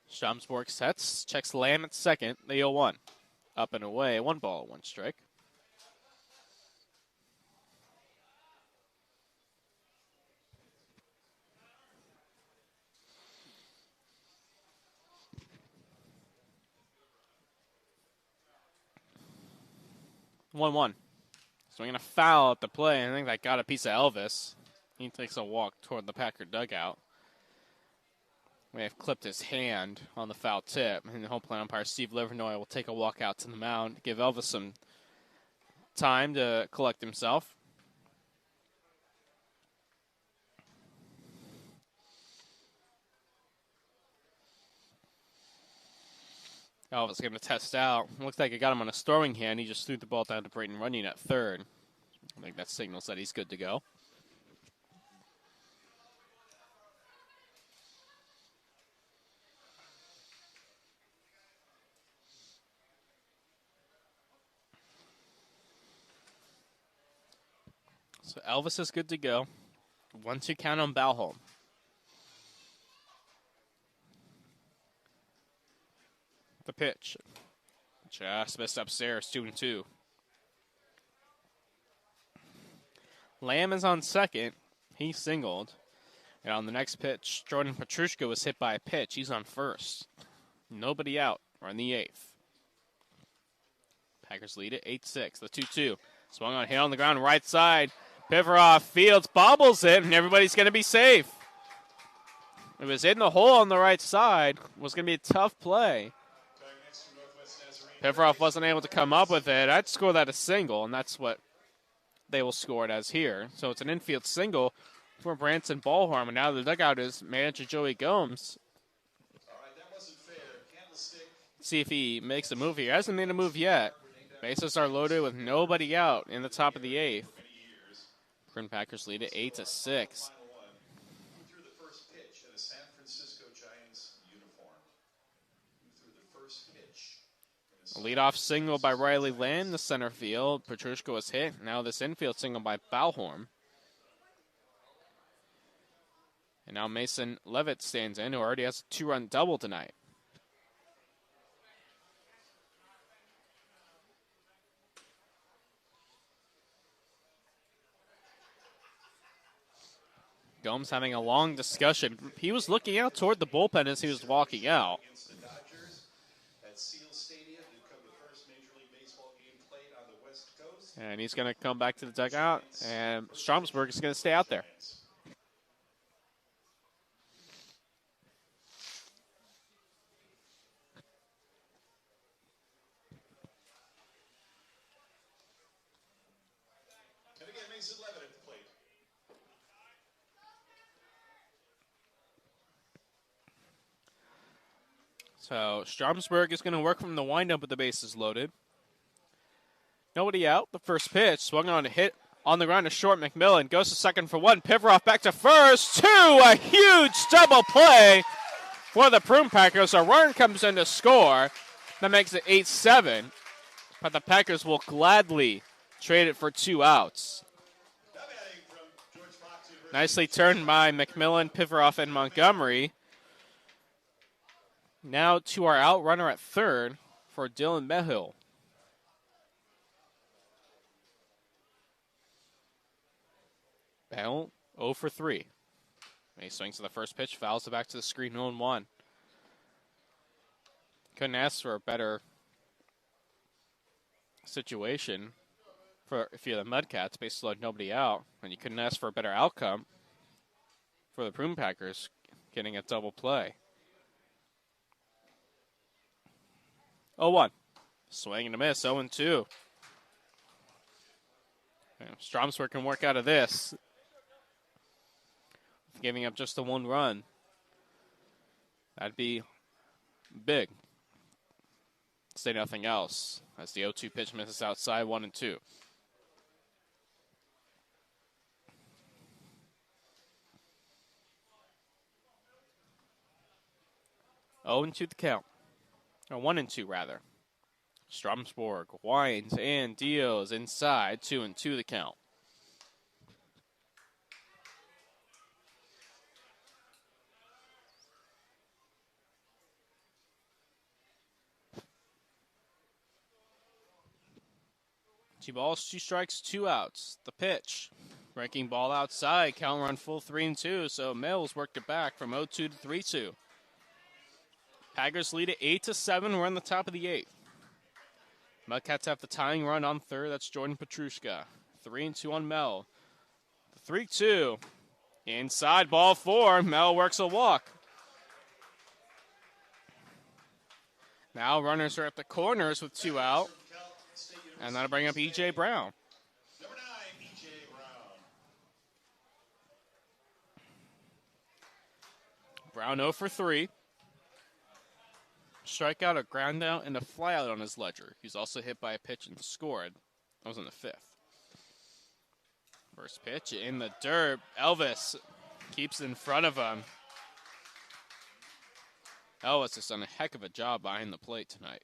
Stromsburg sets, checks Lamb at 2nd, the 0-1. Up and away, 1 ball, 1 strike. One. Swinging a foul at the play. I think that got a piece of Elvis. He takes a walk toward the Packer dugout. May have clipped his hand on the foul tip. And the home plate umpire, Steve Livernoy, will take a walk out to the mound, give Elvis some time to collect himself. Elvis going to test out. Looks like it got him on a throwing hand. He just threw the ball down to Brayton Runyon at 3rd. I think that signals that he's good to go. So Elvis is good to go. 1-2 count on Balholm. The pitch. Just missed upstairs, 2-2. Lamb is on 2nd. He singled. And on the next pitch, Jordan Petrushka was hit by a pitch. He's on 1st. Nobody out. We're in the 8th. Packers lead it 8-6. The 2-2. Swung on, hit on the ground, right side. Pivarov fields, bobbles it, and everybody's going to be safe. It was in the hole on the right side. It was going to be a tough play. Pivarov wasn't able to come up with it. I'd score that a single, and that's what they will score it as here. So it's an infield single for Branson Ballhorn, and now the dugout is manager Joey Gomes. See if he makes a move here. He hasn't made a move yet. Bases are loaded with nobody out in the top of the 8th. Prune Packers lead it 8-6. A leadoff single by Riley Land, the center field. Petrushka was hit. Now this infield single by Balholm. And now Mason Levitt stands in, who already has a 2-run double tonight. Gomes having a long discussion. He was looking out toward the bullpen as he was walking out. And he's going to come back to the dugout, and Stromsburg is going to stay out there. And again, Mason Levitt at the plate. So Stromsburg is going to work from the windup with the bases loaded. Nobody out. The first pitch swung on a hit on the ground to short. McMillan goes to second for one. Pivaroff back to first. Two. A huge double play for the Prune Packers. A run comes in to score. That makes it 8-7. But the Packers will gladly trade it for 2 outs. Nicely turned by McMillan, Pivaroff, and Montgomery. Now to our out runner at third for Dylan Mehill. Bell 0 for 3. He swings to the first pitch, fouls it back to the screen, 0-1. Couldn't ask for a better situation for if you're the Mudcats, basically like nobody out, and you couldn't ask for a better outcome for the Prune Packers getting a double play. 0-1. Swing and a miss, 0-2. Stromsburg can work out of this. Giving up just the 1 run. That'd be big. Say nothing else as the 0-2 pitch misses outside, 1-2. 0-2 the count. Or 1-2 rather. Stromsburg winds and deals inside, 2-2 the count. Two balls, 2 strikes, 2 outs. The pitch. Breaking ball outside. Count run full 3-2. So Mills worked it back from 0-2 to 3-2. Packers lead it 8-7. We're on the top of the 8th. Mudcats have the tying run on third. That's Jordan Petrushka. 3-2 on Mel. 3-2. Inside ball 4. Mel works a walk. Now runners are at the corners with 2 out. And that'll bring up E.J. Brown. Number 9, E.J. Brown. Brown 0 for 3. Strikeout, a ground out, and a flyout on his ledger. He's also hit by a pitch and scored. That was in the 5th. First pitch in the dirt. Elvis keeps in front of him. Elvis has done a heck of a job behind the plate tonight.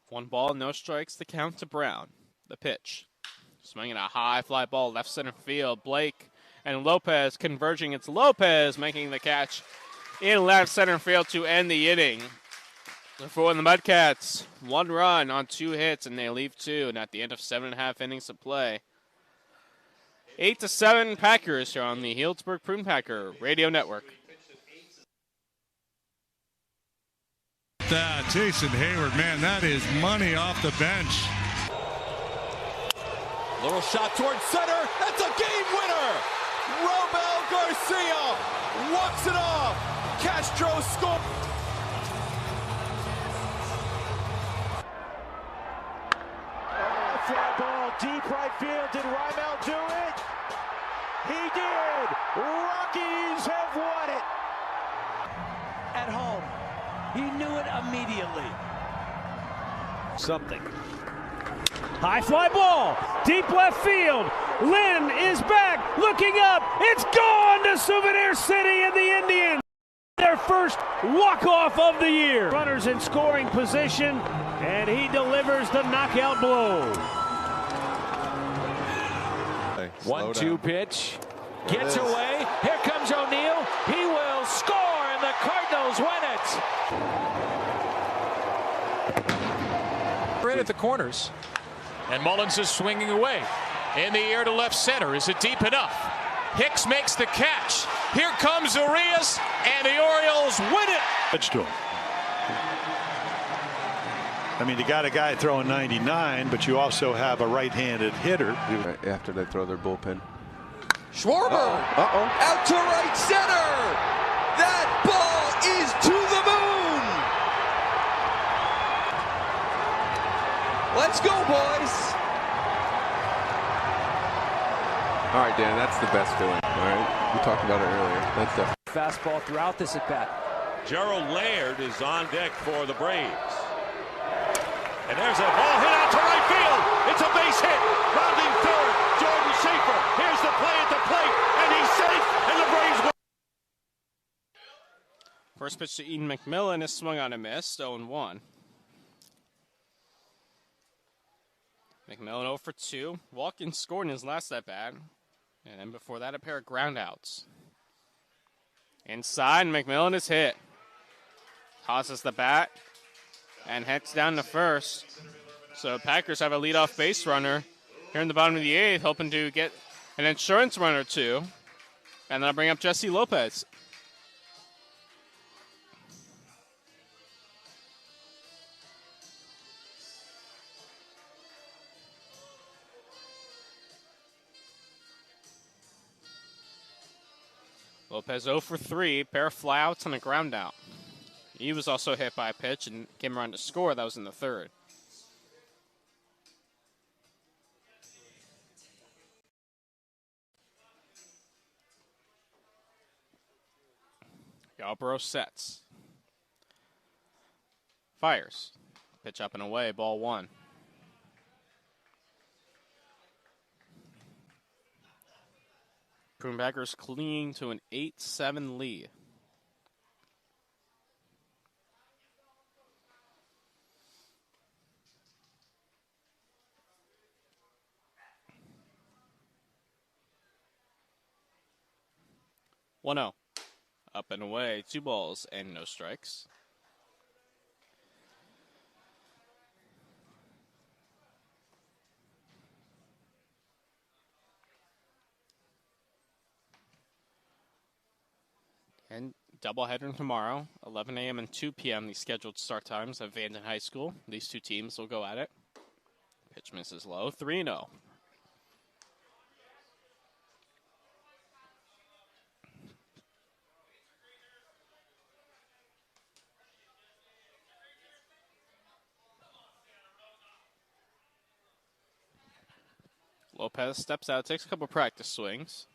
One ball, no strikes, the count to Brown. The pitch. Swinging a high fly ball, left center field. Blake and Lopez converging. It's Lopez making the catch in left center field to end the inning. For the Mudcats, 1 run on 2 hits, and they leave 2. And at the end of 7.5 innings of play, 8-7 Packers here on the Healdsburg Prune Packer Radio Network. That Jason Hayward, man, that is money off the bench. Little shot towards center. That's a game winner. Robel Garcia walks it off. Castro scores. Fly ball deep right field. Did Rymel do it? He did. Rockies have won it. At home. He knew it immediately. Something. High fly ball, deep left field. Lynn is back, looking up. It's gone to Souvenir City and the Indians. Their first walk-off of the year. Runners in scoring position, and he delivers the knockout blow. 1-2 pitch. Gets away. Here comes O'Neill. He will score, and the Cardinals win it. Right at the corners. And Mullins is swinging away. In the air to left center. Is it deep enough? Hicks makes the catch. Here comes Urias, and the Orioles win it. Pitch to him. I mean, you got a guy throwing 99, but you also have a right-handed hitter. After they throw their bullpen. Schwarber out to right center. That ball is to the moon. Let's go, boys. All right, Dan, that's the best feeling. All right, we talked about it earlier. That's definitely fastball throughout this at bat. Gerald Laird is on deck for the Braves. And there's a ball hit out to right field. It's a base hit. Rounding third, Jordan Schaefer. Here's the play at the plate, and he's safe, and the Braves win. First pitch to Ian McMillan is swung on and missed, 0-1. McMillan 0 for 2. Watkins scored in his last at bat. And then before that, a pair of groundouts. Inside, McMillan is hit. Tosses the bat and heads down to first. So Packers have a leadoff base runner here in the bottom of the 8th, hoping to get an insurance run or two. And then I'll bring up Jesse Lopez. Lopez 0 for 3, pair of flyouts and a ground out. He was also hit by a pitch and came around to score. That was in the 3rd. Yarbrough sets. Fires. Pitch up and away, ball 1. Prune Packers clinging to an 8-7 lead. One 0. Up and away, 2 balls and no strikes. And doubleheader tomorrow, 11 a.m. and 2 p.m. the scheduled start times at Vanden High School. These two teams will go at it. Pitch misses low, 3-0. Lopez steps out, takes a couple practice swings.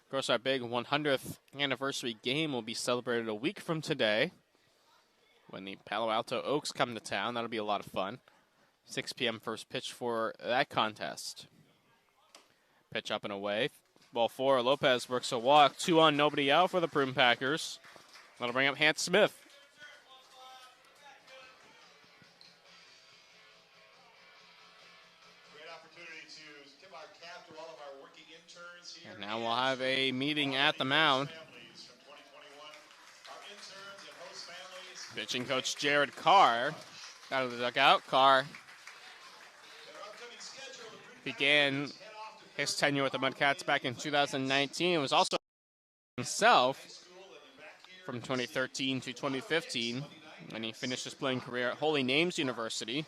Of course, our big 100th anniversary game will be celebrated a week from today when the Palo Alto Oaks come to town. That'll be a lot of fun. 6 p.m. first pitch for that contest. Pitch up and away. Ball 4, Lopez works a walk. 2 on, nobody out for the Prune Packers. That'll bring up Hans Smith. And now we'll have a meeting at the mound. Pitching coach Jared Carr out of the dugout. Carr began his tenure with the Mudcats back in 2019. It was also himself from 2013 to 2015, and he finished his playing career at Holy Names University.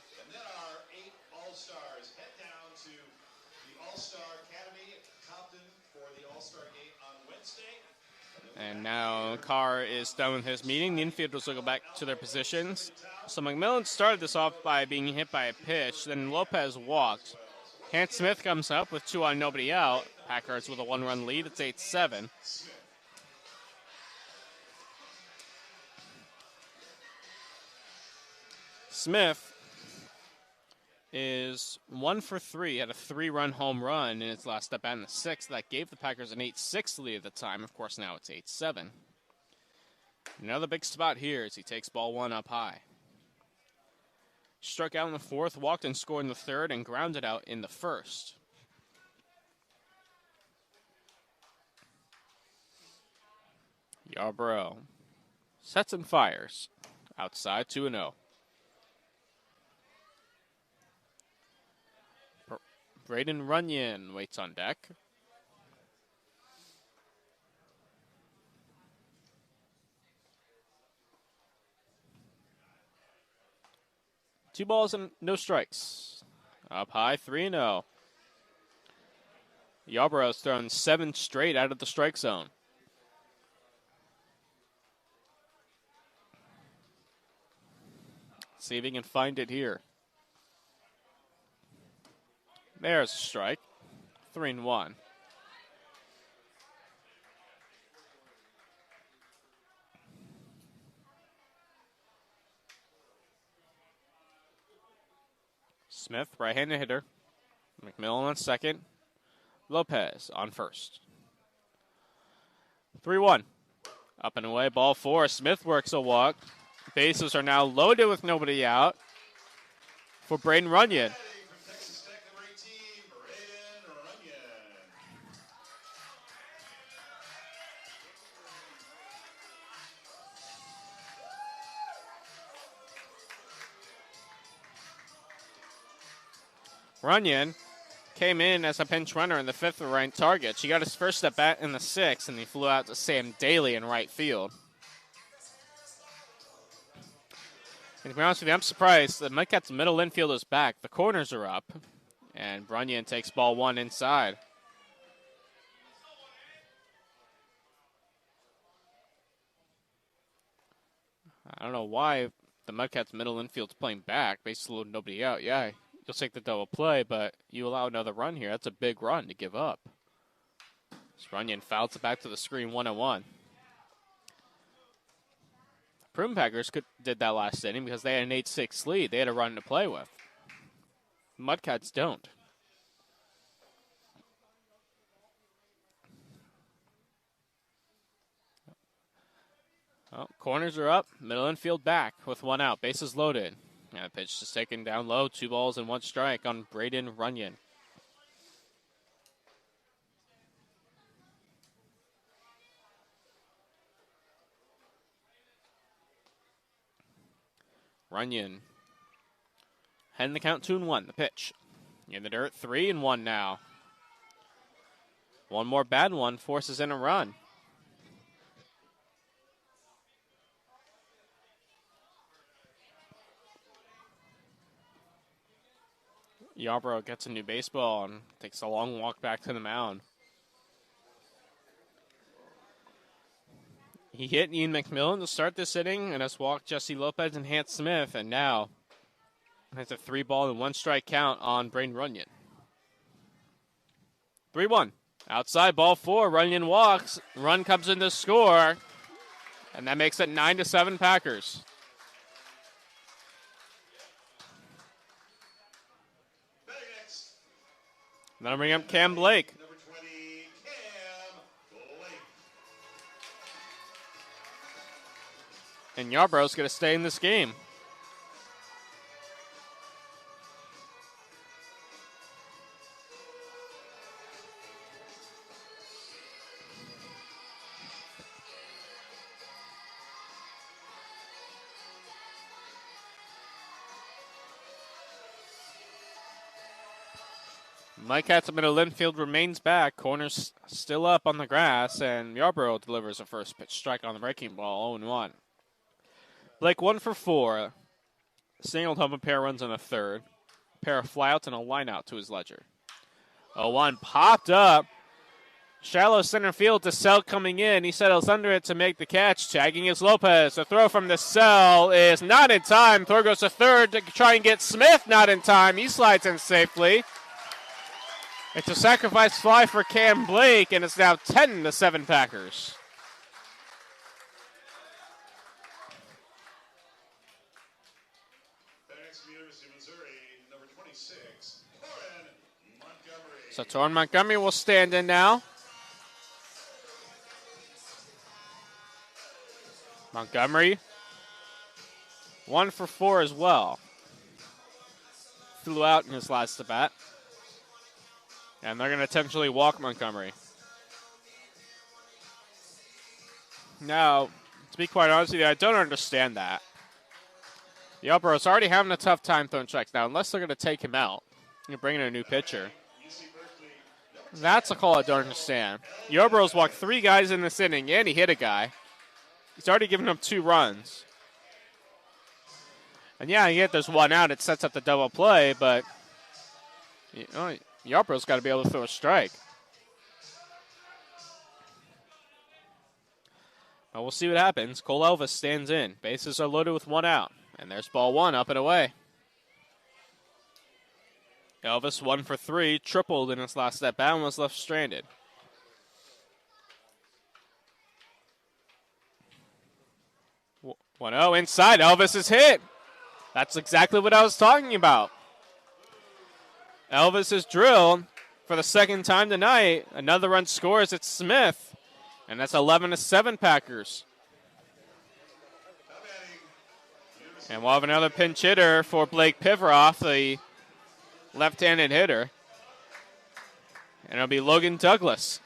And now Carr is done with his meeting. The infielders will go back to their positions. So McMillan started this off by being hit by a pitch. Then Lopez walked. Hans Smith comes up with 2 on, nobody out. Packers with a 1-run lead. It's 8-7. Smith is 1 for 3, had a 3-run home run in his last at bat in the 6th. That gave the Packers an 8-6 lead at the time. Of course, now it's 8-7. Another big spot here as he takes ball 1 up high. Struck out in the 4th, walked and scored in the 3rd, and grounded out in the 1st. Yarbrough sets and fires. Outside, 2-0. Braden Runyon waits on deck. Two balls and no strikes. Up high, 3-0. Yarbrough's thrown 7 straight out of the strike zone. See if he can find it here. There's a strike. 3-1. Smith, right-handed hitter. McMillan on second. Lopez on first. 3-1. Up and away, ball 4. Smith works a walk. Bases are now loaded with nobody out for Braden Runyon. Runyon came in as a pinch runner in the 5th ranked target. She got his first at bat in the 6th, and he flew out to Sam Daly in right field. And to be honest with you, I'm surprised. The Mudcats' middle infield is back. The corners are up, and Runyon takes ball 1 inside. I don't know why the Mudcats' middle infield's playing back. Basically, nobody out. Yeah, you'll take the double play, but you allow another run here. That's a big run to give up. This Runyon fouls it back to the screen, 1-1. Prune Packers did that last inning because they had an 8-6 lead. They had a run to play with. Mudcats don't. Well, corners are up. Middle infield back with 1 out. Bases loaded. And the pitch is taken down low. 2 balls and 1 strike on Braden Runyon. Runyon heading the count 2-1. The pitch in the dirt, 3-1 now. One more bad one forces in a run. Yarbrough gets a new baseball and takes a long walk back to the mound. He hit Ian McMillan to start this inning and has walked Jesse Lopez and Hans Smith, and now has a 3-ball and 1 strike count on Braden Runyon. 3-1. Outside, ball 4. Runyon walks. Run comes in to score, and that makes it 9-7 Packers. Then I'll bring up Cam Blake. And Yarbrough's going to stay in this game. Mudcats middle infield remains back. Corners still up on the grass, and Yarbrough delivers a first pitch strike on the breaking ball, 0-1. Blake 1 for 4. Singled home a pair runs in the 3rd. A pair of flyouts and a lineout to his ledger. 0-1 popped up. Shallow center field to Sell coming in. He settles under it to make the catch. Tagging is Lopez. The throw from the Sell is not in time. Throw goes to 3rd to try and get Smith. Not in time. He slides in safely. It's a sacrifice fly for Cam Blake, and it's now 10-7 Packers. So Torrin Montgomery will stand in now. Montgomery, 1 for 4 as well. Flew out in his last at bat. And they're going to intentionally walk Montgomery. Now, to be quite honest with you, I don't understand that. The Yarbrough's already having a tough time throwing strikes. Now, unless they're going to take him out, you bring in a new pitcher. That's a call I don't understand. Yarbrough's walked 3 guys in this inning, and he hit a guy. He's already given up 2 runs. And yeah, yet there's 1 out. It sets up the double play, but Yarbrough's got to be able to throw a strike. Well, we'll see what happens. Cole Elvis stands in. Bases are loaded with 1 out. And there's ball 1 up and away. Elvis 1 for 3, tripled in his last at bat and was left stranded. One 0 inside. Elvis is hit. That's exactly what I was talking about. Elvis is drilled for the 2nd time tonight. Another run scores. It's Smith. And that's 11-7 Packers. And we'll have another pinch hitter for Blake Piveroff, the left-handed hitter. And it'll be Logan Douglas.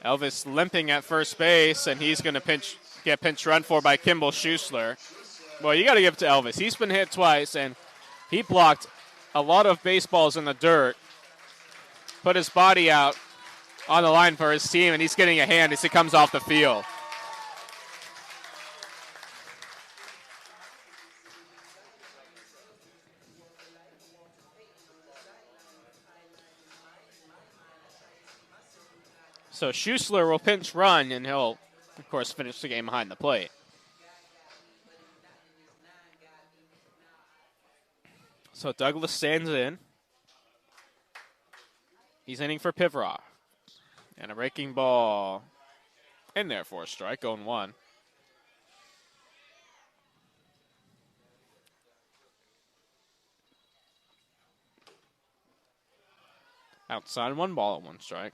Elvis limping at first base, and he's going to get pinch run for by Kimball Schuessler. Well, you got to give it to Elvis. He's been hit twice, and he blocked a lot of baseballs in the dirt, put his body out on the line for his team, and he's getting a hand as he comes off the field. So Schuessler will pinch run, and he'll, of course, finish the game behind the plate. So Douglas stands in. He's inning for Piveroff. And a breaking ball in there for a strike, 0-1. Outside, 1 ball at 1 strike.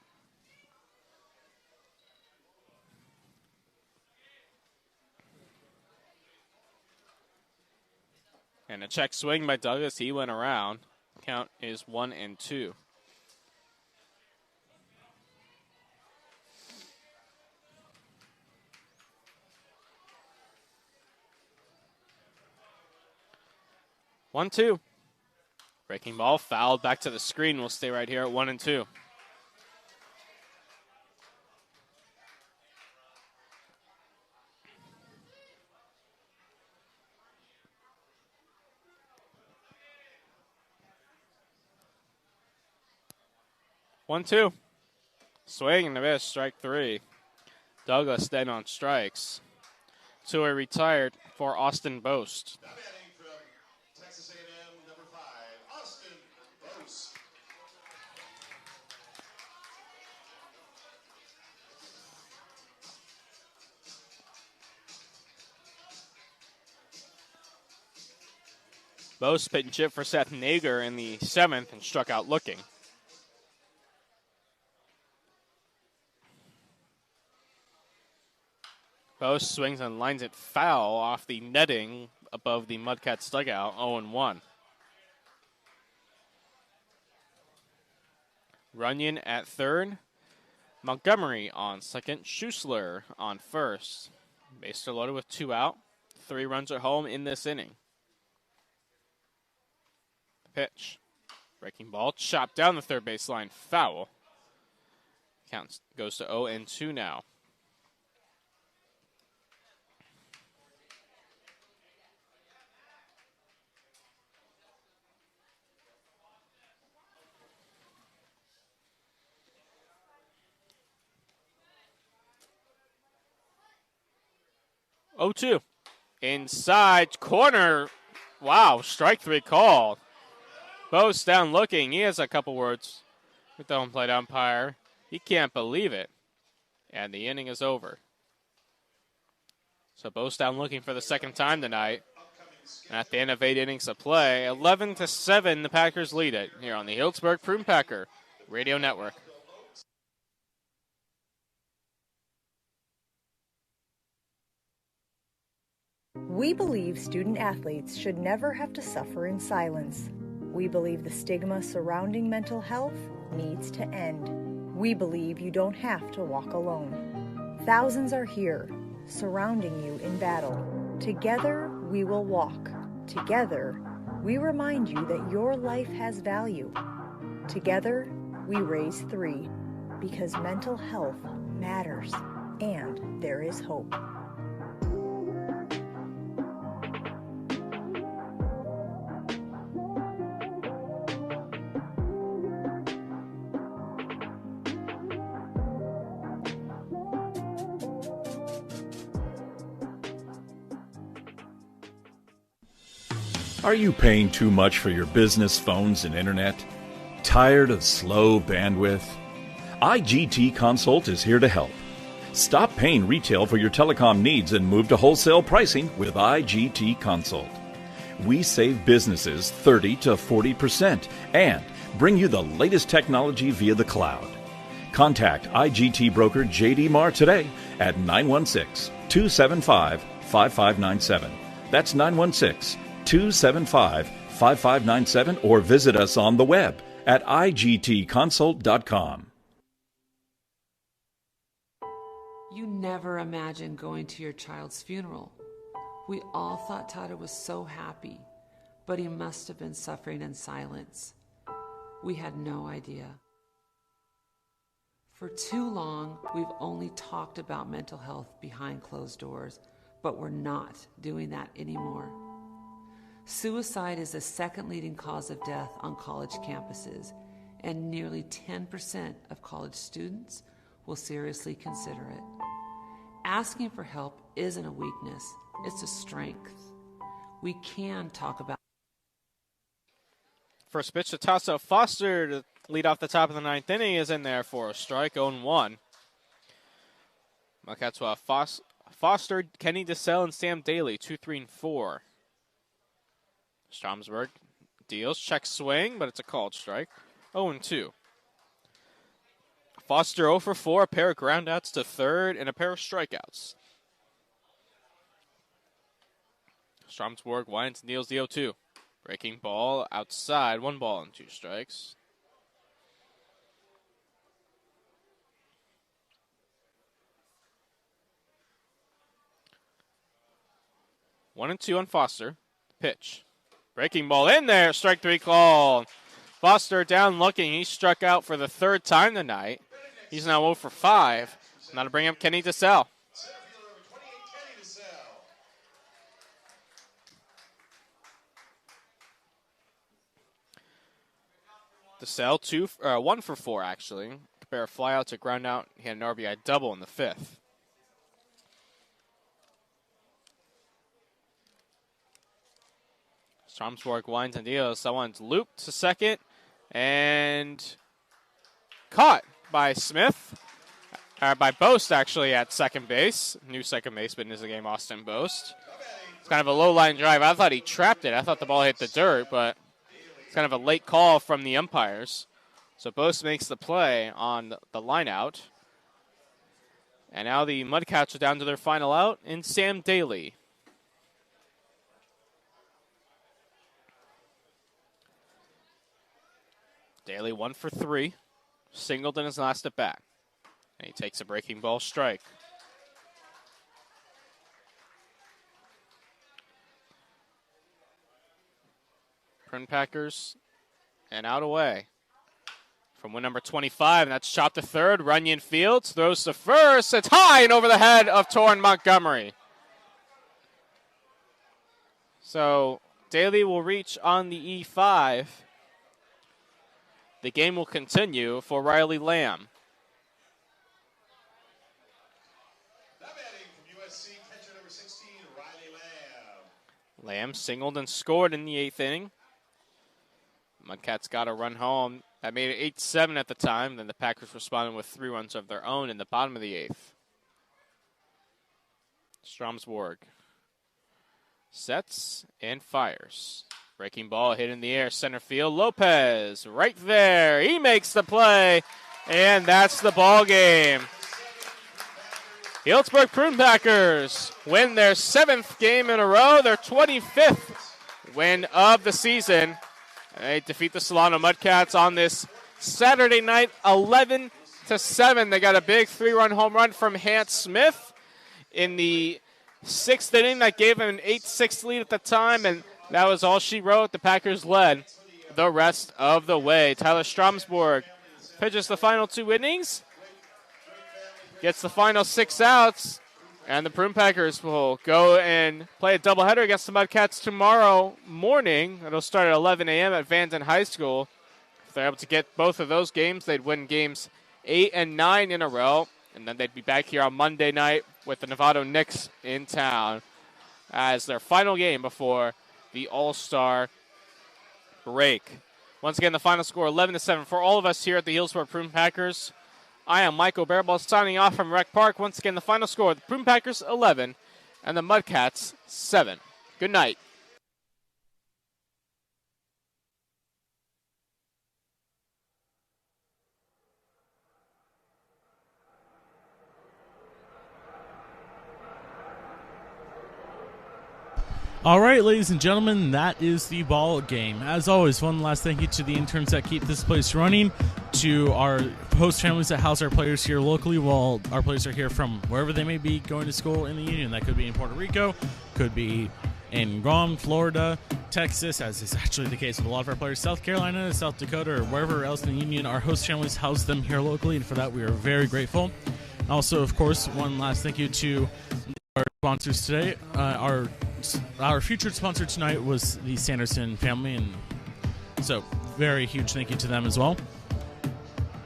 And a check swing by Douglas. He went around. Count is 1-2. One, 2. Breaking ball fouled back to the screen. We'll stay right here at 1-2. One, 2. Swing and a miss, strike 3. Douglas then on strikes. To a retired for Austin Boast. Texas A&M, number 5, Austin Boast. Boast pitched chip for Seth Nager in the 7th and struck out looking. Boast swings and lines it foul off the netting above the Mudcats dugout, 0-1. Runyon at 3rd. Montgomery on 2nd. Schuessler on 1st. Bases are loaded with 2 out. 3 runs at home in this inning. Pitch. Breaking ball. Chopped down the 3rd baseline. Foul. Count goes to 0-2 now. Oh, 2. Inside corner. Wow, strike 3 called. Boast down looking. He has a couple words with the home plate umpire. He can't believe it. And the inning is over. So Boast down looking for the 2nd time tonight. And at the end of 8 innings of play, 11-7, the Packers lead it here on the Healdsburg Prune Packer Radio Network. We believe student athletes should never have to suffer in silence. We believe the stigma surrounding mental health needs to end. We believe you don't have to walk alone. Thousands are here, surrounding you in battle. Together, we will walk. Together, we remind you that your life has value. Together, we raise 3, because mental health matters, and there is hope. Are you paying too much for your business phones and internet? Tired of slow bandwidth? IGT Consult is here to help. Stop paying retail for your telecom needs and move to wholesale pricing with IGT Consult. We save businesses 30 to 40% and bring you the latest technology via the cloud. Contact IGT broker JD Marr today at 916-275-5597. That's 916-275-5597, or visit us on the web at igtconsult.com. You never imagined going to your child's funeral. We all thought Tyler was so happy, but he must have been suffering in silence. We had no idea. For too long, we've only talked about mental health behind closed doors, but we're not doing that anymore. Suicide is the second leading cause of death on college campuses, and nearly 10% of college students will seriously consider it. Asking for help isn't a weakness, it's a strength. We can talk about. First pitch to Tasso Foster to lead off the top of the 9th inning is in there for a strike, 0-1. Mudcats will have Foster, Kenny DeSalle, and Sam Daly, 2, 3, and 4. Stromsburg deals, check swing, but it's a called strike, 0-2. Foster 0 for 4, a pair of groundouts to third, and a pair of strikeouts. Stromsburg winds and deals the 0-2. Breaking ball outside, 1 ball and 2 strikes. One and 2 on Foster. Pitch. Breaking ball in there, strike 3 call. Foster down looking. He struck out for the 3rd time tonight. He's now 0 for 5. Now to bring up Kenny DeSalle. DeSalle 1 for 4 actually. Compare a fly out to ground out. He had an RBI double in the 5th. Stromsburg winds and deals. Someone's looped to second and caught by Smith. By Boast, actually, at second base. New second baseman is the game, Austin Boast. It's kind of a low-line drive. I thought he trapped it. I thought the ball hit the dirt, but it's kind of a late call from the umpires. So Boast makes the play on the line out. And now the Mudcats are down to their final out in Sam Daly. Daly 1 for 3. Singled in his last at bat. And he takes a breaking ball strike. Prune Packers and out away. From win number 25, and that's chopped to third. Runyon Fields throws to first. It's high and over the head of Torrin Montgomery. So Daly will reach on the E5. The game will continue for Riley Lamb. Lamb singled and scored in the 8th inning. Mudcats got a run home. That made it 8-7 at the time. Then the Packers responded with 3 runs of their own in the bottom of the 8th. Stromsburg sets and fires. Breaking ball hit in the air, center field. Lopez right there. He makes the play, and that's the ball game. Healdsburg Prune Packers win their 7th game in a row, their 25th win of the season. They defeat the Solano Mudcats on this Saturday night, 11-7. They got a big 3-run home run from Hant Smith in the 6th inning that gave him an 8-6 lead at the time, and that was all she wrote. The Packers led the rest of the way. Tyler Stromsborg pitches the final 2 innings, gets the final 6 outs, and the Prune Packers will go and play a doubleheader against the Mudcats tomorrow morning. It'll start at 11 a.m. at Vanden High School. If they're able to get both of those games, they'd win games 8 and 9 in a row, and then they'd be back here on Monday night with the Novato Knicks in town as their final game before the All-Star break. Once again, the final score 11-7 for all of us here at the Healdsburg Prune Packers. I am Michael Bearball signing off from Rec Park. Once again, the final score, the Prune Packers 11 and the Mudcats 7. Good night. All right, ladies and gentlemen, that is the ball game. As always, one last thank you to the interns that keep this place running, to our host families that house our players here locally while our players are here from wherever they may be going to school in the Union. That could be in Puerto Rico, could be in Guam, Florida, Texas, as is actually the case with a lot of our players, South Carolina, South Dakota, or wherever else in the Union. Our host families house them here locally, and for that we are very grateful. Also, of course, one last thank you to our sponsors today. Our featured sponsor tonight was the Sanderson family, and so very huge thank you to them as well.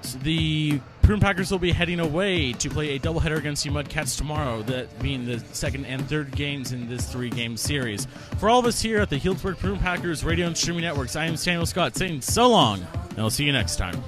So the Prune Packers will be heading away to play a doubleheader against the Mudcats tomorrow, that being the second and third games in this 3-game series. For all of us here at the Healdsburg Prune Packers Radio and Streaming Networks, I am Samuel Scott saying so long, and I'll see you next time.